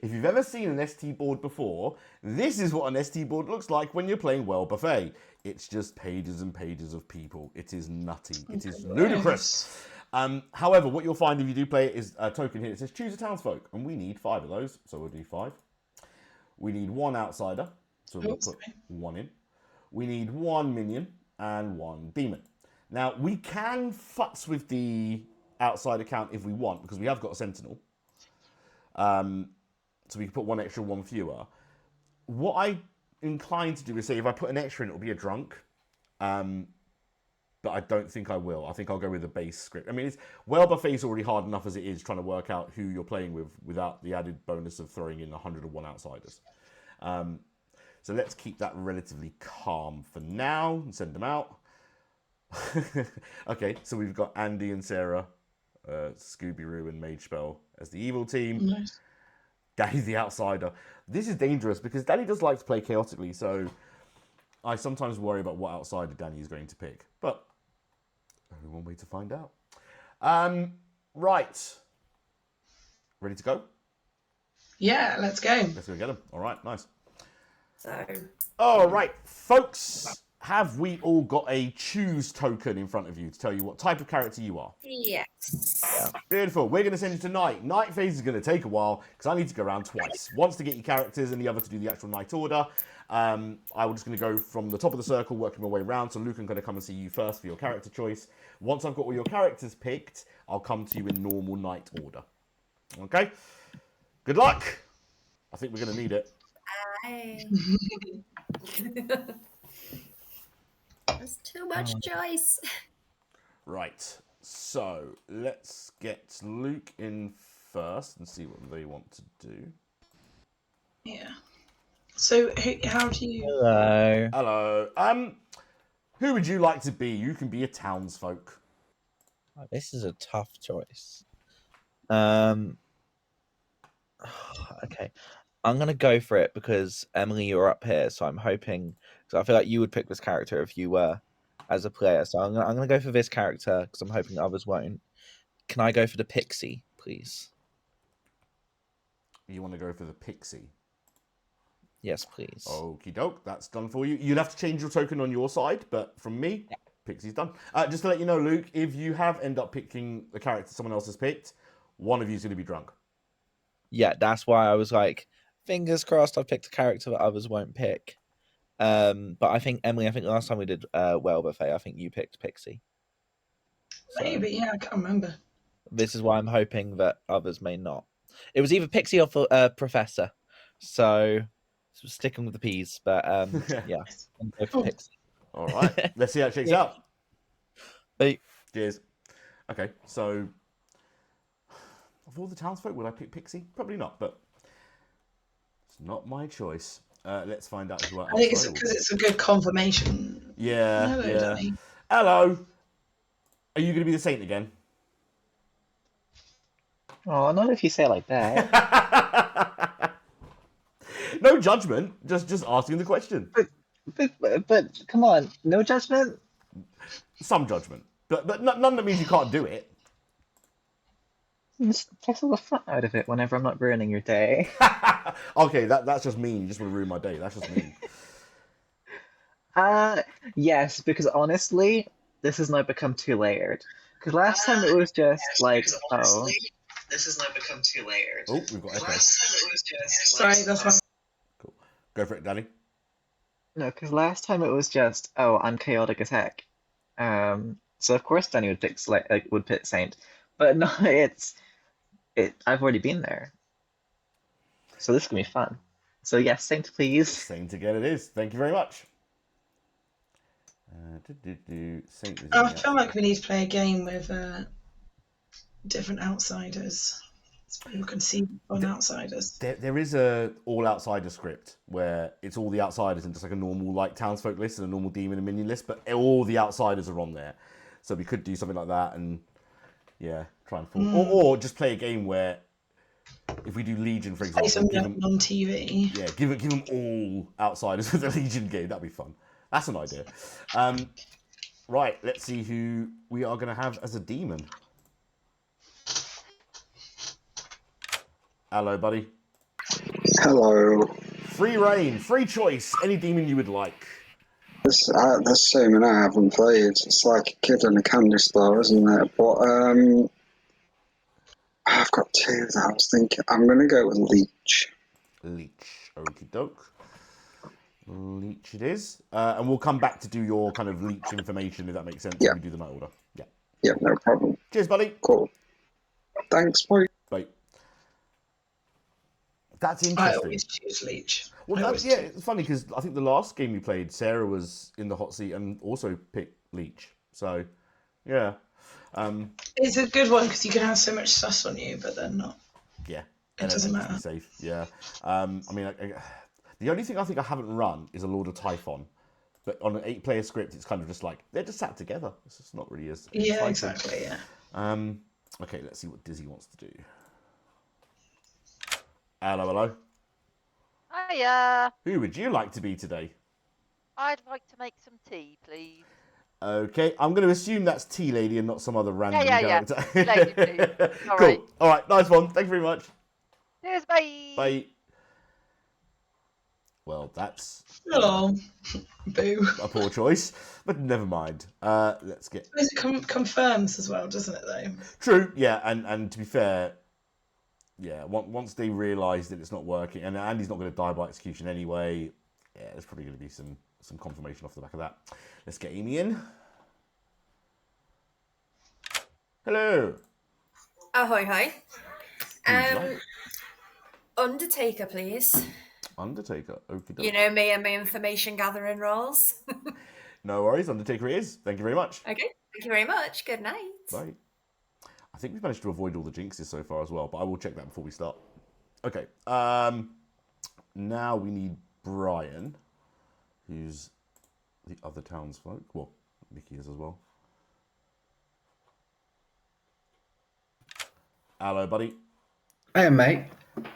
if you've ever seen an ST board before, this is what an ST board looks like when you're playing Whale Buffet. It's just pages and pages of people. It is nutty. It is ludicrous. However, what you'll find if you do play it is a token here. It says choose a townsfolk, and we need 5 of those, so we'll do 5. We need 1 outsider, so we'll put 1 in. We need 1 minion and 1 demon. Now, we can futz with the outsider count if we want, because we have got a sentinel. So we can put 1 extra, 1 fewer. What I'm inclined to do is say if I put an extra in, it'll be a drunk. But I don't think I will. I think I'll go with the base script. I mean, Whale Buffet is already hard enough as it is trying to work out who you're playing with without the added bonus of throwing in 101 outsiders. So let's keep that relatively calm for now and send them out. Okay, so we've got Andy and Sarah, Scooby-Roo and Mage Spell as the evil team. Nice. Danny's the outsider. This is dangerous because Danny does like to play chaotically, so I sometimes worry about what outsider Danny is going to pick. But only one way to find out. Right. Ready to go? Yeah, let's go. Let's go get them. All right, nice. So, all right, folks. Have we all got a choose token in front of you to tell you what type of character you are? yes. Yeah. Beautiful. We're going to send you to night. Night phase is going to take a while because I need to go around twice. Once to get your characters and the other to do the actual night order. I'm just going to go from the top of the circle, working my way around. So Luke, I'm going to come and see you first for your character choice. Once I've got all your characters picked, I'll come to you in normal night order. Okay? Good luck. I think we're going to need it. Bye. There's too much choice. Right. So let's get Luke in first and see what they want to do. Yeah. So how do you? Hello. Hello. Who would you like to be? You can be a townsfolk. This is a tough choice. Okay. I'm going to go for it because, Emily, you're up here, so I'm hoping... So I feel like you would pick this character if you were as a player. So I'm going to go for this character because I'm hoping others won't. Can I go for the pixie, please? You want to go for the pixie? Yes, please. Okie doke, that's done for you. You'll have to change your token on your side, but from me, pixie's done. Just to let you know, Luke, if you have end up picking the character someone else has picked, one of you is going to be drunk. Yeah, that's why I was like, fingers crossed I picked a character that others won't pick. But I think, Emily, last time we did Whale Buffet, I think you picked Pixie. So Maybe, yeah, I can't remember. this is why I'm hoping that others may not. It was either Pixie or Professor. So sticking with the P's, but yeah, I'm going for Pixie. All right, let's see how it shakes out. Hey. Cheers. Okay, so Of all the townsfolk, would I pick Pixie? Probably not, but it's not my choice. Let's find out who I think it's because it's a good confirmation. Yeah, Hello, yeah. Danny. Hello. Are you going to be the saint again? Oh, not if you say it like that. No judgment. Just asking the question. But come on, no judgment. Some judgment, but none that means you can't do it. Just takes all the fun out of it whenever I'm not ruining your day. Okay, that's just mean. You just want to ruin my day. That's just mean. Yes, because honestly, this has now become too layered. Because last time it was just like, oh. This has now become too layered. Oh, we've got echo. Last time it was just. Sorry, that's fine. Cool. Go for it, Danny. No, because last time it was just, oh, I'm chaotic as heck. So of course Danny would pick would pick Saint, but no, I've already been there. So this is gonna be fun. So yes, Saint, please. Saint again it is. Thank you very much. Saint is I feel like we need to play a game with different outsiders, so people can see on outsiders. There is a all outsider script where it's all the outsiders and just like a normal like townsfolk list and a normal demon and minion list, but all the outsiders are on there. So we could do something like that and yeah, try and form. Or just play a game where if we do Legion, for example, Play some on TV. Yeah, give them all outsiders with the Legion game. That'd be fun. That's an idea. Right, let's see who we are going to have as a demon. Hello, buddy. Hello. Free reign, free choice. Any demon you would like. There's so many I haven't played. It's like a kid in a candy store, isn't it? But I've got two that I was thinking. I'm going to go with Leech. Leech, okie doke. Leech it is. And we'll come back to do your kind of Leech information, if that makes sense. Yeah. We do the night order. Yeah. Yeah, no problem. Cheers, buddy. Cool. Thanks, bye. Bye. That's I interesting. always choose Leech. Well, it's funny because I think the last game we played, Sarah was in the hot seat and also picked Leech. So, yeah. It's a good one because you can have so much sus on you, but then not. Yeah. It doesn't matter. Be safe. Yeah. I mean, the only thing I think I haven't run is a Lord of Typhon. But on an 8-player script, it's kind of just like, they're just sat together. It's just not really as Yeah, exciting. exactly, yeah. Okay, let's see what Dizzy wants to do. Hello. Hiya. Who would you like to be today? I'd like to make some tea, please. Okay, I'm going to assume that's Tea Lady and not some other random character. Tea Lady, please. All cool. right. All right, nice one. Thank you very much. Cheers, bye. Bye. Well, that's Oh, boo. a poor choice, but never mind. Let's get. It confirms as well, doesn't it, though? True, yeah, and to be fair, yeah, once they realise that it's not working, and Andy's not going to die by execution anyway, yeah, there's probably going to be some confirmation off the back of that. Let's get Amy in. Hello. Ahoy, hi. Right. Undertaker, please. Undertaker, okie doke. You know me and my information gathering roles. No worries, Undertaker it is. Thank you very much. Okay, thank you very much. Good night. Bye. I think we've managed to avoid all the jinxes so far as well, but I will check that before we start. Okay. Now we need Brian, who's the other townsfolk. Well, Micki is as well. Hello, buddy. Hey, mate.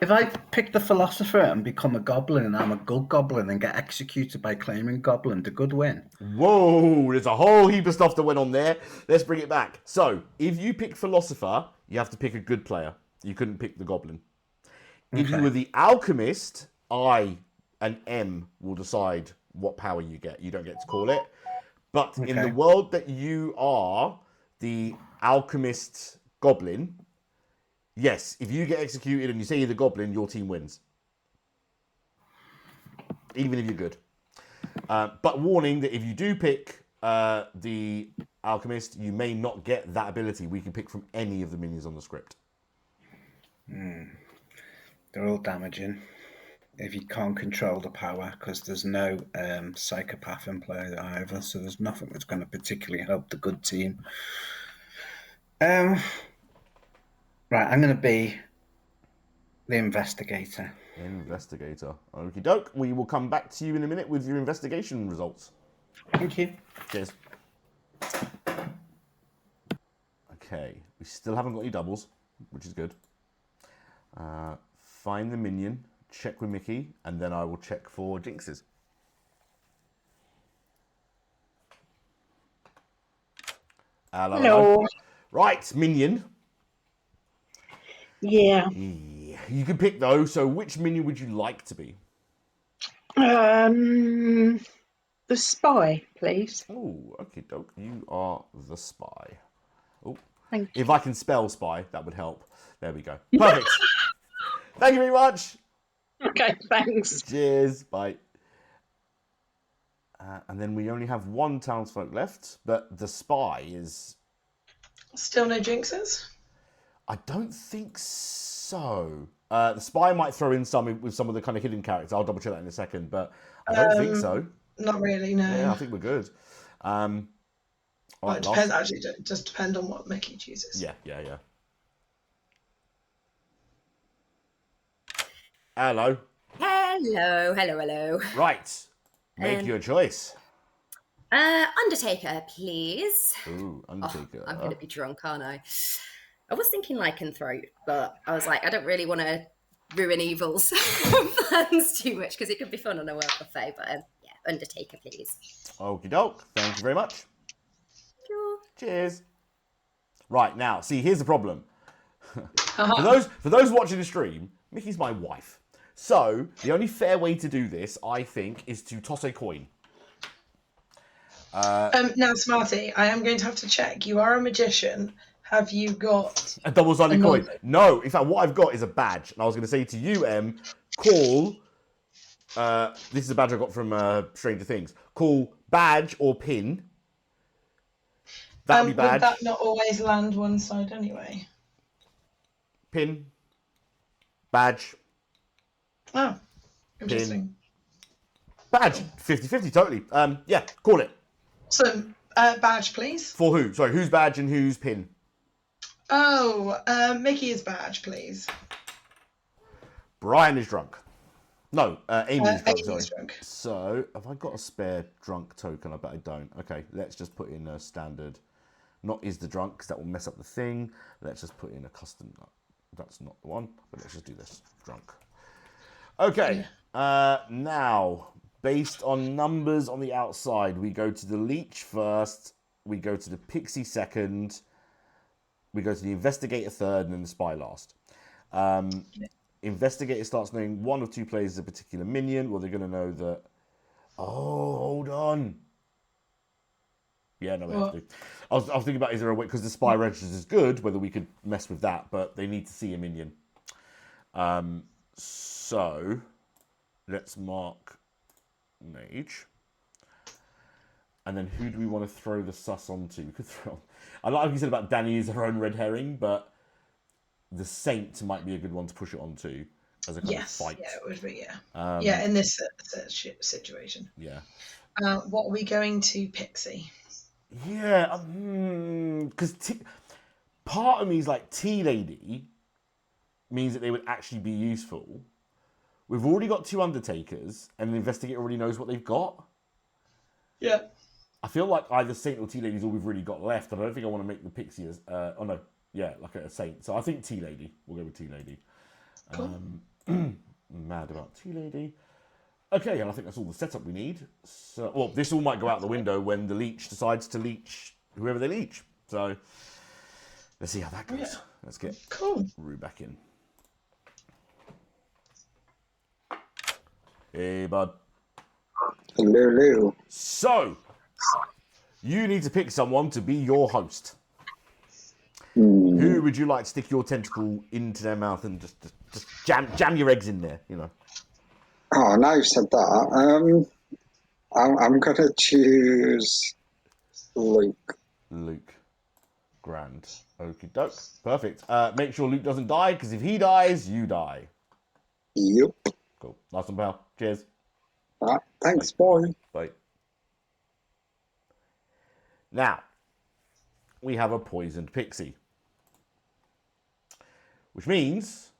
If I pick the philosopher and become a goblin and I'm a good goblin and get executed by claiming goblin, the good win. Whoa, there's a whole heap of stuff that went on there. Let's bring it back. So, if you pick philosopher, you have to pick a good player. You couldn't pick the goblin. If you were the alchemist, I and M will decide what power you get. You don't get to call it. But in the world that you are the alchemist goblin, yes, if you get executed and you say you're the goblin, your team wins. Even if you're good. But warning that if you do pick the alchemist, you may not get that ability. We can pick from any of the minions on the script. They're all damaging if you can't control the power, because there's no psychopath in play either, so there's nothing that's going to particularly help the good team. Right, I'm going to be the investigator. Investigator. Okie doke. We will come back to you in a minute with your investigation results. Thank you. Cheers. Okay, we still haven't got any doubles, which is good. Find the minion, check with Micki, and then I will check for jinxes. Hello. Right, minion. Yeah. You can pick though, so which minion would you like to be? The spy, please. Oh, okay, doke. You are the spy. Oh, Thank if I can spell spy, that would help. There we go. Perfect. Thank you very much. Okay, thanks. Cheers. Bye. And then we only have one townsfolk left, but the spy is... Still no jinxes? I don't think so. The spy might throw in some with some of the kind of hidden characters. I'll double check that in a second, but I don't think so. Not really, no. Yeah, I think we're good. Well, it depends, actually. It just depends on what Micki chooses. Yeah. Hello. Hello. Right. Make your choice. Undertaker, please. Ooh, Undertaker. I'm going to be drunk, aren't I? I was thinking lycanthrope, but I was like, I don't really want to ruin Evil's plans too much because it could be fun on a world buffet. But yeah, Undertaker, please. Okie doke. Thank you very much. Sure. Cheers. Right, now, see, here's the problem. For those watching the stream, Micki's my wife. So, the only fair way to do this, I think, is to toss a coin. Now, Smarty, I am going to have to check. You are a magician. Have you got a double-sided coin? No. In fact, what I've got is a badge. And I was going to say to you, Em, call... this is a badge I got from Stranger Things. Call badge or pin. That'd be badge. Would that not always land one side anyway? Pin. Badge. Oh, interesting. Pin. Badge. 50-50, totally. Yeah, call it. So, badge, please. For who? Sorry, who's badge and who's pin? Oh, Micki is badge, please. Brian is drunk. No, Amy is drunk, sorry. Drunk. So, have I got a spare drunk token? I bet I don't. Okay, let's just put in a standard. Not is the drunk, because that will mess up the thing. Let's just put in a custom. That's not the one, but let's just do this. Drunk. Okay, now, based on numbers on the outside, we go to the leech first, we go to the pixie second, we go to the investigator third, and then the spy last. Investigator starts knowing one of two players is a particular minion. Well, they're going to know that... Oh, hold on. Yeah, no, we have to. I was thinking about, is there a way... Because the spy registers is good, whether we could mess with that, but they need to see a minion. So, let's mark mage. And then who do we want to throw the sus onto? We could throw... I like what you said about Danny is her own red herring, but... The Saint might be a good one to push it onto as a kind of fight. Yeah, it would be, yeah. In this situation. Yeah. What are we going to Pixie? Yeah, because part of me is like Tea Lady means that they would actually be useful. We've already got two Undertakers, and the Investigator already knows what they've got. Yeah. I feel like either Saint or Tea Lady is all we've really got left, and I don't think I want to make the Pixie as... oh, no. Yeah, like a Saint. So I think Tea Lady. We'll go with Tea Lady. Cool. Mad about Tea Lady. Okay, and I think that's all the setup we need. So, well, this all might go out the window when the leech decides to leech whoever they leech. So let's see how that goes. Yeah. Let's get Rue back in. Hey, bud. Hello. So you need to pick someone to be your host. Who would you like to stick your tentacle into their mouth and just jam your eggs in there, you know? Oh, now you've said that. I'm going to choose Luke. Luke. Grand. Okie doke. Perfect. Make sure Luke doesn't die, because if he dies, you die. Yep. Cool. Nice one, pal. Cheers. All right. Thanks, boy. Bye. Now, we have a poisoned pixie. which means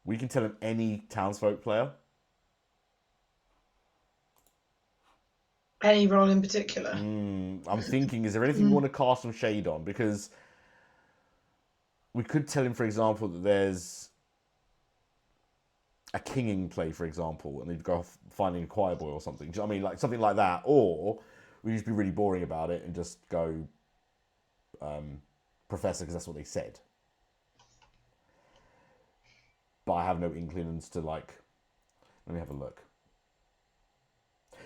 we can tell him any townsfolk player. Any role in particular? I'm thinking, is there anything you want to cast some shade on? Because we could tell him, for example, that there's a kinging play, for example, and he'd go off finding a choir boy or something. Do you know what I mean? Like something like that. Or we just be really boring about it and just go professor, because that's what they said. But I have no inklings to, like... Let me have a look.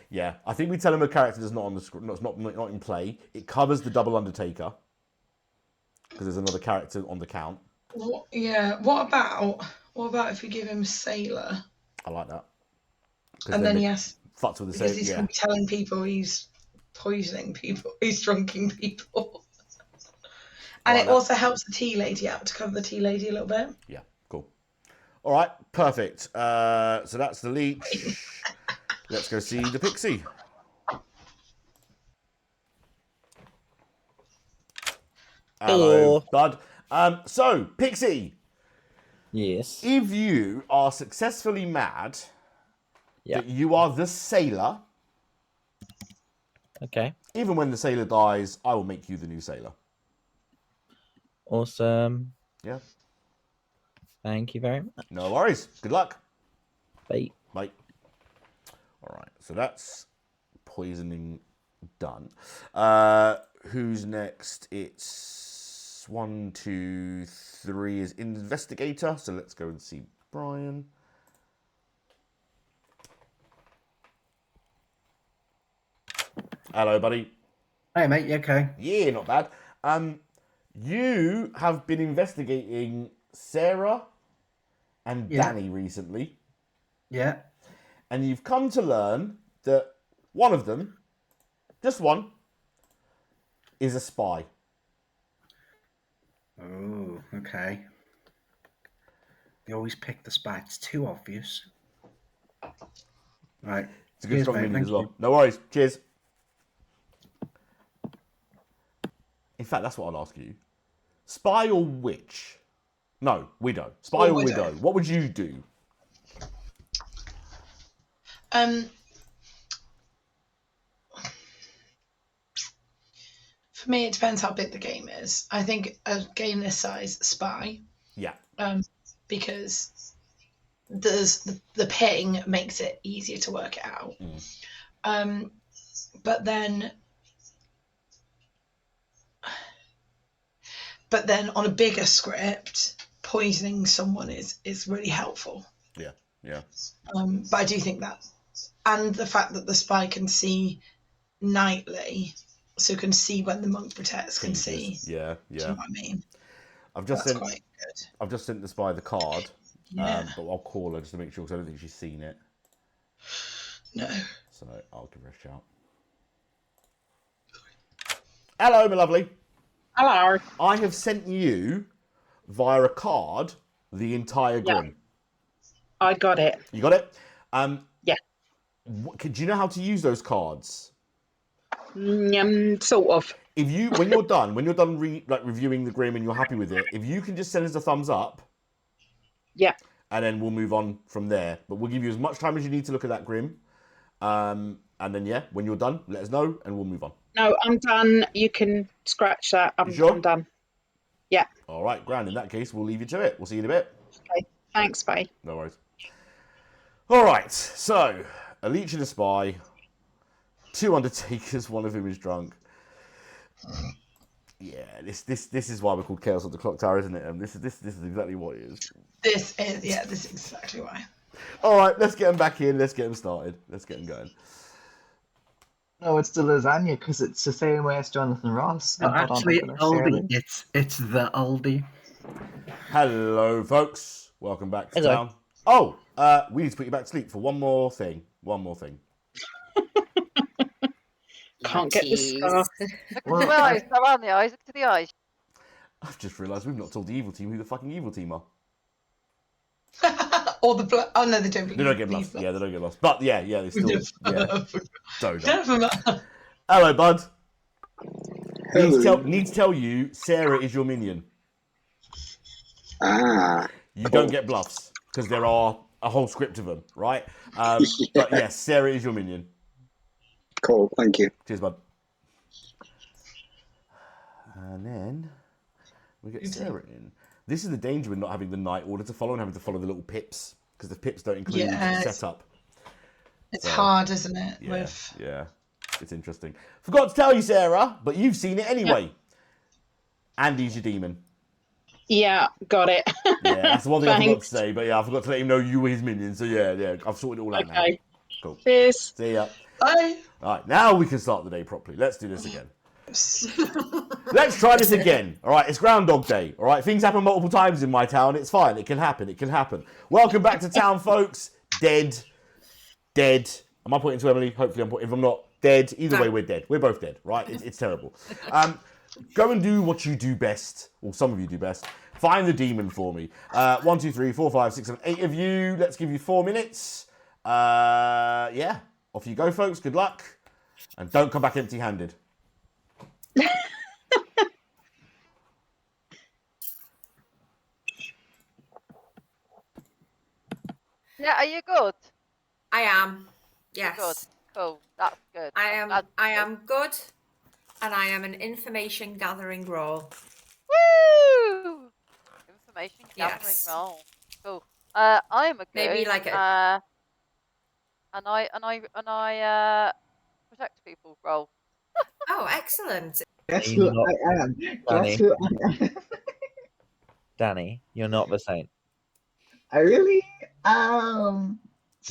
Yeah, I think we tell him a character that's not on the script, not in play. It covers the double Undertaker, because there's another character on the count. What about if we give him Sailor? I like that. And then yes, fucks with the because same. he's going to be telling people he's poisoning people, he's drunking people. And it also helps the tea lady out, to cover the tea lady a little bit. Yeah, cool. All right, perfect. So that's the leech. Let's go see the pixie. Hello, bud. So, Pixie. Yes. If you are successfully mad that you are the sailor, okay. Even when the sailor dies, I will make you the new sailor. Awesome. Yeah. Thank you very much. No worries. Good luck. Bye. Bye. All right. So that's poisoning done. Who's next? It's 1, 2, 3 is investigator. So let's go and see Brian. Hello, buddy. Hey, mate. You okay? Yeah, not bad. You have been investigating Sarah and Danny recently. Yeah. And you've come to learn that one of them, just one, is a spy. Oh, okay. You always pick the spy. It's too obvious. Right. It's a good strong minion as well. No worries. Cheers. In fact, that's what I'll ask you. Spy or witch? No, widow. Spy or widow. What would you do? For me, it depends how big the game is. I think a game this size, spy. Yeah. Because there's the ping makes it easier to work it out. But then on a bigger script, poisoning someone is really helpful. Yeah, yeah. But I do think that, and the fact that the spy can see nightly, so can see when the monk protects, can see. Yeah, yeah. Do you know what I mean? I've just That's sent. quite good. I've just sent the spy the card. Yeah. But I'll call her just to make sure, because I don't think she's seen it. No. So I'll give her a shout. Hello, my lovely. Hello. I have sent you via a card the entire grim. I got it. You got it? Yeah. Do you know how to use those cards? Sort of. If you, when you're done reviewing the grim and you're happy with it, if you can just send us a thumbs up. Yeah. And then we'll move on from there. But we'll give you as much time as you need to look at that grim. And then when you're done, let us know and we'll move on. No, I'm done. You can scratch that. I'm done. Yeah. All right, grand. In that case, we'll leave you to it. We'll see you in a bit. Okay. Thanks, bye. No worries. All right. So, a leech and a spy, 2 undertakers, one of whom is drunk. Yeah, this is why we're called Chaos on the Clocktower, isn't it? This is exactly what it is. This is exactly why. All right, let's get them back in. Let's get them started. Let's get them going. No, it's the lasagna because it's the same way as Jonathan Ross. No, actually, Aldi. It's the Aldi. Hello, folks. Welcome back to town. Oh, we need to put you back to sleep for one more thing. Can't get the scarf. Look to the eyes. Around the eyes. Look to the eyes. I've just realised we've not told the evil team who the fucking evil team are. Or the blood. Oh no, they don't. They don't get lost. Yeah, they don't get lost. But yeah, they still. Don't. Hello, bud. Hello. Need to tell you, Sarah is your minion. Ah, You cool. don't get bluffs because there are a whole script of them, right? But yes, Sarah is your minion. Cool, thank you. Cheers, bud. And then we get Sarah in. This is the danger with not having the knight order to follow and having to follow the little pips because the pips don't include setup. It's hard, isn't it? Yeah, it's interesting. Forgot to tell you, Sarah, but you've seen it anyway. Yep. Andy's your demon. Yeah, got it. Yeah, that's the one thing I forgot to say, but yeah, I forgot to let him know you were his minion. So yeah, I've sorted it all out now. Cool. Cheers. See ya. Bye. All right, now we can start the day properly. Let's do this again. Let's try this again. All right, it's Groundhog Day. All right, things happen multiple times in my town. It's fine. It can happen. It can happen. Welcome back to town, folks. Dead. Am I pointing to Emily? Hopefully I'm pointing. If I'm not, dead. Either way, we're dead. We're both dead, right? It's terrible. Go and do what you do best, or some of you do best. Find the demon for me. 1, 2, 3, 4, 5, 6, 7, 8 of you. Let's give you 4 minutes. Yeah, off you go, folks. Good luck. And don't come back empty-handed. Yeah, are you good? I am. Yes. Good. Cool. That's good. I am good, and I am an information gathering role. Woo! Information gathering role. Cool. I am a good. Maybe like and I protect people role. Oh, excellent. Guess who I am. Guess who I am. Danny, you're not the saint. I really What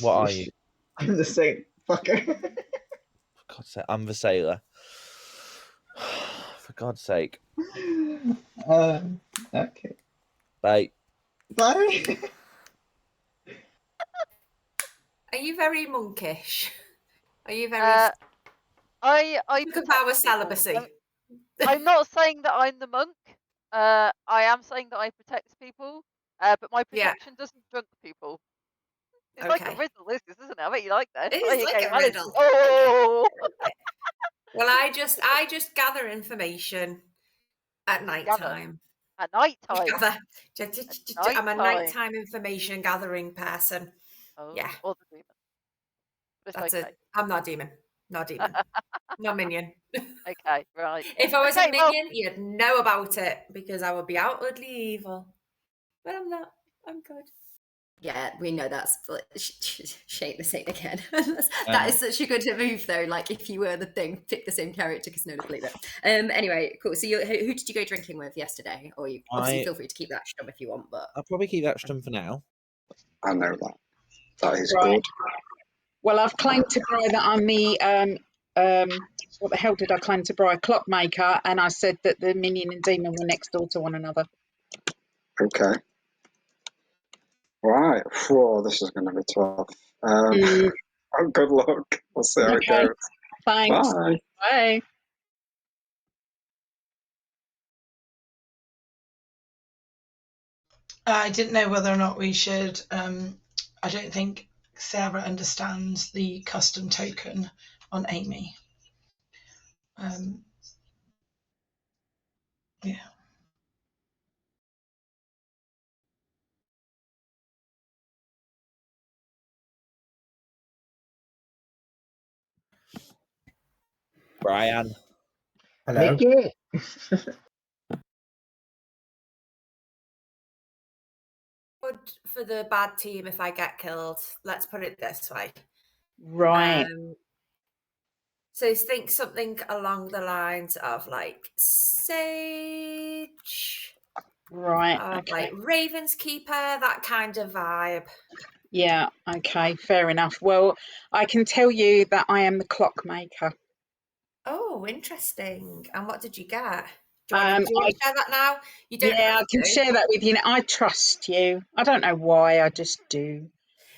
are you? I'm the saint, fucker. For God's sake, I'm the sailor. For God's sake. Okay. Bye. Bye. Are you very monkish? Are you very? I look at our celibacy. I'm not saying that I'm the monk. I am saying that I protect people. But my protection doesn't drunk people. It's like a riddle, this is, isn't it? I bet you like that. It is like a riddle. Oh. Well, I just gather information at night time. At night time. I'm a nighttime information gathering person. Oh, yeah. Or the demon. That's it. I'm not a demon. Not a demon. Not minion. Okay, right. If I was a minion, you'd know about it because I would be outwardly evil. But I'm not. I'm good. Yeah, we know that's shake the saint again. That is such a good move, though. Like, if you were the thing, pick the same character because no one believe it. Anyway, cool. So, who did you go drinking with yesterday? Or you obviously feel free to keep that stum if you want, but I'll probably keep that stum for now. I know that. That is right. good. Well, I've claimed to Bri that I'm the what the hell did I claim to Bri? Clockmaker, and I said that the minion and demon were next door to one another. Okay. Right. Whoa, this is going to be tough. Oh, good luck. We'll see how it goes. Thanks. Bye. Bye. I didn't know whether or not we should. I don't think Sarah understands the custom token on Amy. Yeah. Brian. Hello. Micki. Good for the bad team if I get killed. Let's put it this way. Right. So think something along the lines of like Sage. Right. Okay. Like Raven's Keeper, that kind of vibe. Yeah, okay, fair enough. Well, I can tell you that I am the clockmaker. Oh, interesting. And what did you get? Do you want to share that now? You don't. Yeah, I can share that with you. I trust you. I don't know why, I just do.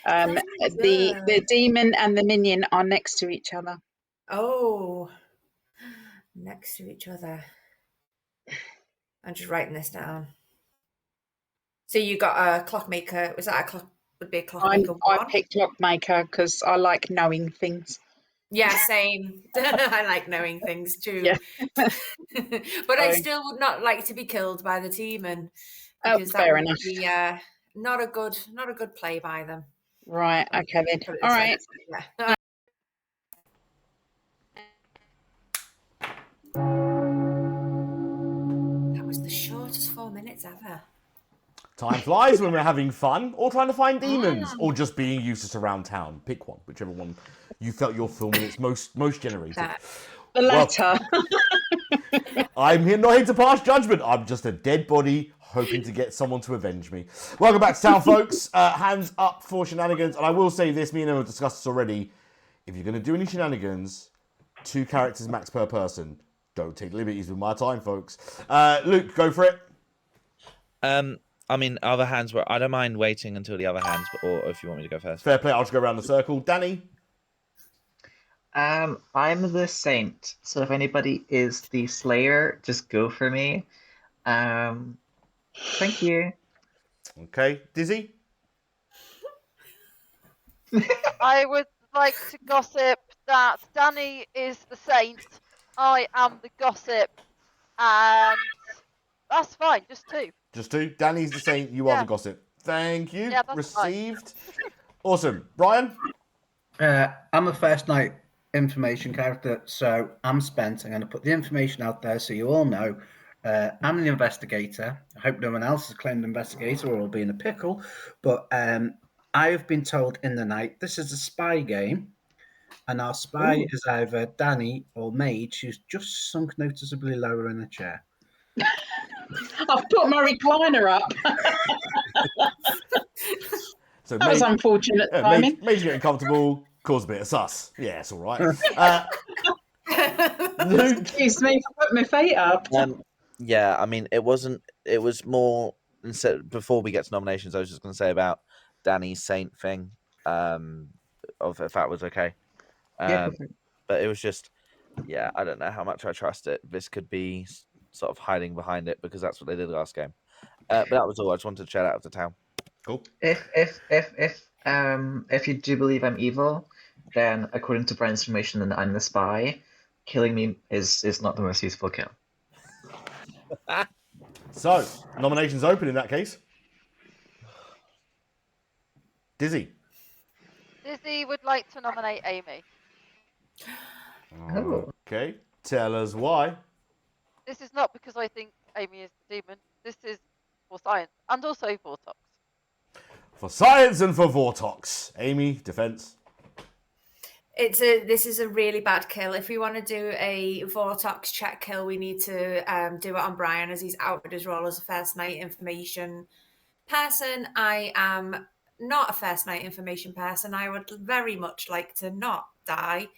The demon and the minion are next to each other. Oh, next to each other. I'm just writing this down. So you got a clockmaker. Was that a clock? Would be a clockmaker I picked clockmaker because I like knowing things. Yeah, same. I like knowing things too. Yeah. But I still would not like to be killed by the demon. Because that fair would enough. be not a good play by them. Right. Okay then. Put it All this way. right. Yeah. That was the shortest 4 minutes ever. Time flies when we're having fun, or trying to find demons, or just being useless around town. Pick one, whichever one you felt your 4 minutes most generated. The latter. I'm here not here to pass judgment. I'm just a dead body hoping to get someone to avenge me. Welcome back to town, folks. Hands up for shenanigans. And I will say this, me and Emma have discussed this already. If you're going to do any shenanigans, 2 characters max per person. Don't take liberties with my time, folks. Luke, go for it. I mean, other hands were. I don't mind waiting until the other hands, or if you want me to go first. Fair play. I'll just go around the circle. Danny. I'm the saint, so if anybody is the slayer, just go for me. Thank you. Okay, Dizzy. I would like to gossip that Danny is the saint, I am the gossip, and that's fine, just 2. Just 2. Danny's the saint, you are the gossip. Thank you. Yeah, that's received. Awesome. Brian? I'm a first night information character, so I'm spent. I'm going to put the information out there so you all know. I'm the investigator. I hope no one else has claimed investigator or will be in a pickle. But I've been told in the night this is a spy game. And our spy is either Danny or Mage, who's just sunk noticeably lower in a chair. I've put my recliner up. So that was unfortunate timing. Mage getting comfortable, cause a bit of sus. Yeah, it's all right. Luke. Excuse me for putting my feet up. Yeah, I mean, it wasn't. It was more. Instead, before we get to nominations, I was just going to say about Danny's saint thing. Of if that was okay. But it was just, yeah, I don't know how much I trust it. This could be sort of hiding behind it because that's what they did last game. But that was all. I just wanted to shout out of the town. Cool. If you do believe I'm evil, then according to Brian's information, and I'm the spy, killing me is not the most useful kill. So, nominations open in that case. Dizzy. Dizzy would like to nominate Amy. Okay, tell us why. This is not because I think Amy is the demon. This is for science and also Vortox. For science and for Vortox. Amy, defense. This is a really bad kill. If we want to do a Vortox check kill, we need to do it on Brian as he's outed his role as a first night information person. I am not a first night information person. I would very much like to not die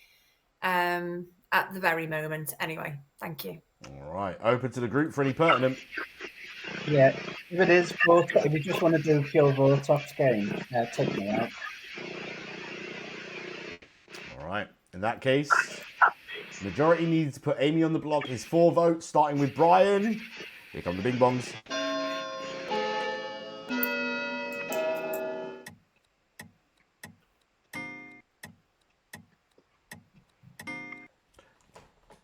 at the very moment. Anyway, thank you. All right, open to the group for any pertinent. Yeah, if it is Vortox, if you just want to do pure Vortox game, take me out. All right, in that case, majority needs to put Amy on the block is 4 votes, starting with Brian. Here come the bing bongs.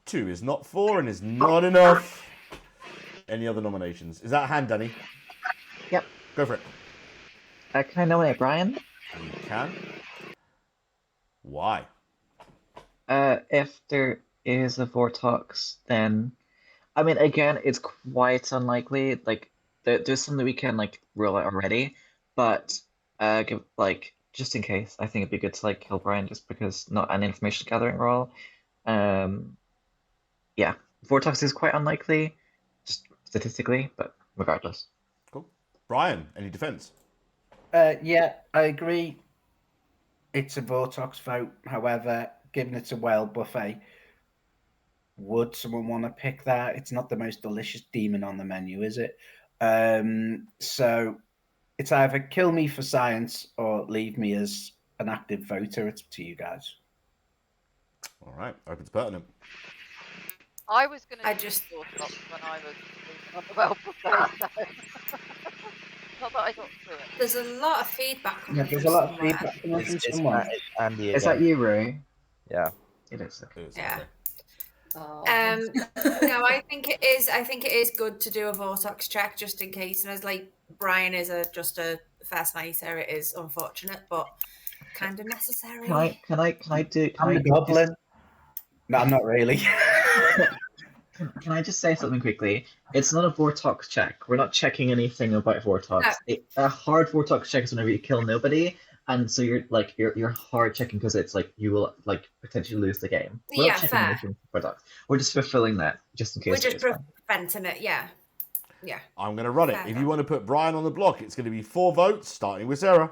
Two is not 4 and is not enough. Any other nominations? Is that a hand, Danny? Yep. Go for it. Can I nominate Brian? You can. Why? If there is a Vortox, then I mean, again, it's quite unlikely. Like, there's something we can like rule out already, but like just in case, I think it'd be good to like kill Brian just because not an information gathering role. Yeah, Vortox is quite unlikely, just statistically, but regardless. Cool. Brian, any defense? Yeah, I agree. It's a Vortox vote. However, given it's a whale buffet, would someone want to pick that? It's not the most delicious demon on the menu, is it? So it's either kill me for science or leave me as an active voter. It's up to you guys. All right, open to pertinent. I was going to just Vortox when I was on the well buffet, so not that I got through it. There's a lot of feedback coming Yeah, there's from a lot of somewhere. feedback coming from someone. Is that you, Ray? Yeah. It is. Yeah. Oh. No, I think it is. I think it is good to do a Vortex check just in case. And as like Brian is just a first nighter, it is unfortunate, but kind of necessary. Can I do? I'm the goblin. No, I'm not really. Can I just say something quickly? It's not a Vortex check. We're not checking anything about Vortex. A hard Vortex check is whenever you kill nobody, and so you're hard checking because it's like you will like potentially lose the game. We're not checking anything for Vortex. We're just fulfilling that just in case. We're just preventing it. Yeah. Yeah. I'm going to run it. If you want to put Brian on the block, it's going to be 4 votes, starting with Sarah.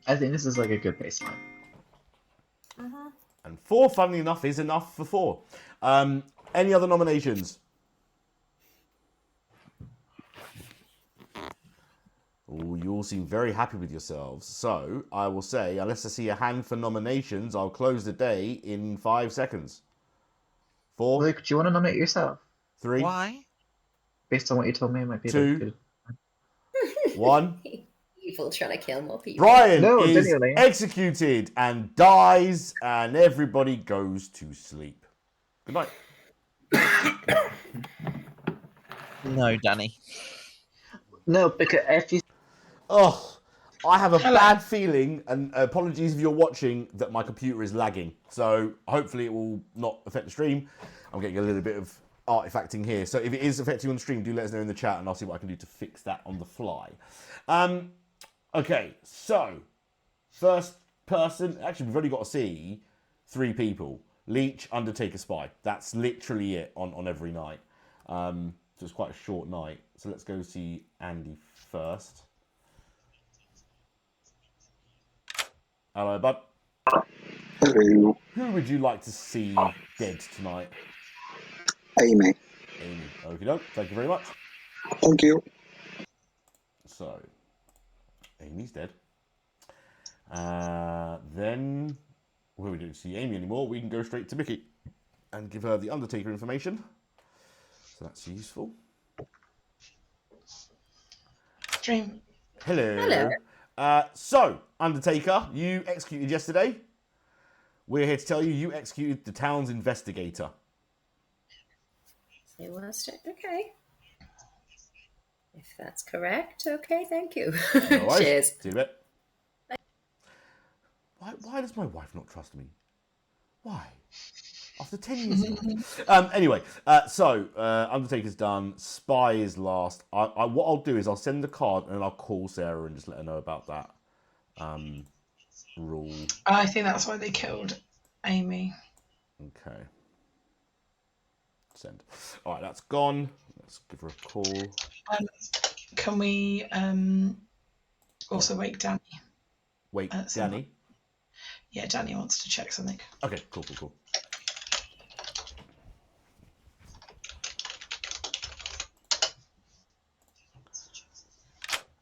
I think this is like a good baseline. And 4, funnily enough, is enough for 4. Any other nominations? Oh, you all seem very happy with yourselves. So I will say, unless I see a hand for nominations, I'll close the day in 5 seconds. 4. Luke, do you want to nominate yourself? 3. Why? Based on what you told me, it might be 2. good. 1. Evil trying to kill more people. Brian No, is genuinely. executed and dies, and everybody goes to sleep. Good night. No, Danny. No, because if you. Oh, I have a bad feeling, and apologies if you're watching, that my computer is lagging. So hopefully it will not affect the stream. I'm getting a little bit of artifacting here. So if it is affecting on the stream, do let us know in the chat, and I'll see what I can do to fix that on the fly. Okay, so first person. Actually, we've only got to see 3 people: Leech, Undertaker, Spy. That's literally it on every night. So it's quite a short night. So let's go see Andy first. Hello, bud. Hello. Who would you like to see dead tonight? Amy. Amy. Okie doke. Thank you very much. Thank you. So, Amy's dead. Then, we don't see Amy anymore. We can go straight to Micki and give her the Undertaker information. So that's useful. Stream. Hello. So, Undertaker, you executed yesterday. We're here to tell you you executed the town's investigator. So you want to okay. If that's correct, okay, thank you. No worries. Cheers. See you in a bit. Why does my wife not trust me? Why? After 10 years ago. Anyway, so Undertaker's done. Spy is last. What I'll do is I'll send the card and then I'll call Sarah and just let her know about that rule. I think that's why they killed Amy. Okay. Send. All right, that's gone. Let's give her a call. Can we also wake Danny? Wait, Danny? Yeah, Danny wants to check something. Okay, cool.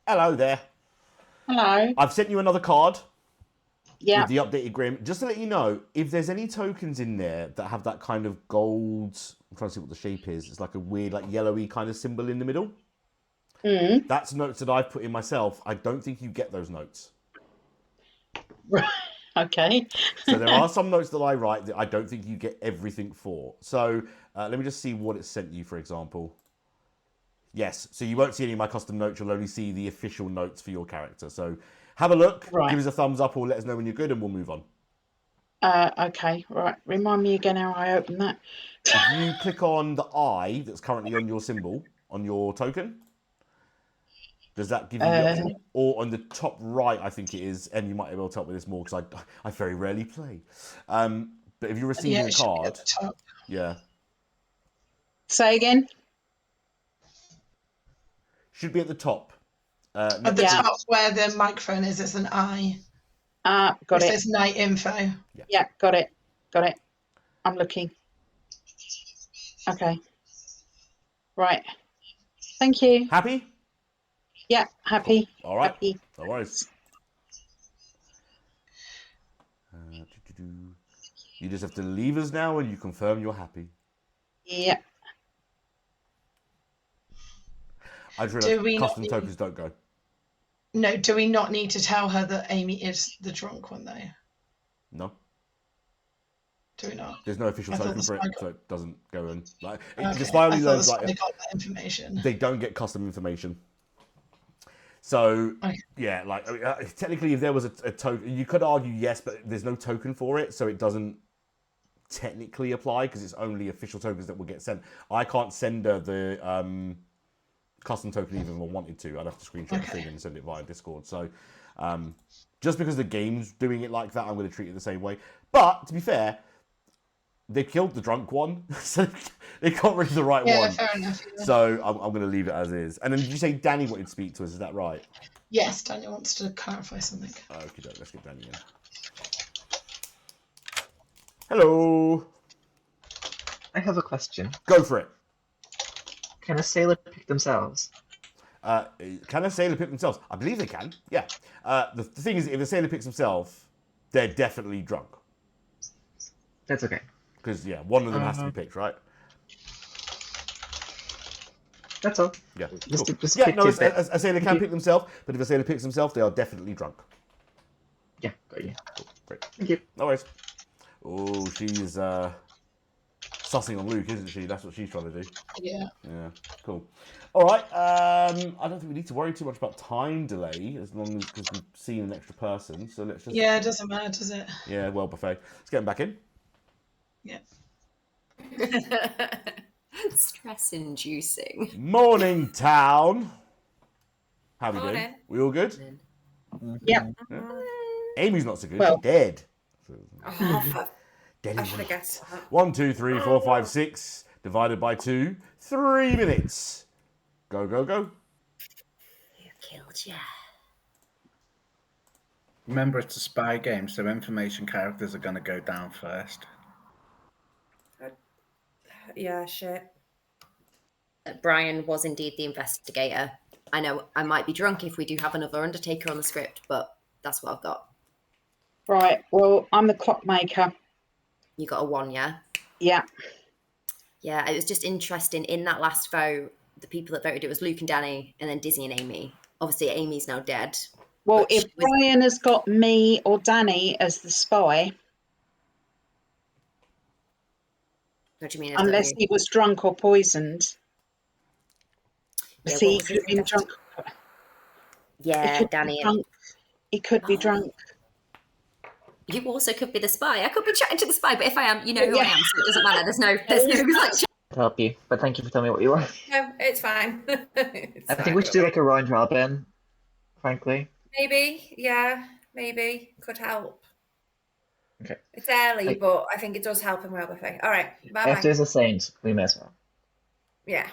Hello there. Hello. I've sent you another card. Yeah. With the updated Grim. Just to let you know, if there's any tokens in there that have that kind of gold, I'm trying to see what the shape is. It's like a weird, like yellowy kind of symbol in the middle. Mm. That's notes that I've put in myself. I don't think you get those notes. Okay. So there are some notes that I write that I don't think you get everything for. So let me just see what it sent you, for example. Yes, so you won't see any of my custom notes. You'll only see the official notes for your character. So have a look, give us a thumbs up, or let us know when you're good, and we'll move on. Okay, right. Remind me again how I open that. If you click on the eye that's currently on your symbol, on your token, does that give you the option? Or on the top right, I think it is, and you might be able to help with this more because I very rarely play. But if you're receiving a card, yeah. Say again. Should be at the top. At the top where the microphone is, it's an eye. Got it. it. It says night info. Yeah, got it. I'm looking. Okay. Right. Thank you. Happy? Yeah, happy. Cool. All right. Happy. No worries. You just have to leave us now and you confirm you're happy. Yeah. I just realised custom tokens don't go. No, do we not need to tell her that Amy is the drunk one, though? No. Do we not? There's no official I thought token the for it, spy so it doesn't go in. Like, Okay. the spy only I thought learns the like spy got that information. they don't get custom information. So Okay. yeah, like technically, if there was a token, you could argue yes, but there's no token for it, so it doesn't technically apply because it's only official tokens that will get sent. I can't send her the custom token even if I wanted to. I'd have to screenshot the thing and send it via Discord. So just because the game's doing it like that, I'm going to treat it the same way. But to be fair, they killed the drunk one, so they got rid of the right one. Fair enough. Yeah. So I'm going to leave it as is. And then did you say Danny wanted to speak to us? Is that right? Yes, Daniel wants to clarify something. Okay, let's get Danny in. Hello. I have a question. Go for it. Can a sailor pick themselves? Can a sailor pick themselves? I believe they can. Yeah. The thing is, if a sailor picks himself, they're definitely drunk. That's okay. Because yeah, one of them has to be picked, right? That's all. Yeah. Just, Cool. just Yeah. pick No, two a sailor can pick themselves, but if a sailor picks himself, they are definitely drunk. Yeah, got you. Cool. Great. Thank you. No worries. Oh, she's sussing on Luke, isn't she? That's what she's trying to do. Yeah. Yeah. Cool. All right. I don't think we need to worry too much about time delay as long as because we've seen an extra person. So let's just. Yeah, it doesn't matter, does it? Yeah. Well, buffet. Let's get him back in. Yeah. Stress-inducing. Morning, town. How we doing? Morning. We all good? Yeah. Yeah. Amy's not so good. Well- She's dead. Oh, fuck. Dead I in should have minutes. guessed that. 1, 2, 3, 4, 5, 6 divided by 2. 3 minutes. Go, go, go. Who killed you? Remember, it's a spy game, so information characters are going to go down first. Yeah, shit. Brian was indeed the investigator. I know I might be drunk if we do have another Undertaker on the script, but that's what I've got. Right. Well, I'm the clockmaker. You got a 1, yeah? Yeah. Yeah, it was just interesting. In that last vote, the people that voted, it was Luke and Danny, and then Dizzy and Amy. Obviously, Amy's now dead. Well, but if she was- Brian has got me or Danny as the spy, What do you mean? unless he was drunk or poisoned. Yeah, See, what he was could his have been drunk. Yeah, He could be Danny. drunk. He could be Oh. drunk. You also could be the spy. I could be chatting to the spy, but if I am, you know who I Yeah. am, so it doesn't matter. There's no like. To help you, but thank you for telling me what you are. No, it's fine. It's I think fine. we should do like a round robin, frankly. Maybe, yeah, maybe could help. Okay. It's early, Like- but I think it does help him well. Buffet. All right, bye If bye. there's a saint, we may as well. Yeah.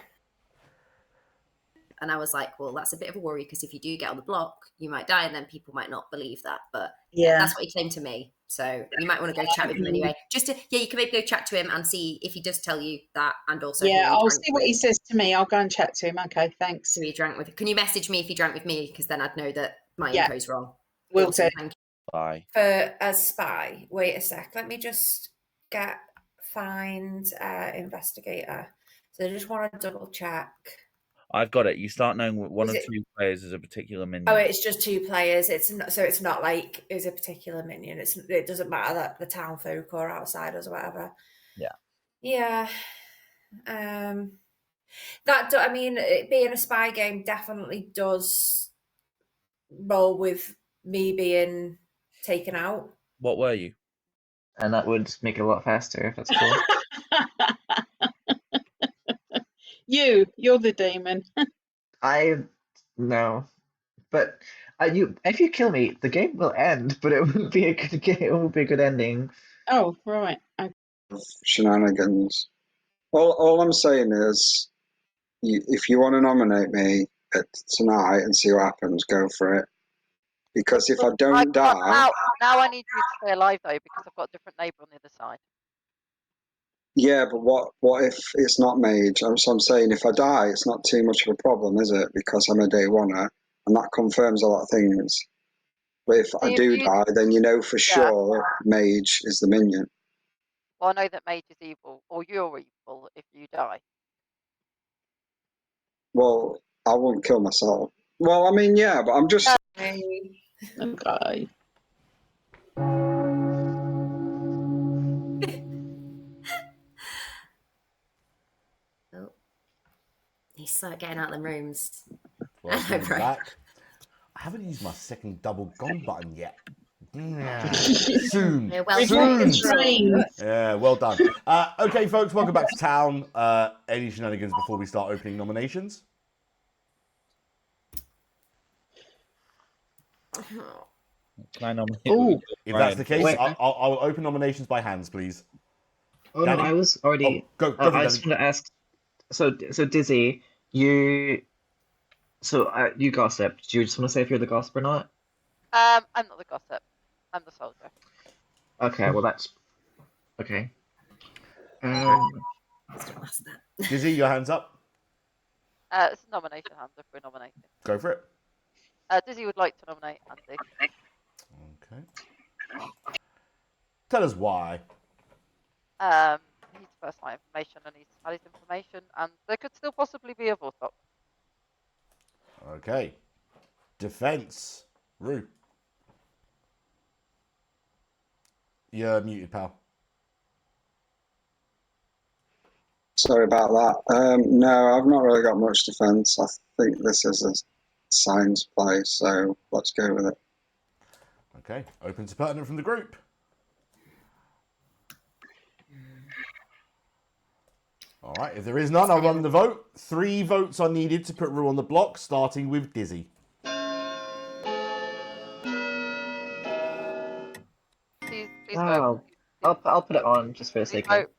And I was like, well, that's a bit of a worry because if you do get on the block, you might die, and then people might not believe that. But Yeah. that's what he claimed to me. So you might want to go chat with him anyway. Just to, you can maybe go chat to him and see if he does tell you that, and also Yeah, who he I'll drank see what he with, says to me. I'll go and chat to him. Okay, thanks. who he drank with. Can you message me if he drank with me? Because then I'd know that my Yeah. info's wrong. Will Awesome, do. thank you. Bye. For as spy. Wait a sec. Let me just find investigator. So I just want to double check. I've got it. You start knowing one Is or it- two players is a particular minion. Oh, it's just 2 players. It's not, so it's not like it's a particular minion. It doesn't matter that the town folk or outsiders or whatever. Yeah. Yeah. I mean, it being a spy game definitely does roll with me being taken out. What were you? And that would make it a lot faster if that's cool. You're the demon. I no, but if you kill me, the game will end. But it wouldn't be a good game. It won't be a good ending. Oh, right. Okay. Shenanigans. All I'm saying is, if you want to nominate me tonight and see what happens, go for it. Because if I don't die, Now I need you to stay alive though, because I've got a different neighbour on the other side. yeah, but what if it's not mage? So I'm saying if I die, it's not too much of a problem, is it? Because I'm a day oneer, and that confirms a lot of things. But if I do die, then you know for sure mage is the minion. Well, I know that mage is evil, or you're evil if you die. Well, I won't kill myself. Well, I mean, yeah, but I'm just. Okay. Oh, he's so getting out of the rooms. Welcome Right. back. I haven't used my second double gong button yet. Soon. Yeah, well Soon. Yeah, well done. Okay, folks, welcome back to town. Any shenanigans before we start opening nominations? Can I nominate? Oh, If that's the case, wait. I'll open nominations by hands, please. Oh Danny? no, I was already. Oh, go for I it, just Danny. want to ask. So Dizzy, you. So you gossip. Do you just want to say if you're the gossip or not? I'm not the gossip. I'm the soldier. Okay, well that's okay. Dizzy, your hands up. It's a nomination hand if we're nominating. Go for it. Dizzy would like to nominate Andy. Okay. Tell us why. He's first line information and he's had his information, and there could still possibly be a Vortox. Okay. Defense. Rue. You're muted, pal. Sorry about that. No, I've not really got much defence. I think this is a science play, so let's go with it. Okay. Open to pertinent from the group. All right. If there is none, I'll run the vote. 3 votes are needed to put Rue on the block, starting with Dizzy. Please Oh, I'll put it on just for the sake of it.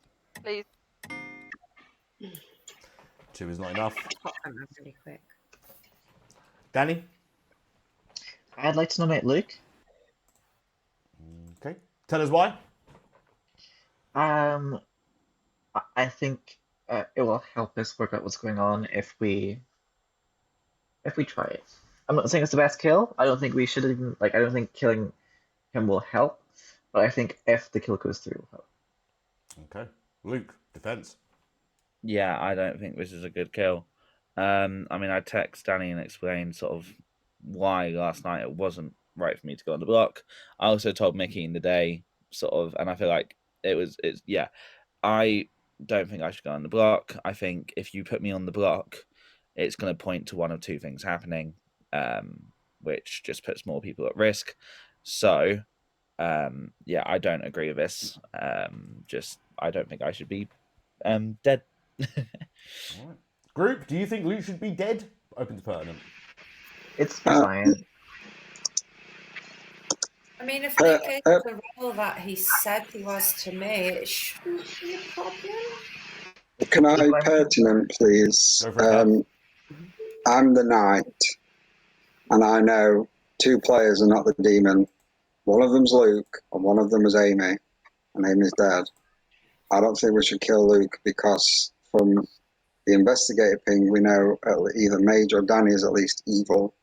Please. 2 is not enough. Really quick. Danny? I'd like to nominate Luke. Okay. Tell us why. I think it will help us work out what's going on if we try it. I'm not saying it's the best kill. I don't think we should even I don't think killing him will help, but I think if the kill goes through, it will help. Okay. Luke, defense. Yeah, I don't think this is a good kill. I mean, I text Danny and explained sort of why last night it wasn't right for me to go on the block. I also told Micki in the day, sort of, and I feel like yeah. I don't think I should go on the block. I think if you put me on the block, it's going to point to one of 2 things happening, which just puts more people at risk. So, yeah, I don't agree with this. I don't think I should be dead. All right. Group, do you think Luke should be dead? Open to pertinent. It's fine. I mean, if Luke is the role that he said he was to me, it shouldn't be a problem. Can I pertinent, please? I'm the knight, and I know 2 players are not the demon. One of them's Luke, and one of them is Amy, and Amy's dead. I don't think we should kill Luke because from the investigator ping, we know either Mage or Danny is at least evil.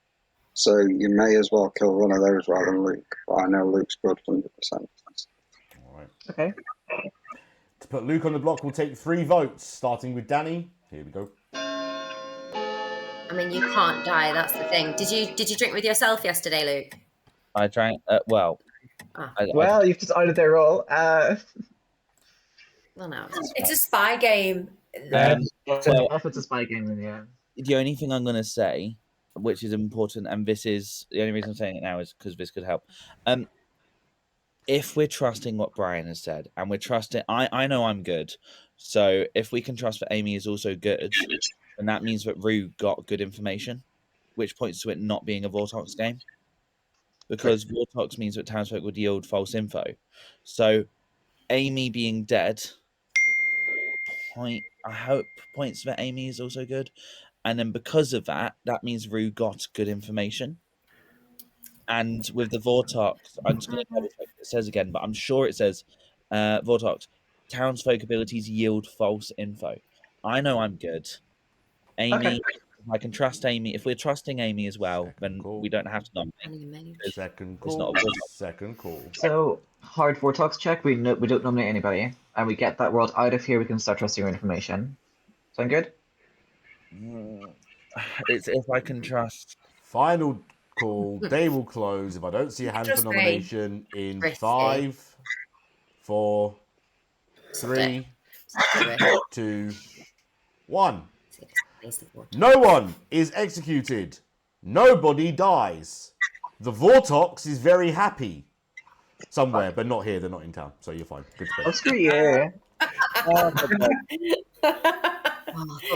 So you may as well kill one of those rather than Luke. But I know Luke's good 100%. All right. Okay. To put Luke on the block, we'll take 3 votes, starting with Danny. Here we go. I mean, you can't die. That's the thing. Did you drink with yourself yesterday, Luke? I drank. Well. Well, you've decided their role. Well, no, it's a spy game. If it's a spy game, then yeah. The only thing I'm going to say, which is important, and this is the only reason I'm saying it now, is because this could help. If we're trusting what Brian has said, and we're trusting, I know I'm good. So if we can trust that Amy is also good, then that means that Rue got good information, which points to it not being a Vortox game. Because Vortox means that townsfolk would yield false info. So Amy being dead, I hope points that Amy is also good. And then because of that, that means Rue got good information. And with the Vortox, I'm just going to double check what it says again, but I'm sure it says Vortox, townsfolk abilities yield false info. I know I'm good. Amy, I can trust Amy. If we're trusting Amy as well, then we don't have to nominate. Second It's call. not a Vortox. Second call. So hard Vortox check. We don't nominate anybody, and we get that world out of here. We can start trusting your information. Sound good? It's if I can trust. Final call. Day will close if I don't see a hand for Just me. nomination in Risky. 5, 4, 3, Sorry. 2, 1. Waste of water. No one is executed. Nobody dies. The Vortox is very happy. Somewhere, but not here. They're not in town, so you're fine. Good Oh, space. screw you. Oh, I thought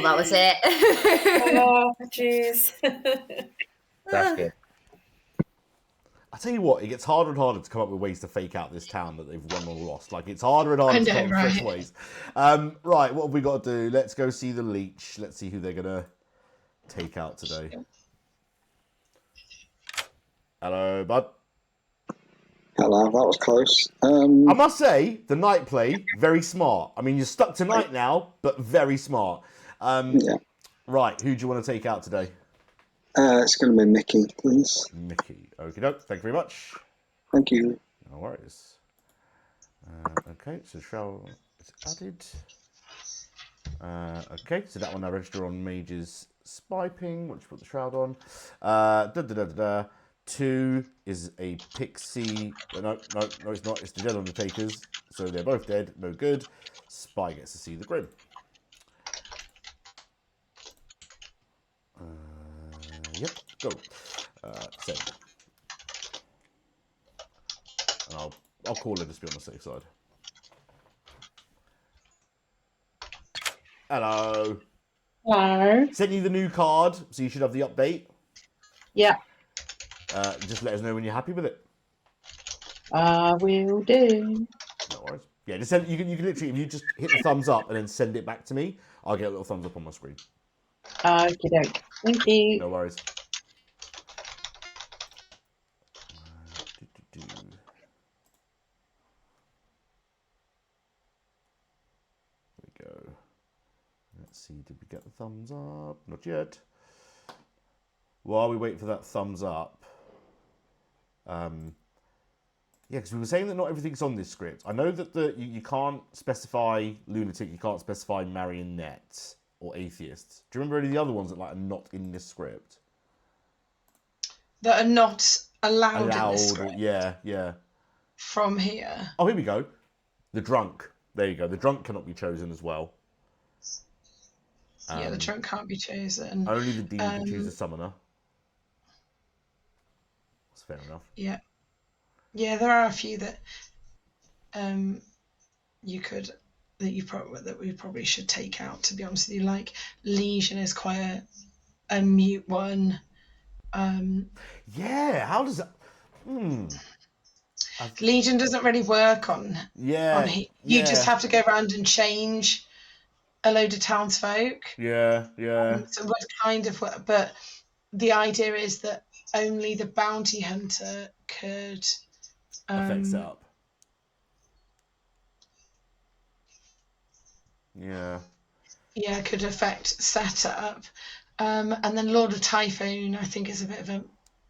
that was it. Oh, jeez. That's good. I tell you what, it gets harder and harder to come up with ways to fake out this town that they've won or lost. Like, it's harder and harder to come up with fresh ways. Right, what have we got to do? Let's go see the leech. Let's see who they're going to take out today. Hello, bud. Hello, that was close. I must say, the night play, very smart. I mean, you're stuck tonight now, but very smart. Yeah. Right, who do you want to take out today? It's going to be Micki, please. Micki. Okie doke. Thank you very much. Thank you. No worries. Okay, so shroud is added. Okay, so that one I register on Mage's spy ping, which put the shroud on. 2 is a pixie. No, it's not. It's the Dead Undertakers. So they're both dead. No good. Spy gets to see the Grim. Yep, go. Send. And I'll call it, just be on the safe side. Hello. Hello. Sent you the new card, so you should have the update. Yeah, Just let us know when you're happy with it. I will do. No worries. Yeah, just send. You can literally, if you just hit the thumbs up and then send it back to me, I'll get a little thumbs up on my screen. Okie doke. Thank you. No worries. There we go. Let's see, did we get the thumbs up? Not yet. While we wait for that thumbs up, yeah, because we were saying that not everything's on this script. I know that you can't specify lunatic, you can't specify marionette or atheists. Do you remember any of the other ones that are not in this script? That are not allowed in this script. Yeah. From here. Oh, here we go. The drunk. There you go. The drunk cannot be chosen as well. Yeah, the drunk can't be chosen. Only the demon can choose a summoner. That's fair enough. Yeah. Yeah, there are a few that we probably should take out, to be honest with you. Like Legion is quite a mute one. Yeah, how does that Legion doesn't really work on you just have to go around and change a load of townsfolk. Yeah. So what kind of work, but the idea is that only the bounty hunter could affect setup. Yeah, could affect setup. And then Lord of Typhoon, I think, is a bit of a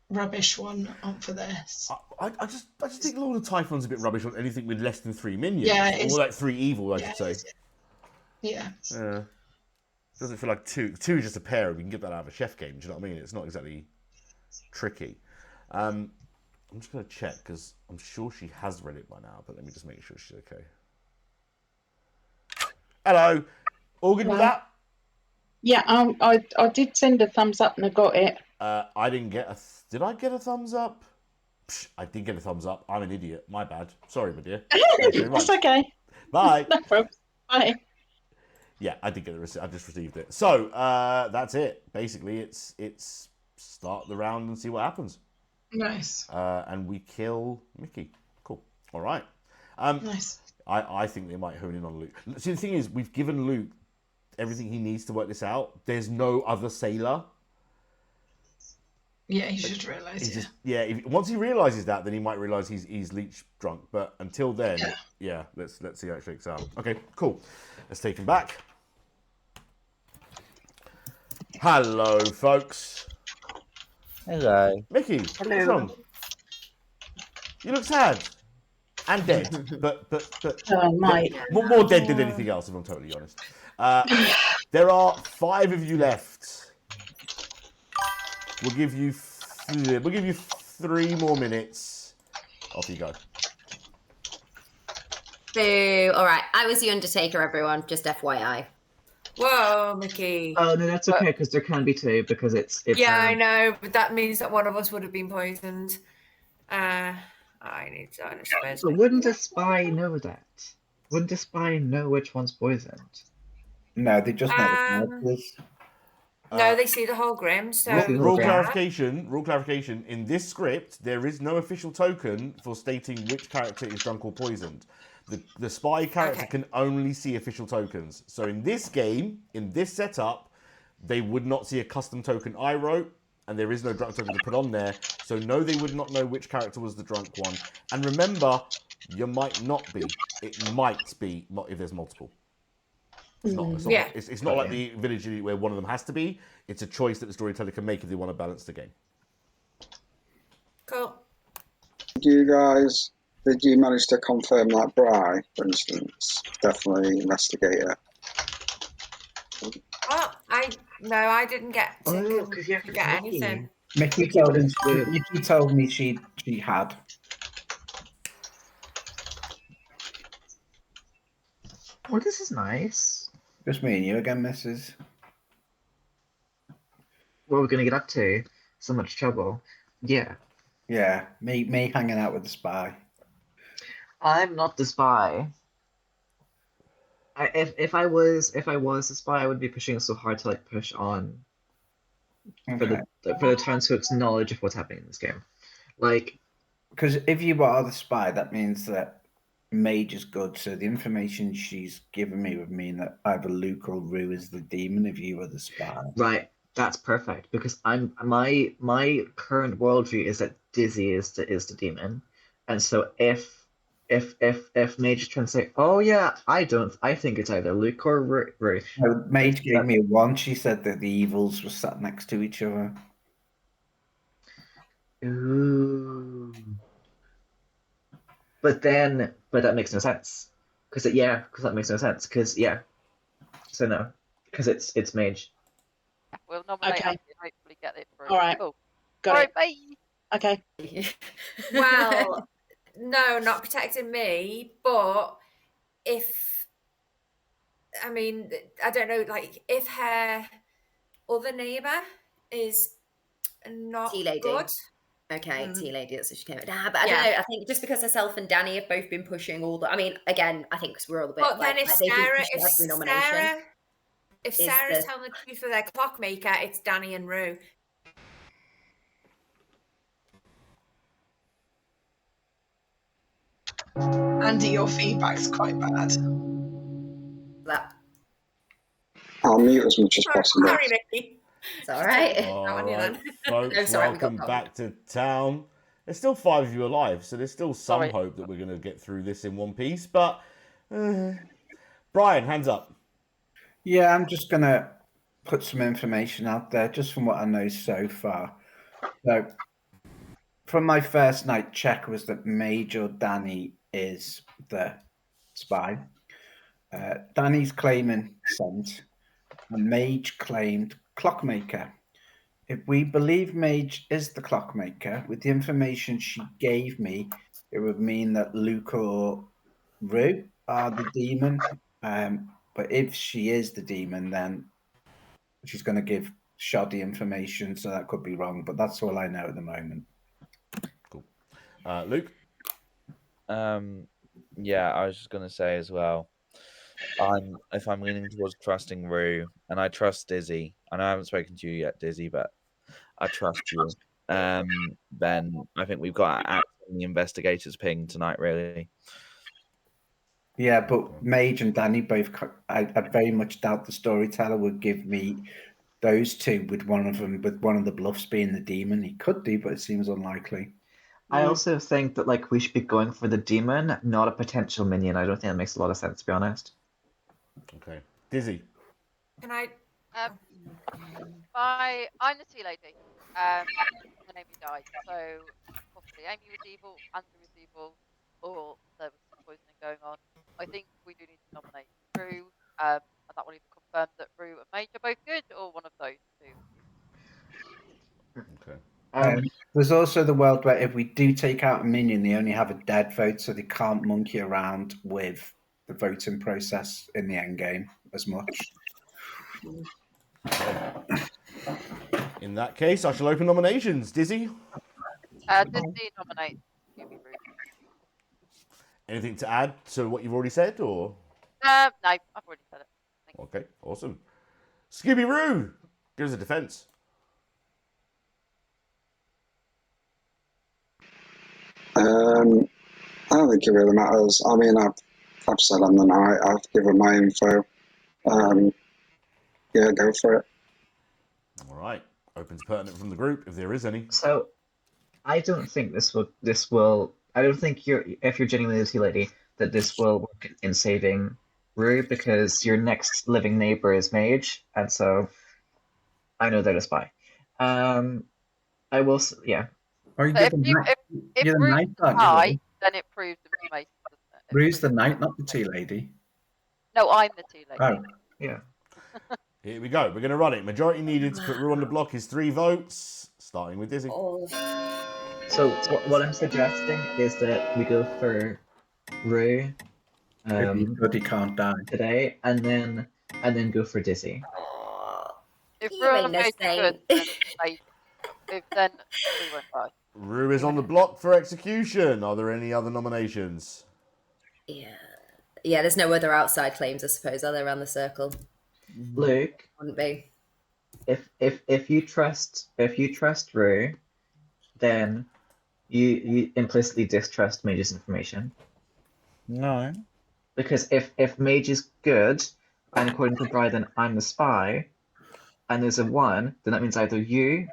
rubbish one for this. I just think Lord of Typhoon's a bit rubbish on anything with less than 3 minions. Yeah, or like 3 evil, I should say. Yeah. Doesn't feel like 2. 2 is just a pair. We can get that out of a chef game. Do you know what I mean? It's not exactly tricky. I'm just going to check because I'm sure she has read it by now. But let me just make sure she's okay. Hello. All good with that? Yeah, I did send a thumbs up and I got it. I didn't get did I get a thumbs up? Psh, I did get a thumbs up. I'm an idiot. My bad. Sorry, my dear. That's okay. Bye. No problem. Bye. Yeah, I did get the receipt. I just received it. So that's it. Basically, it's start the round and see what happens. Nice. And we kill Micki. Cool. All right. Nice. I think they might hone in on Luke. See, the thing is, we've given Luke everything he needs to work this out. There's no other sailor. Yeah, he should realise. Once he realises that, then he might realise he's leech drunk. But until then, let's see how it shakes out. Okay, cool. Let's take him back. Hello, folks. Hello. Micki, what's wrong? You look sad and dead, but mate. more dead than anything else, if I'm totally honest. There are 5 of you left. We'll give you We'll give you 3 more minutes. Off you go. Boo. All right. I was the Undertaker, everyone. Just FYI. Whoa, Micki. Oh no, that's okay because there can be 2 because it's yeah, I know, but that means that one of us would have been poisoned. I need to understand. But wouldn't a spy know that? Wouldn't a spy know which one's poisoned? No, they just know the No, they see the whole grim. So Rule clarification. In this script, there is no official token for stating which character is drunk or poisoned. The spy character can only see official tokens. So in this game, in this setup, they would not see a custom token I wrote, and there is no drunk token to put on there. So no, they would not know which character was the drunk one. And remember, you might not be. It might be if there's multiple. It's not like the Village Elite where one of them has to be. It's a choice that the storyteller can make if they want to balance the game. Cool. Did you manage to confirm that Bri, for instance, definitely investigator? Well, I didn't get get anything. Micki told me she had. Well, this is nice. Just me and you again, Mrs. What are we going to get up to? So much trouble. Yeah. Yeah, me hanging out with the spy. I'm not the spy. If I was the spy, I would be pushing so hard to push on for the townsfolk's knowledge of what's happening in this game. Because if you are the spy, that means that Mage is good. So the information she's given me would mean that either Luke or Rue is the demon if you are the spy. Right. That's perfect because my current worldview is that Dizzy is the demon, and so if Mage is trying to say, oh yeah, I think it's either Luke or Rue. No, Mage gave me a 1. She said that the evils were sat next to each other. Ooh. But that makes no sense because that makes no sense because so no, because it's Mage. We'll nominate Andy and hopefully get it through. All right. Cool. Got it. Bye. Okay. Well, no, not protecting me, but I don't know, if her other neighbour is not Tea lady. good. Okay, tea lady, that's what she came at. But I don't know, I think just because herself and Danny have both been pushing all the... I mean, again, I think because we're all a bit... But then if Sarah is Sarah's telling the truth for their clockmaker, it's Danny and Rue. Andy, your feedback's quite bad. I'll mute as much as possible. Sorry, Micki. It's all right. All right, folks, welcome back to town. There's still 5 of you alive, so there's still some hope that we're going to get through this in one piece. But Brian, hands up. Yeah, I'm just going to put some information out there, just from what I know so far. So, from my first night check was that Major Danny is the spy. Danny's claiming scent, and Mage claimed clockmaker. If we believe Mage is the clockmaker, with the information she gave me, it would mean that Luke or Rue are the demon. But if she is the demon, then she's going to give shoddy information, so that could be wrong. But that's all I know at the moment. Cool. Luke? Yeah, I was just going to say as well, if I'm leaning towards trusting Rue, and I trust Dizzy. I know I haven't spoken to you yet, Dizzy, but I trust you. Then I think we've got to act on the investigator's ping tonight, really. Yeah, but Mage and Danny both. I very much doubt the storyteller would give me those two with one of the bluffs being the demon. He could do, but it seems unlikely. I also think that we should be going for the demon, not a potential minion. I don't think that makes a lot of sense, to be honest. Okay, Dizzy. Can I? I'm the tea lady. And Amy died, so possibly Amy was evil, Andrew was evil, or there was some poisoning going on. I think we do need to nominate Rue, and that will either confirm that Rue and Mage are both good, or one of those two. Okay. There's also the world where if we do take out a minion, they only have a dead vote, so they can't monkey around with the voting process in the end game as much. In that case, I shall open nominations. Dizzy, Disney nominates Scooby-Doo. anything to add to what you've already said, or? No, I've already said it. Thank you. Okay, awesome. Scooby-Roo, give us a defense. I don't think it really matters. I mean, I've said on the night, I've given my info. Yeah, go for it. All right, open to pertinent from the group, if there is any. So, I don't think this will. I don't think if you're genuinely a tea lady, that this will work in saving Rue, because your next living neighbor is Mage, and so I know they're a spy. I will. Yeah. Or you But give if you're the Rue's knight, the aren't you? spy, then it proves information, doesn't it? It Rue's the proves- knight, not the tea lady. No, I'm the tea lady. Oh, Yeah. Here we go. We're going to run it. Majority needed to put Rue on the block is 3 votes, starting with Dizzy. So what I'm suggesting is that we go for Rue if he's good, he can't die. today, and then go for Dizzy. If You Rue ain't and no Mage are good, saint. then Rue won't die. Rue is on the block for execution. Are there any other nominations? Yeah, there's no other outside claims, I suppose, are there, around the circle? Luke, Wouldn't be. if you trust Rue, then you implicitly distrust Mage's information. No. Because if Mage is good, and according to Bryden, I'm the spy, and there's a 1, then that means either you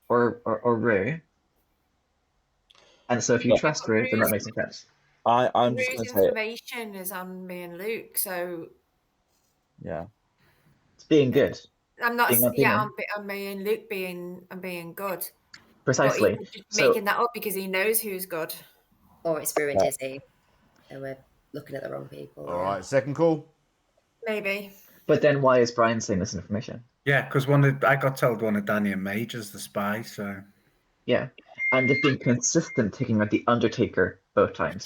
or Rue. And so if you trust Rue, then that makes sense. I'm just Rue's going to say it. information is on me and Luke, so Yeah. It's being good. I'm not. Being a Yeah, demon. I'm me and Luke being good. Precisely. But he's just So making that up because he knows who's good. Or it's Rue and Yeah. Dizzy, and we're looking at the wrong people. All right, second call. Maybe. but then why is Brian saying this information? Yeah, because I got told one of Danny and Mage is the spy, so Yeah. And they've been consistent taking out the Undertaker both times.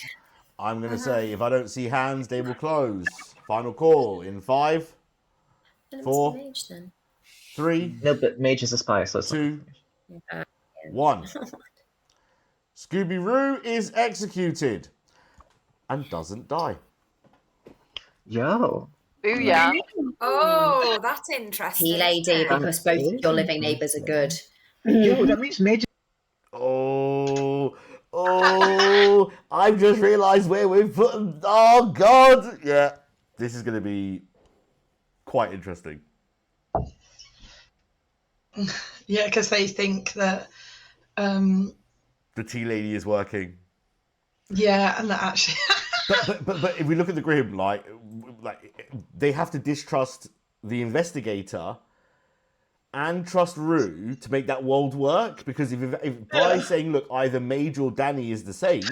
I'm going to say, if I don't see hands, they will close. Final call in 5, Then it must be 4, Mage, then. 3, No, but Mage is a spy, so it's not 2, Uh, 1. Scooby-Roo is executed and doesn't die. Yo. Booyah. Oh, that's interesting. Tea lady, because both of your living neighbours are good. Yo, that means Mage. Oh, I've just realised where we've put them. Oh, God. Yeah, this is going to be quite interesting. Yeah, because they think that, The tea lady is working. yeah, and that actually. But if we look at the grim, like they have to distrust the investigator and trust Rue to make that world work. Because if Bry's saying, look, either Mage or Danny is the same,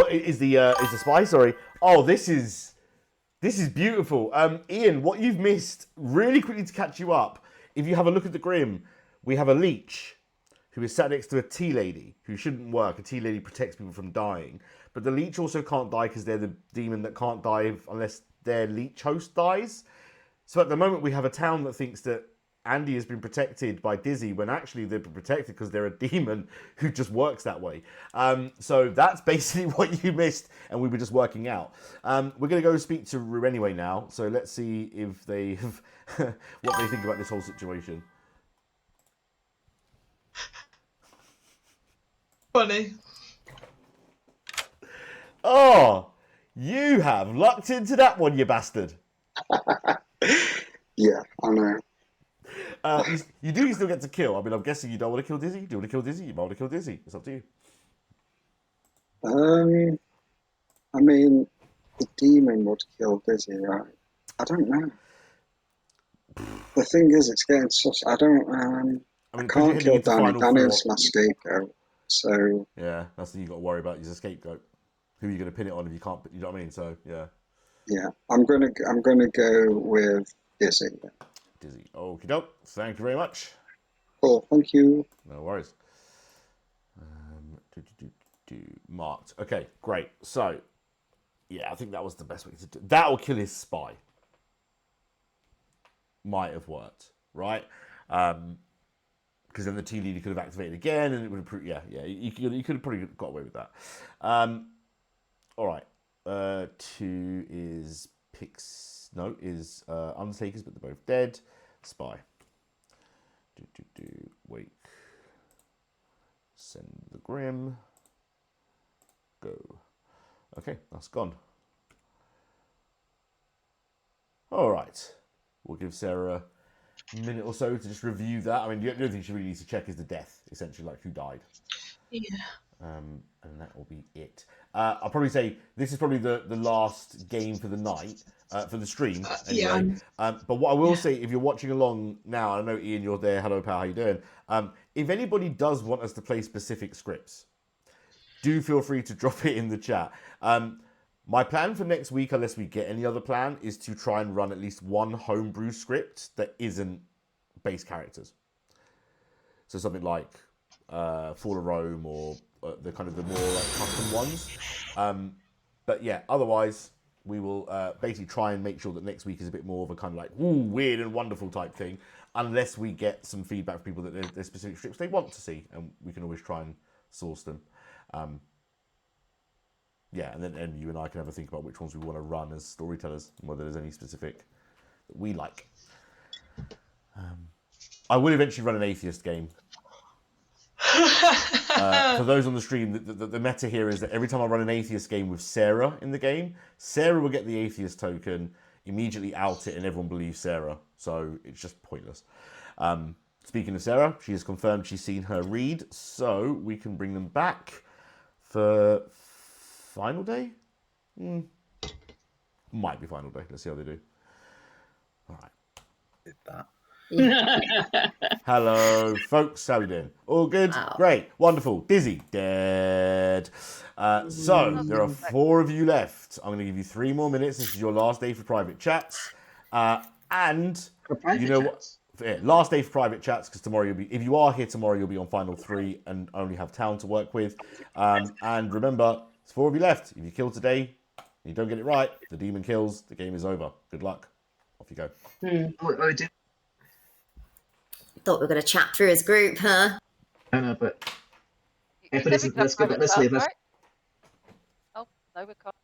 is the spy? Sorry. Oh, this is beautiful. Ian, what you've missed, really quickly to catch you up. If you have a look at the grim, we have a leech who is sat next to a tea lady who shouldn't work. A tea lady protects people from dying. But the leech also can't die because they're the demon that can't die unless their leech host dies. So at the moment we have a town that thinks that Andy has been protected by Dizzy when actually they've been protected because they're a demon who just works that way. So that's basically what you missed and we were just working out. We're going to go speak to Rue anyway now. So let's see if they have what they think about this whole situation. Funny. Oh, you have lucked into that one, you bastard. Yeah, I know. You do still get to kill. I mean, I'm guessing you don't want to kill Dizzy. Do you want to kill Dizzy? You might want to kill Dizzy. It's up to you. I mean, the demon would kill Dizzy, right? I don't know. The thing is, it's getting such. I can't kill Danny. Danny's my scapegoat. So yeah, that's the thing you got to worry about. He's a scapegoat. Who are you going to pin it on if you can't? You know what I mean? So yeah. Yeah, I'm gonna go with Dizzy. Dizzy. Okie doke. Thank you very much. Cool. Thank you. No worries. Marked. Okay, great. So, yeah, I think that was the best way to do it. That will kill his spy. Might have worked, right? Because then the team leader could have activated again, and it would have proved, you could have probably got away with that. All right. 2 is Undertakers, but they're both dead. Spy. Wake. Send the Grim. Go. Okay, that's gone. All right. We'll give Sarah a minute or so to just review that. I mean, the only thing she really needs to check is the death, essentially, like who died. Yeah. And that will be it. I'll probably say this is probably the last game for the night, for the stream, anyway. But what I will say, if you're watching along now, I know, Ian, you're there. Hello, pal. How you doing? If anybody does want us to play specific scripts, do feel free to drop it in the chat. My plan for next week, unless we get any other plan, is to try and run at least one homebrew script that isn't base characters. So something like Fall of Rome or the more like custom ones. But yeah, otherwise we will basically try and make sure that next week is a bit more of a kind of like weird and wonderful type thing, unless we get some feedback from people that there's specific scripts they want to see, and we can always try and source them. Yeah, and then you and I can have a think about which ones we want to run as storytellers, and whether there's any specific that we like. I will eventually run an atheist game. For those on the stream, the meta here is that every time I run an atheist game with Sarah in the game, Sarah will get the atheist token, immediately out it, and everyone believes Sarah. So it's just pointless. Speaking of Sarah, she has confirmed she's seen her read, so we can bring them back for final day? Might be final day. Let's see how they do. All right. Did that. Hello, folks. How are we doing? All good? Wow. Great. Wonderful. Dizzy. Dead. So, there are 4 of you left. I'm going to give you 3 more minutes. This is your last day for private chats. And you know what? Yeah, last day for private chats, because tomorrow you'll be, if you are here tomorrow, you'll be on final 3 and only have town to work with. And remember, there's 4 of you left. If you kill today, and you don't get it right, the demon kills, the game is over. Good luck. Off you go. Thought we were going to chat through his group, huh? I know, but You let's said we let's could go. have Let's private leave. chats, Let's. right? Oh, no, we can't.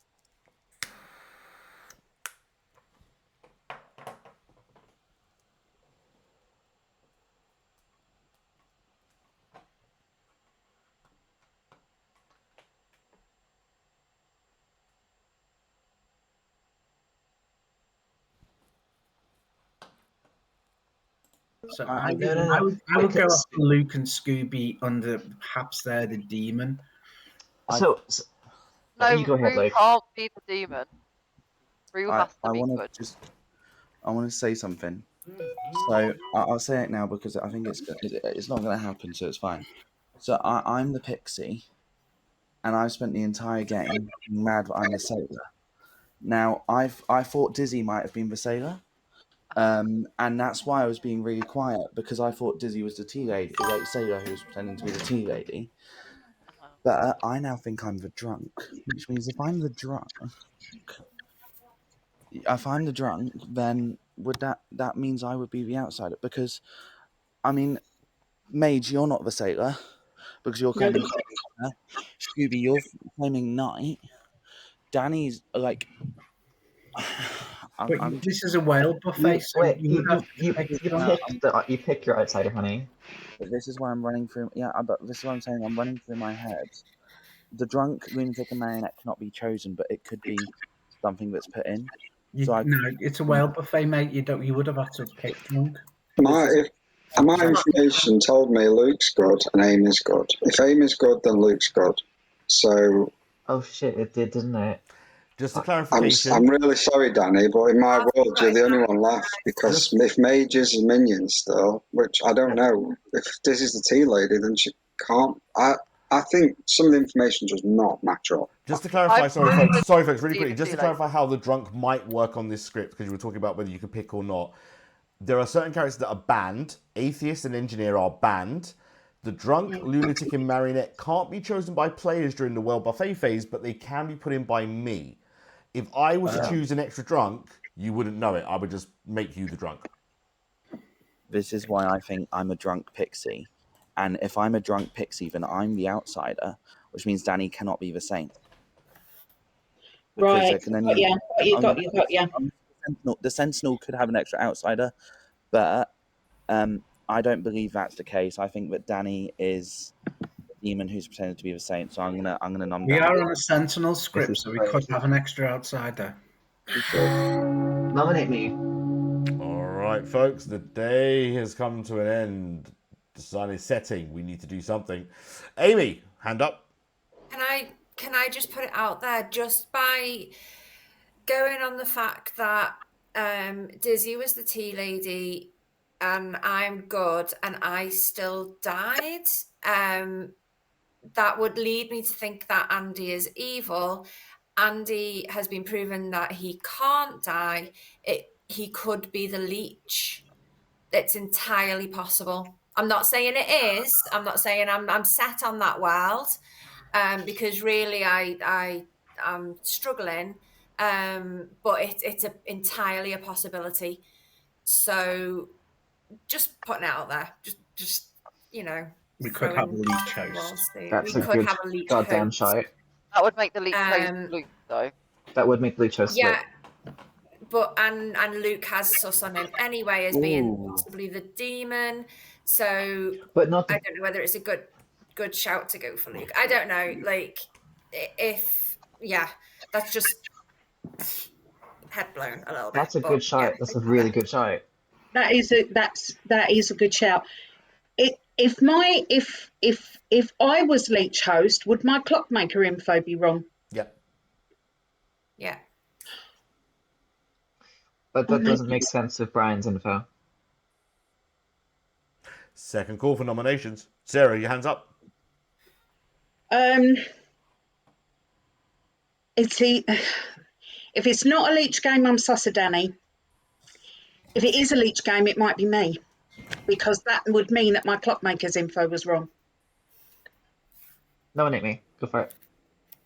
So I I would go because- after Luke and Scooby under perhaps they're the demon. So No, you go ahead, Brew Luke. can't be the demon. Brew has to be good. I want to say something. So I'll say it now because I think it's not going to happen, so it's fine. So I'm the pixie, and I've spent the entire game being mad that I'm the sailor. Now I thought Dizzy might have been the sailor, and that's why I was being really quiet, because I thought Dizzy was the tea lady, like sailor who was pretending to be the tea lady. But I now think I'm the drunk, which means if I'm the drunk, then would that means I would be the outsider? Because, I mean, Mage, you're not the sailor because you're claiming Scooby, you're claiming night. Danny's like. But this is a whale buffet. You pick your outsider, honey. But this is why I'm running through. Yeah, but this is what I'm saying. I'm running through my head. The drunk lunatic and marionette cannot be chosen, but it could be something that's put in. No, it's a whale buffet, mate. You would have had to pick drunk. My information told me Luke's good and Amy's good. If Amy's good, then Luke's good. So. Oh shit! It did, didn't it? Just a clarification. I'm really sorry, Danny, but in my world, you're the only one left, because if Mage is a minion still, which I don't know, if this is the tea lady, then she can't. I think some of the information does not match up. Just to clarify, sorry folks, really quickly, just to clarify how the drunk might work on this script, because you were talking about whether you could pick or not. There are certain characters that are banned. Atheist and engineer are banned. The drunk, lunatic, and marionette can't be chosen by players during the well buffet phase, but they can be put in by me. If I was to choose an extra drunk, you wouldn't know it. I would just make you the drunk. This is why I think I'm a drunk pixie. And if I'm a drunk pixie, then I'm the outsider, which means Danny cannot be the saint. Right. Got you. The Sentinel could have an extra outsider, but I don't believe that's the case. I think that Danny is the demon who's pretending to be the saint. So I'm gonna nominate. We are on a Sentinel script, so we could have an extra outsider. Nominate me. All right, folks, the day has come to an end. The sun is setting. We need to do something. Amy, hand up. Can I just put it out there, just by going on the fact that Dizzy was the tea lady and I'm good and I still died, that would lead me to think that Andy is evil. Andy has been proven that he can't die. He could be the leech. It's entirely possible. I'm not saying it is. I'm not saying I'm set on that world, because really I'm struggling. But it's entirely a possibility. So just putting it out there. Just we could have a leech host. That's a good goddamn shout. That would make the leech host Luke, though. That would make the leech host yeah. But and Luke has sus on him anyway as being possibly the demon. So but not I don't know whether it's a good shout to go for Luke. I don't know. Like that's just head blown a little bit. That's a good shout. That's a really good shout. That is a good shout. If I was leech host, would my clockmaker info be wrong? Yep. Yeah. But that doesn't make sense with Brian's info. Second call for nominations. Sarah, your hands up. If it's not a leech game, I'm sus of Danny. If it is a leech game, it might be me, because that would mean that my clockmaker's info was wrong. Nominate me. Go for it.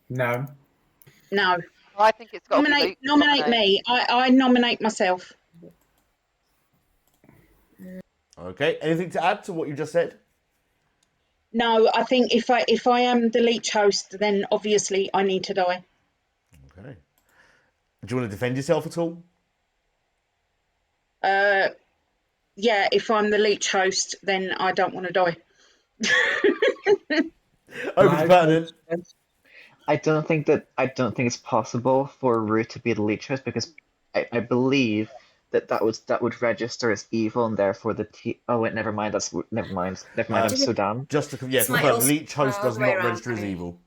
No. I think it's got to be Luke. Nominate me. I nominate myself. Okay. Anything to add to what you just said? No, I think if I am the leech host, then obviously I need to die. Okay. Do you want to defend yourself at all? Yeah, if I'm the leech host, then I don't want to die. Open pertinent. I don't think it's possible for Root to be the leech host, because I believe that would register as evil, and therefore oh wait, never mind. Never mind. I'm so dumb. Just to confirm, leech host does not register as evil.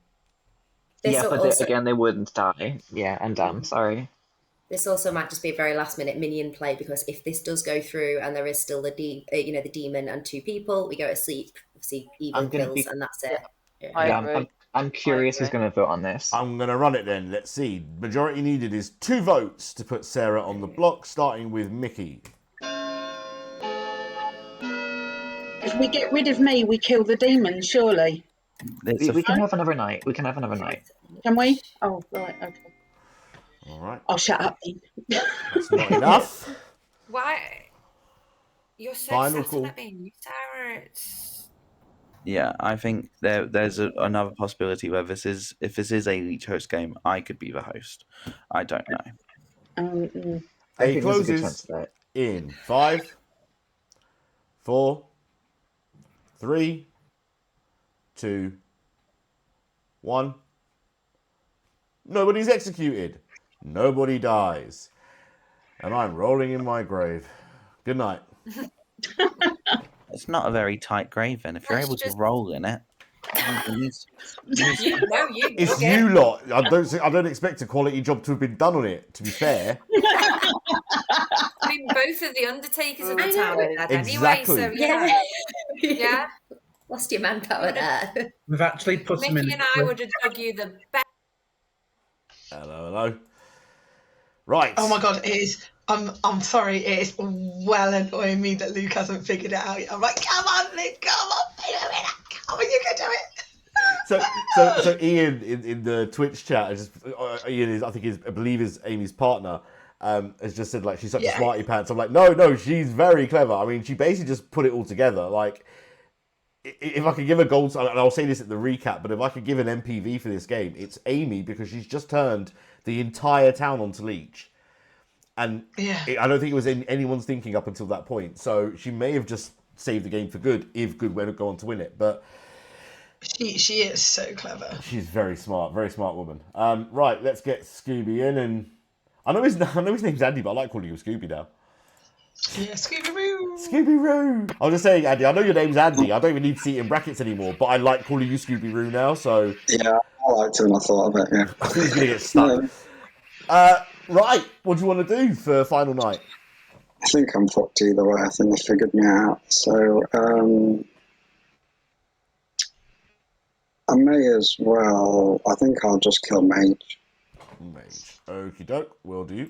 Again, they wouldn't die. Yeah, and dumb. Sorry. This also might just be a very last minute minion play, because if this does go through and there is still the demon and 2 people, we go to sleep, see even kills, and that's it. Yeah. I'm curious who's going to vote on this. I'm going to run it then. Let's see. Majority needed is 2 votes to put Sarah on the block, starting with Micki. If we get rid of me, we kill the demon, surely. We can have another night. Can we? Oh, right, okay. All right. I'll shut up then. That's not enough. Why? You're so Final set call. on it being Sarah. Yeah, I think there's another possibility where if this is a leech host game, I could be the host. I don't know. It closes in 5, 4, 3, 2, 1. Nobody's executed. Nobody dies. And I'm rolling in my grave. Good night. It's not a very tight grave, then. If you're able to roll in it, it's you lot. I don't expect a quality job to have been done on it, to be fair. I mean, both of the undertakers of the town are dead Exactly. anyway, so yeah. Lost your manpower there. We've actually put them in. Micki and I would have dug you the best. Hello. Right. Oh my god, it is. I'm sorry, it is well annoying me that Luke hasn't figured it out yet. I'm like, come on, Luke, come on, figure it out. Oh, you can do it. So Ian in the Twitch chat, Ian is, I believe is Amy's partner, has just said like she's such a smarty pants. I'm like, no, she's very clever. I mean, she basically just put it all together. Like, if I could give a gold, and I'll say this at the recap, but if I could give an MPV for this game, it's Amy, because she's just turned the entire town onto leech. And I don't think it was in anyone's thinking up until that point. So she may have just saved the game for good if good were to go on to win it. But she is so clever. She's very smart woman. Right, let's get Scooby in, and I know his name's Andy, but I like calling you Scooby now. Yeah, Scooby-Roo. Scooby-Roo. I was just saying, Andy, I know your name's Andy. I don't even need to see it in brackets anymore, but I like calling you Scooby-Roo now, so... Yeah, I liked it when I thought of it, yeah. I think he's going to get stuck. Right, what do you want to do for final night? I think I'm fucked either way. I think they figured me out. So, I may as well... I think I'll just kill Mage. Mage. Okie doke, will do.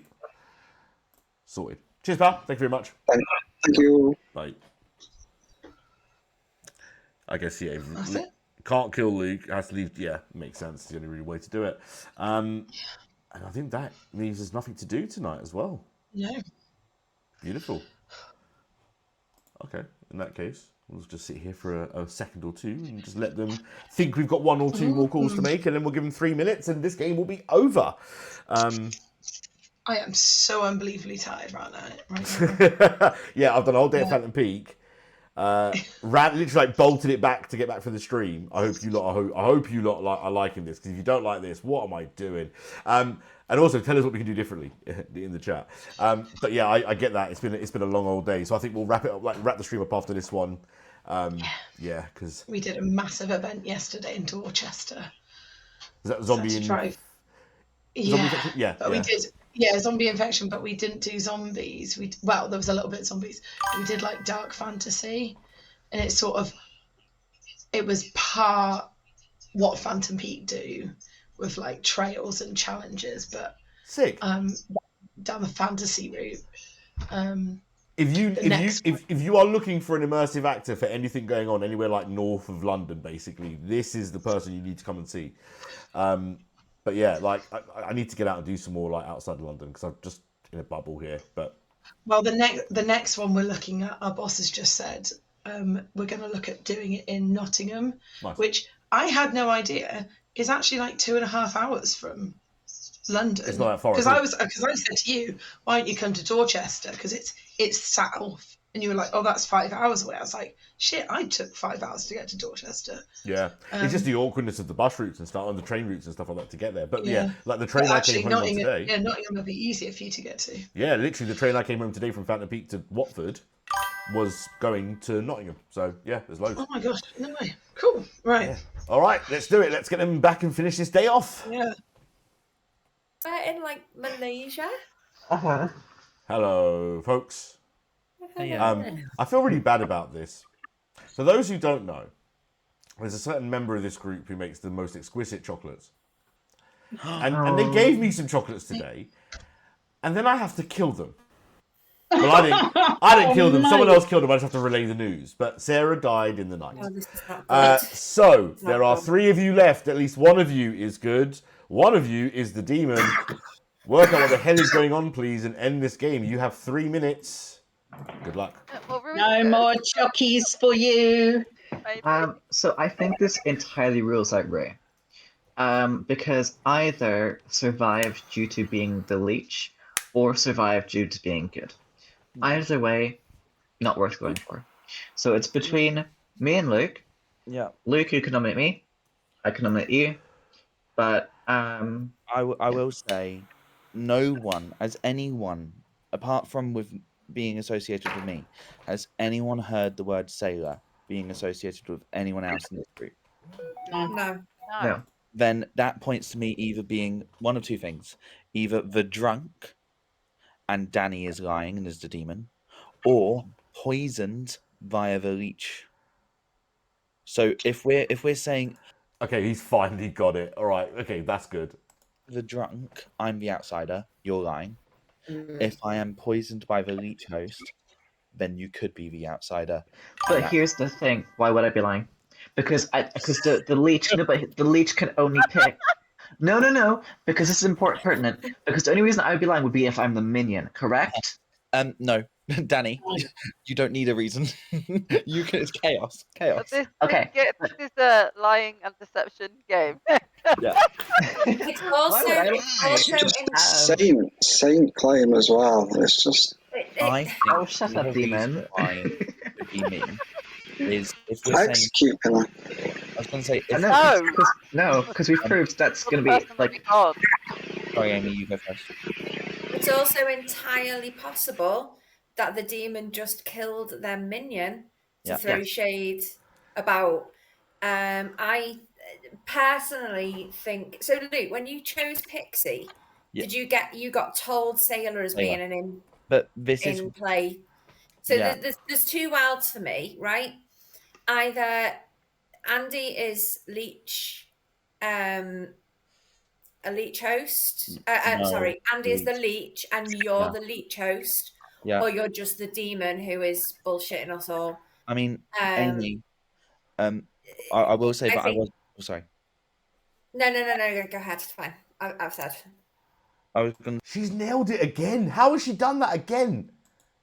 Sorted. Cheers, pal. Thank you very much. Thank you. Bye. I guess, yeah. Can't kill Luke. Has to leave. Yeah, makes sense. It's the only real way to do it. And I think that means there's nothing to do tonight as well. No. Beautiful. Okay, in that case, we'll just sit here for a second or two and just let them think we've got one or two more calls to make, and then we'll give them 3 minutes, and this game will be over. I am so unbelievably tired right now. Yeah, I've done a whole day at Phantom Peak. Literally like bolted it back to get back for the stream. I hope you lot are liking this, because if you don't like this, what am I doing? And also tell us what we can do differently in the chat. But yeah, I get that. It's been a long old day, so I think we'll wrap it up, wrap the stream up after this one. Yeah, because we did a massive event yesterday in Dorchester. Is that zombie drive? Yeah, we did. Yeah, zombie infection, but we didn't do zombies. There was a little bit of zombies. We did like dark fantasy, and it was part what Phantom Peak do with like trails and challenges, but sick. Down the fantasy route. If you are looking for an immersive actor for anything going on anywhere like north of London, basically, this is the person you need to come and see. But yeah, like I need to get out and do some more like outside of London, because I'm just in a bubble here. But the next one we're looking at, our boss has just said we're going to look at doing it in Nottingham, nice. Which I had no idea is actually like 2.5 hours from London. It's not that far. Because I said to you, why don't you come to Dorchester? Because it's south. And you were like, oh, that's 5 hours away. I was like, shit, I took 5 hours to get to Dorchester. Yeah. It's just the awkwardness of the bus routes and stuff, and the train routes and stuff like that to get there. But yeah, like the train I came home on today. Yeah, Nottingham would be easier for you to get to. Yeah, literally the train I came home today from Phantom Peak to Watford was going to Nottingham. So yeah, there's loads. Oh my gosh, no way. Cool. Right. Yeah. All right, let's do it. Let's get them back and finish this day off. Yeah. We're in like Malaysia. Hello, folks. I feel really bad about this. For those who don't know, there's a certain member of this group who makes the most exquisite chocolates. And they gave me some chocolates today, and then I have to kill them. Well, I didn't kill them. No. Someone else killed them. I just have to relay the news. But Sarah died in the night. So there are 3 of you left. At least one of you is good. One of you is the demon. Work out what the hell is going on, please, and end this game. You have 3 minutes. Good luck. No more chockies for you. So I think this entirely rules out Ray. Because either survived due to being the leech, or survived due to being good. Either way, not worth going for. So it's between me and Luke. Yeah. Luke, you can nominate me. I can nominate you. But I will say, no one, as anyone, apart from with being associated with me, has anyone heard the word sailor being associated with anyone else in this group? No. Then that points to me either being one of two things: either the drunk and Danny is lying and is the demon, or poisoned via the leech. So if we're saying, okay, he's finally got it. All right, okay, that's good. The drunk, I'm the outsider. You're lying. If I am poisoned by the leech host, then you could be the outsider. But here's the thing: why would I be lying? because the leech. No, but the leech can only pick. No, because this is important, pertinent. Because the only reason I would be lying would be if I'm the minion, correct? No, Danny, you don't need a reason. It's chaos. This Okay. is a lying and deception game. Yeah. It's also, Why would I it's lie? also Just saint claim as well. It's just I think Oh, shut up, the reason demon. why it would be me is if we're saying. execute Pillar. I was going to say. If, Because we've proved that's going to be like. Sorry, Amy, you go first. it's also entirely possible that the demon just killed their minion to Yeah. throw shade about. I personally think so. Luke, when you chose Pixie, Yeah. did you got told Sailor as being an But this in play? So Yeah. there's two wilds for me, right? Either Andy is leech, a leech host. No, Sorry, Andy is the leech. leech, and you're Yeah. the leech host, Yeah. or you're just the demon who is bullshitting us all. I mean, Amy. I will say, but I was. Oh, sorry. No. Go ahead. It's fine. I've said. I was going. She's nailed it again. How has she done that again?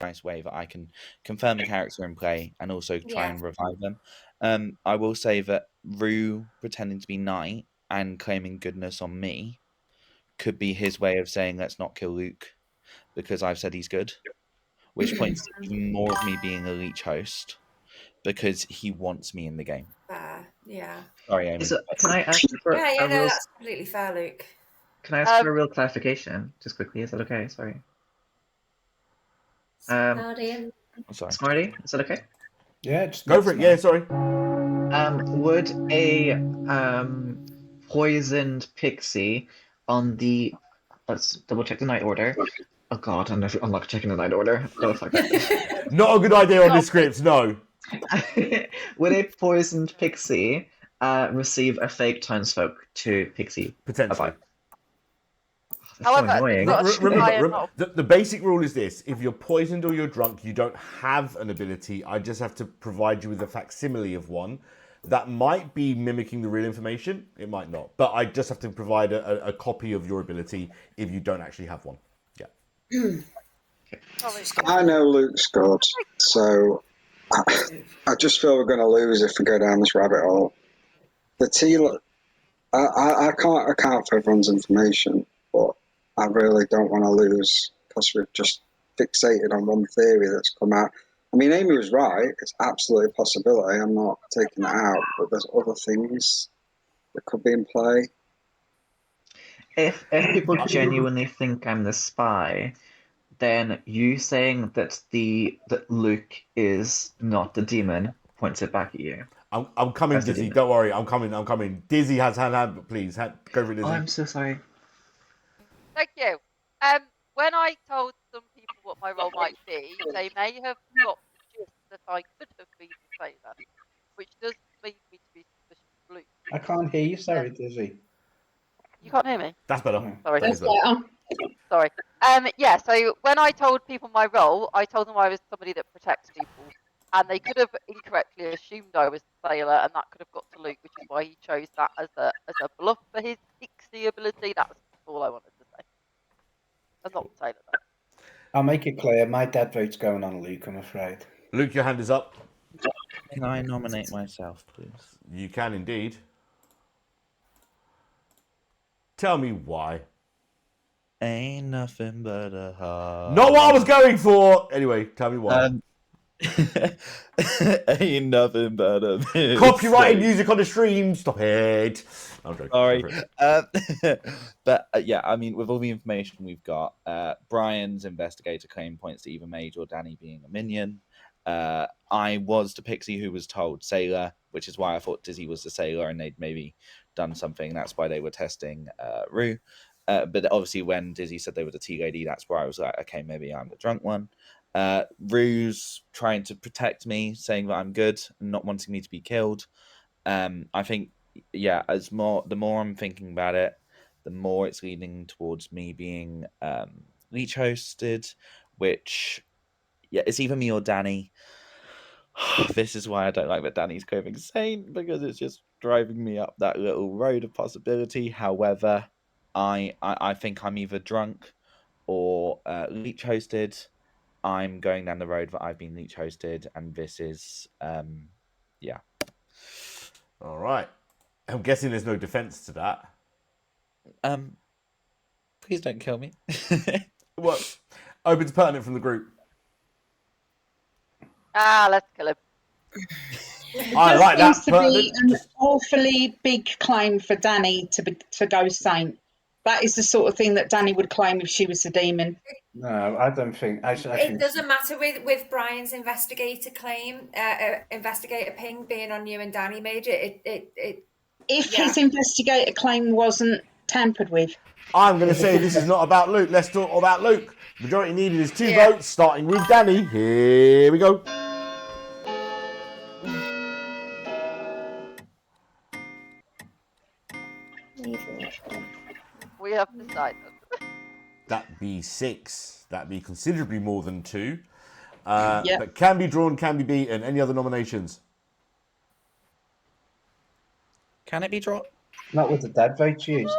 Nice way that I can confirm the character in play and also try Yeah. and revive them. I will say that Rue pretending to be Knight and claiming goodness on me could be his way of saying let's not kill Luke because I've said he's good, which points to even more of me being a leech host because he wants me in the game. Yeah. Sorry, Amy. Can I ask for Yeah, a no, real? that's completely fair, Luke. Can I ask for a real clarification, just quickly? Is that okay? Sorry. Smarty. Sorry. Smarty, is that okay? Yeah, just Go for it. Yeah, sorry. Would a poisoned pixie on the let's double check the night order. Oh god, I'm not checking the night order. Oh fuck. Not a good idea on this script, no. Would a poisoned pixie receive a fake townsfolk to pixie? Potentially. However, so annoying. Remember, the basic rule is this: if you're poisoned or you're drunk, you don't have an ability. I just have to provide you with a facsimile of one. That might be mimicking the real information. It might not. But I just have to provide a copy of your ability if you don't actually have one. Yeah. I know Luke's good, so I just feel we're going to lose if we go down this rabbit hole. The teal, I can't account for everyone's information, but I really don't want to lose because we've just fixated on one theory that's come out. I mean, Amy was right. It's absolutely a possibility. I'm not taking it out, but there's other things that could be in play. If people genuinely think I'm the spy, then you saying that Luke is not the demon points it back at you. I'm coming, That's the Dizzy. demon. Don't worry. I'm coming. Dizzy has hand, but please go for it, Dizzy. Oh, I'm so sorry. Thank you. When I told some people what my role might be, they may have got the gist that I could have been a sailor, which does lead me to be suspicious of Luke. I can't hear you. Sorry, Dizzy. You can't hear me? That's better. Sorry. That is better. Sorry. Yeah, so when I told people my role, I told them I was somebody that protects people. And they could have incorrectly assumed I was the sailor, and that could have got to Luke, which is why he chose that as a bluff for his pixie ability. That's all I wanted to say. I'm not the sailor, though. I'll make it clear. My dead vote's going on Luke, I'm afraid. Luke, your hand is up. Can I nominate myself, please? You can indeed. Tell me why. Ain't nothing but a heart. Not what I was going for. Anyway, tell me why. Ain't nothing but a mistake. Copyrighted music on the stream. Stop it. I'm joking. Sorry. But yeah, I mean, with all the information we've got, Brian's investigator claim points to either Mage or Danny being a minion. I was the pixie who was told sailor, which is why I thought Dizzy was the sailor and they'd maybe done something. That's why they were testing Rue. But obviously when Dizzy said they were the tea lady, that's where I was like, okay, maybe I'm the drunk one. Rue's trying to protect me, saying that I'm good and not wanting me to be killed. I think, yeah, the more I'm thinking about it, the more it's leaning towards me being leech hosted, which, yeah, it's either me or Danny. This is why I don't like that Danny's going Saint, because it's just driving me up that little road of possibility. However, I think I'm either drunk or leech hosted. I'm going down the road that I've been leech hosted, and this is yeah. All right. I'm guessing there's no defense to that. Please don't kill me. Well, open to pertinent from the group. Let's kill him. I like that. Seems to be an awfully big claim for Danny to go Saint. That is the sort of thing that Danny would claim if she was a demon. No, I don't think. I It think doesn't matter with Brian's investigator claim, investigator ping being on you and Danny Major. If his investigator claim wasn't tampered with. I'm going to say this is not about Luke. Let's talk about Luke. Majority needed is 2 votes, starting with Danny. Here we go. We have decided. That be 6. That be considerably more than 2. But can be drawn, can be beaten. Any other nominations? Can it be drawn? not with the dead votes used.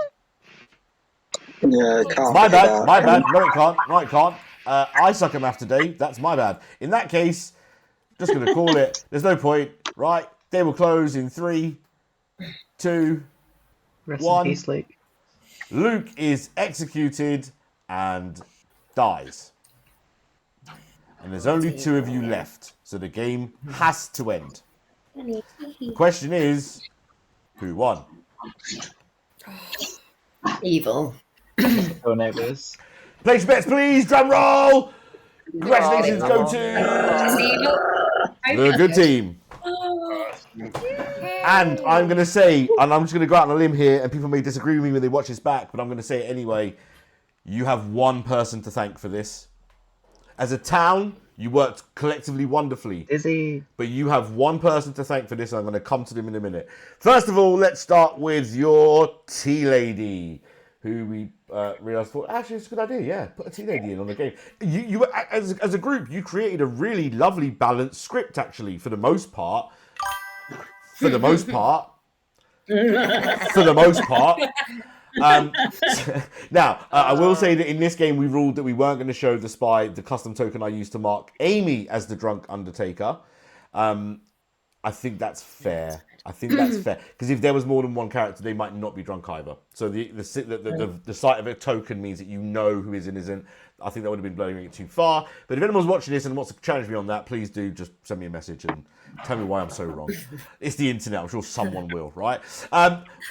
Yeah, it can't. My be bad, that. my bad. No, it can't. No, it can't. I suck at math today. That's my bad. In that case, just going to call it. There's no point. Right. They will close in 3, 2, Rest 1. in peace, Luke. Luke is executed and dies. And there's only 2 of you left. So the game has to end. The question is, who won? Evil. Oh, neighbours. Place your bets, please. Drum roll. Congratulations go to the good team. And I'm going to say, and I'm just going to go out on a limb here, and people may disagree with me when they watch this back, but I'm going to say it anyway. You have one person to thank for this. As a town, you worked collectively wonderfully. Izzy. But you have one person to thank for this, and I'm going to come to them in a minute. First of all, let's start with your tea lady, who we realised thought, actually, it's a good idea, yeah. Put a tea lady in on the game. You as a group, you created a really lovely, balanced script, actually, for the most part. For the most part. Now, I will say that in this game, we ruled that we weren't going to show the spy the custom token I used to mark Amy as the drunk undertaker. I think that's fair. Because if there was more than one character, they might not be drunk either. So the sight of a token means that you know who is and isn't. I think that would have been blowing it too far. But if anyone's watching this and wants to challenge me on that, please do just send me a message and tell me why I'm so wrong. It's the internet. I'm sure someone will, right?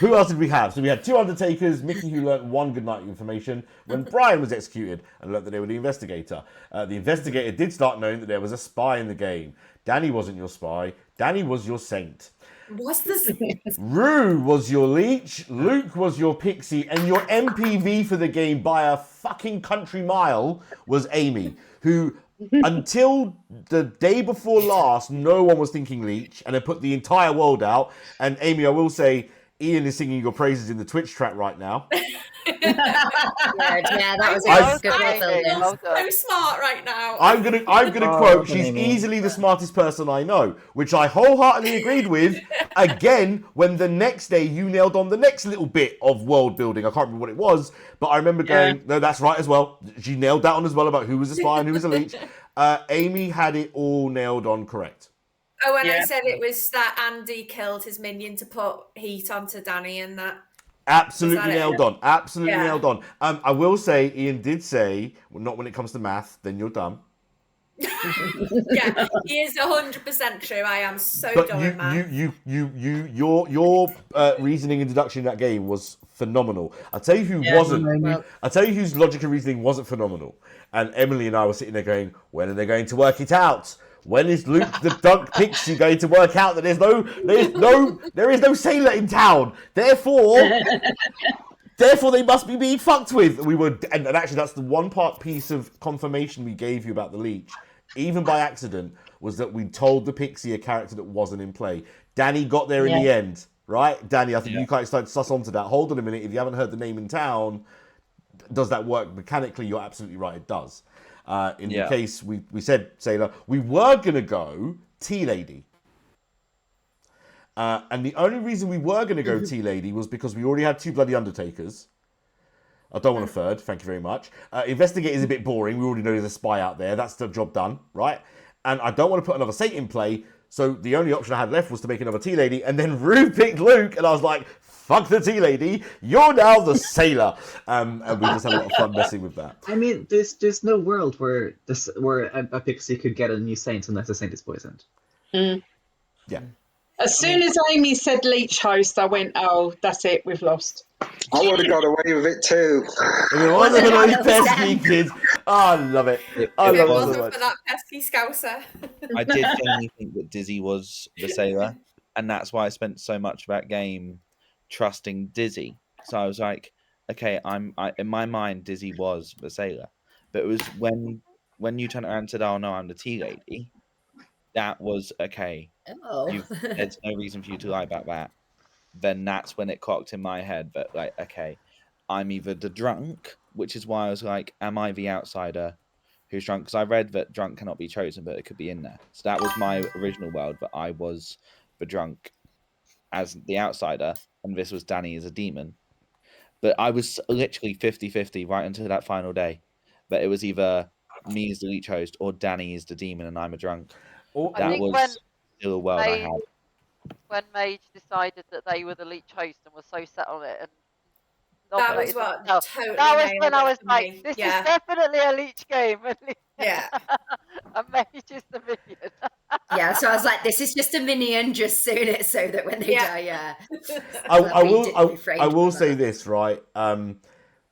Who else did we have? So we had 2 Undertakers, Micki, who learnt 1 good night information when Brian was executed and learnt that they were the investigator. The investigator did start knowing that there was a spy in the game. Danny wasn't your spy. Danny was your saint. What's this? Rue was your leech, Luke was your pixie, and your MPV for the game by a fucking country mile was Amy, who until the day before last, no one was thinking leech, and it put the entire world out. And Amy, I will say, Ian is singing your praises in the Twitch chat right now. Yeah, that was a good I'm so smart right now. I'm gonna quote, she's easily the smartest person I know, which I wholeheartedly agreed with. Again, when the next day you nailed on the next little bit of world building. I can't remember what it was, but I remember going, no, that's right as well. She nailed that on as well about who was a spy and who was a leech. Amy had it all nailed on correct. Oh, and I said it was that Andy killed his minion to put heat onto Danny and that. Absolutely nailed on. Absolutely nailed on. I will say, Ian did say, well, not when it comes to math, then you're dumb. Yeah, he is 100% true. I am so dumb at math. Your reasoning and deduction in that game was phenomenal. I'll tell you who wasn't. I'll tell you whose logic and reasoning wasn't phenomenal. And Emily and I were sitting there going, when are they going to work it out? When is Luke the Dunk Pixie going to work out that there is no sailor in town? Therefore they must be being fucked with. And actually that's the one piece of confirmation we gave you about the leech, even by accident, was that we told the Pixie a character that wasn't in play. Danny got there in the end, right? Danny, I think you guys started to suss onto that. Hold on a minute, if you haven't heard the name in town, does that work mechanically? You're absolutely right, it does. In the case we said sailor, we were going to go Tea Lady. And the only reason we were going to go Tea Lady was because we already had 2 bloody Undertakers. I don't want a third, thank you very much. Investigate is a bit boring. We already know there's a spy out there. That's the job done, right? And I don't want to put another Saint in play, so the only option I had left was to make another Tea Lady, and then Rue picked Luke, and I was like, fuck the Tea Lady, you're now the sailor. And we just had a lot of fun messing with that. I mean, there's no world where a pixie could get a new saint unless the saint is poisoned. Mm. Yeah. As soon as Amy said leech host, I went, oh, that's it, we've lost. I would have got away with it too. It wasn't for those pesky kids. Oh, I love it. I If it love it so wasn't much. for that pesky scouser. I did genuinely think that Dizzy was the sailor, and that's why I spent so much of that game trusting Dizzy. So I was like, okay, in my mind, Dizzy was the sailor. But it was when you turned around and said, oh no, I'm the tea lady, that was okay. Oh. There's no reason for you to lie about that. Then that's when it clocked in my head that, like, okay, I'm either the drunk, which is why I was like, am I the outsider who's drunk? Because I read that drunk cannot be chosen, but it could be in there. So that was my original world, but I was the drunk as the outsider, and this was Danny as a demon. But I was literally 50-50 right until that final day. That it was either me as the leech host or Danny is the demon and I'm a drunk. That was still a world I had. When Mage decided that they were the leech host and was so set on it, and that was what totally that was when I was for like, me. this Yeah. is definitely a leech game. Yeah. And Mage is the minion. Yeah, so I was like, this is just a minion, just soon it so that when they die, yeah. I will say this, right?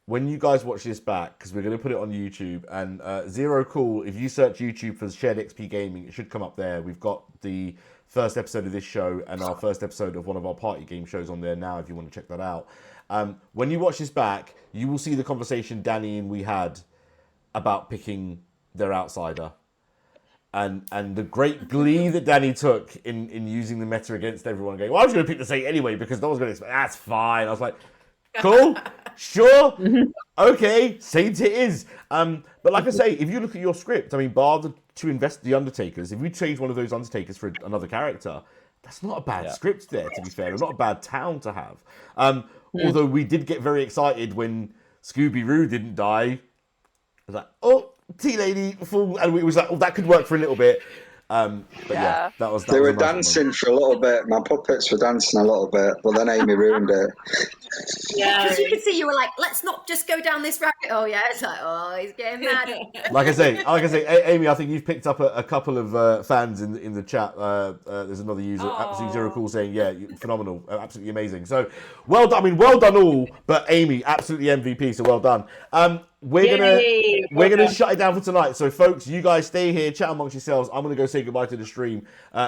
When you guys watch this back, because we're going to put it on YouTube, and Zero Cool, if you search YouTube for Shared XP Gaming, it should come up there. We've got the first episode of this show and our first episode of one of our party game shows on there now, if you want to check that out. When you watch this back, you will see the conversation Danny and we had about picking their outsider. And the great glee that Danny took in using the meta against everyone, going, well, I was going to pick the Saint anyway, because no one's going to expect, that's fine. I was like, cool, sure, okay, Saint it is. But like I say, if you look at your script, I mean, bar the Undertakers, if we change one of those Undertakers for another character, that's not a bad script there, to be fair, and not a bad town to have. Although we did get very excited when Scooby-Roo didn't die. I was like, oh, Tea Lady, full, and we was like, oh, that could work for a little bit. But yeah, that was. They were dancing for a little bit. My puppets were dancing a little bit, but then Amy ruined it. Yeah, because you could see you were like, let's not just go down this rabbit hole. Yeah, it's like, oh, he's getting mad. Like I say, Amy, I think you've picked up a couple of fans in the chat. There's another user, absolutely Zero Cool, saying, yeah, phenomenal, absolutely amazing. So well done. I mean, well done all, but Amy, absolutely MVP. So well done. We're gonna shut it down for tonight. So folks, you guys stay here, chat amongst yourselves. I'm gonna go say goodbye to the stream.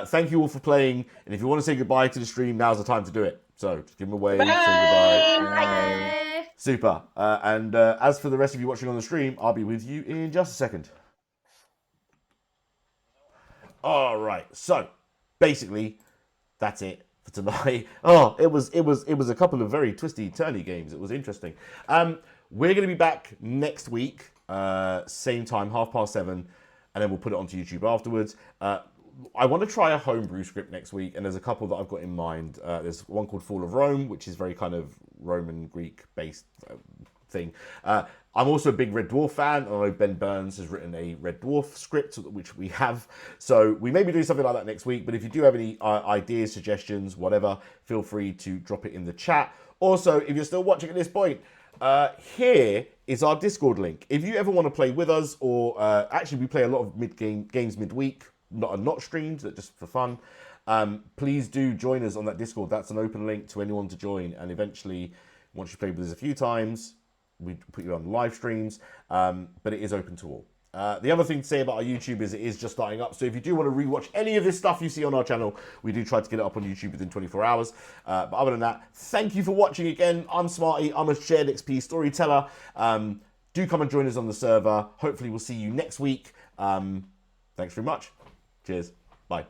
Thank you all for playing, and if you want to say goodbye to the stream, now's the time to do it. So just give them a wave, say goodbye. Bye. Super. And as for the rest of you watching on the stream, I'll be with you in just a second. All right. So basically, that's it for tonight. Oh, it was a couple of very twisty, turny games. It was interesting. We're going to be back next week, same time, 7:30, and then we'll put it onto YouTube afterwards. I want to try a homebrew script next week, and there's a couple that I've got in mind. There's one called Fall of Rome, which is very kind of Roman Greek-based thing. I'm also a big Red Dwarf fan, and I know Ben Burns has written a Red Dwarf script, which we have. So we may be doing something like that next week, but if you do have any ideas, suggestions, whatever, feel free to drop it in the chat. Also, if you're still watching at this point, here is our Discord link. If you ever want to play with us, or actually we play a lot of games midweek, not streamed, just for fun. Please do join us on that Discord. That's an open link to anyone to join, and eventually, once you've played with us a few times, we put you on live streams, but it is open to all. The other thing to say about our YouTube is it is just starting up, so if you do want to rewatch any of this stuff you see on our channel, we do try to get it up on YouTube within 24 hours. But other than that, thank you for watching again. I'm Smarty. I'm a Shared XP storyteller. Do come and join us on the server. Hopefully we'll see you next week. Thanks very much. Cheers. Bye.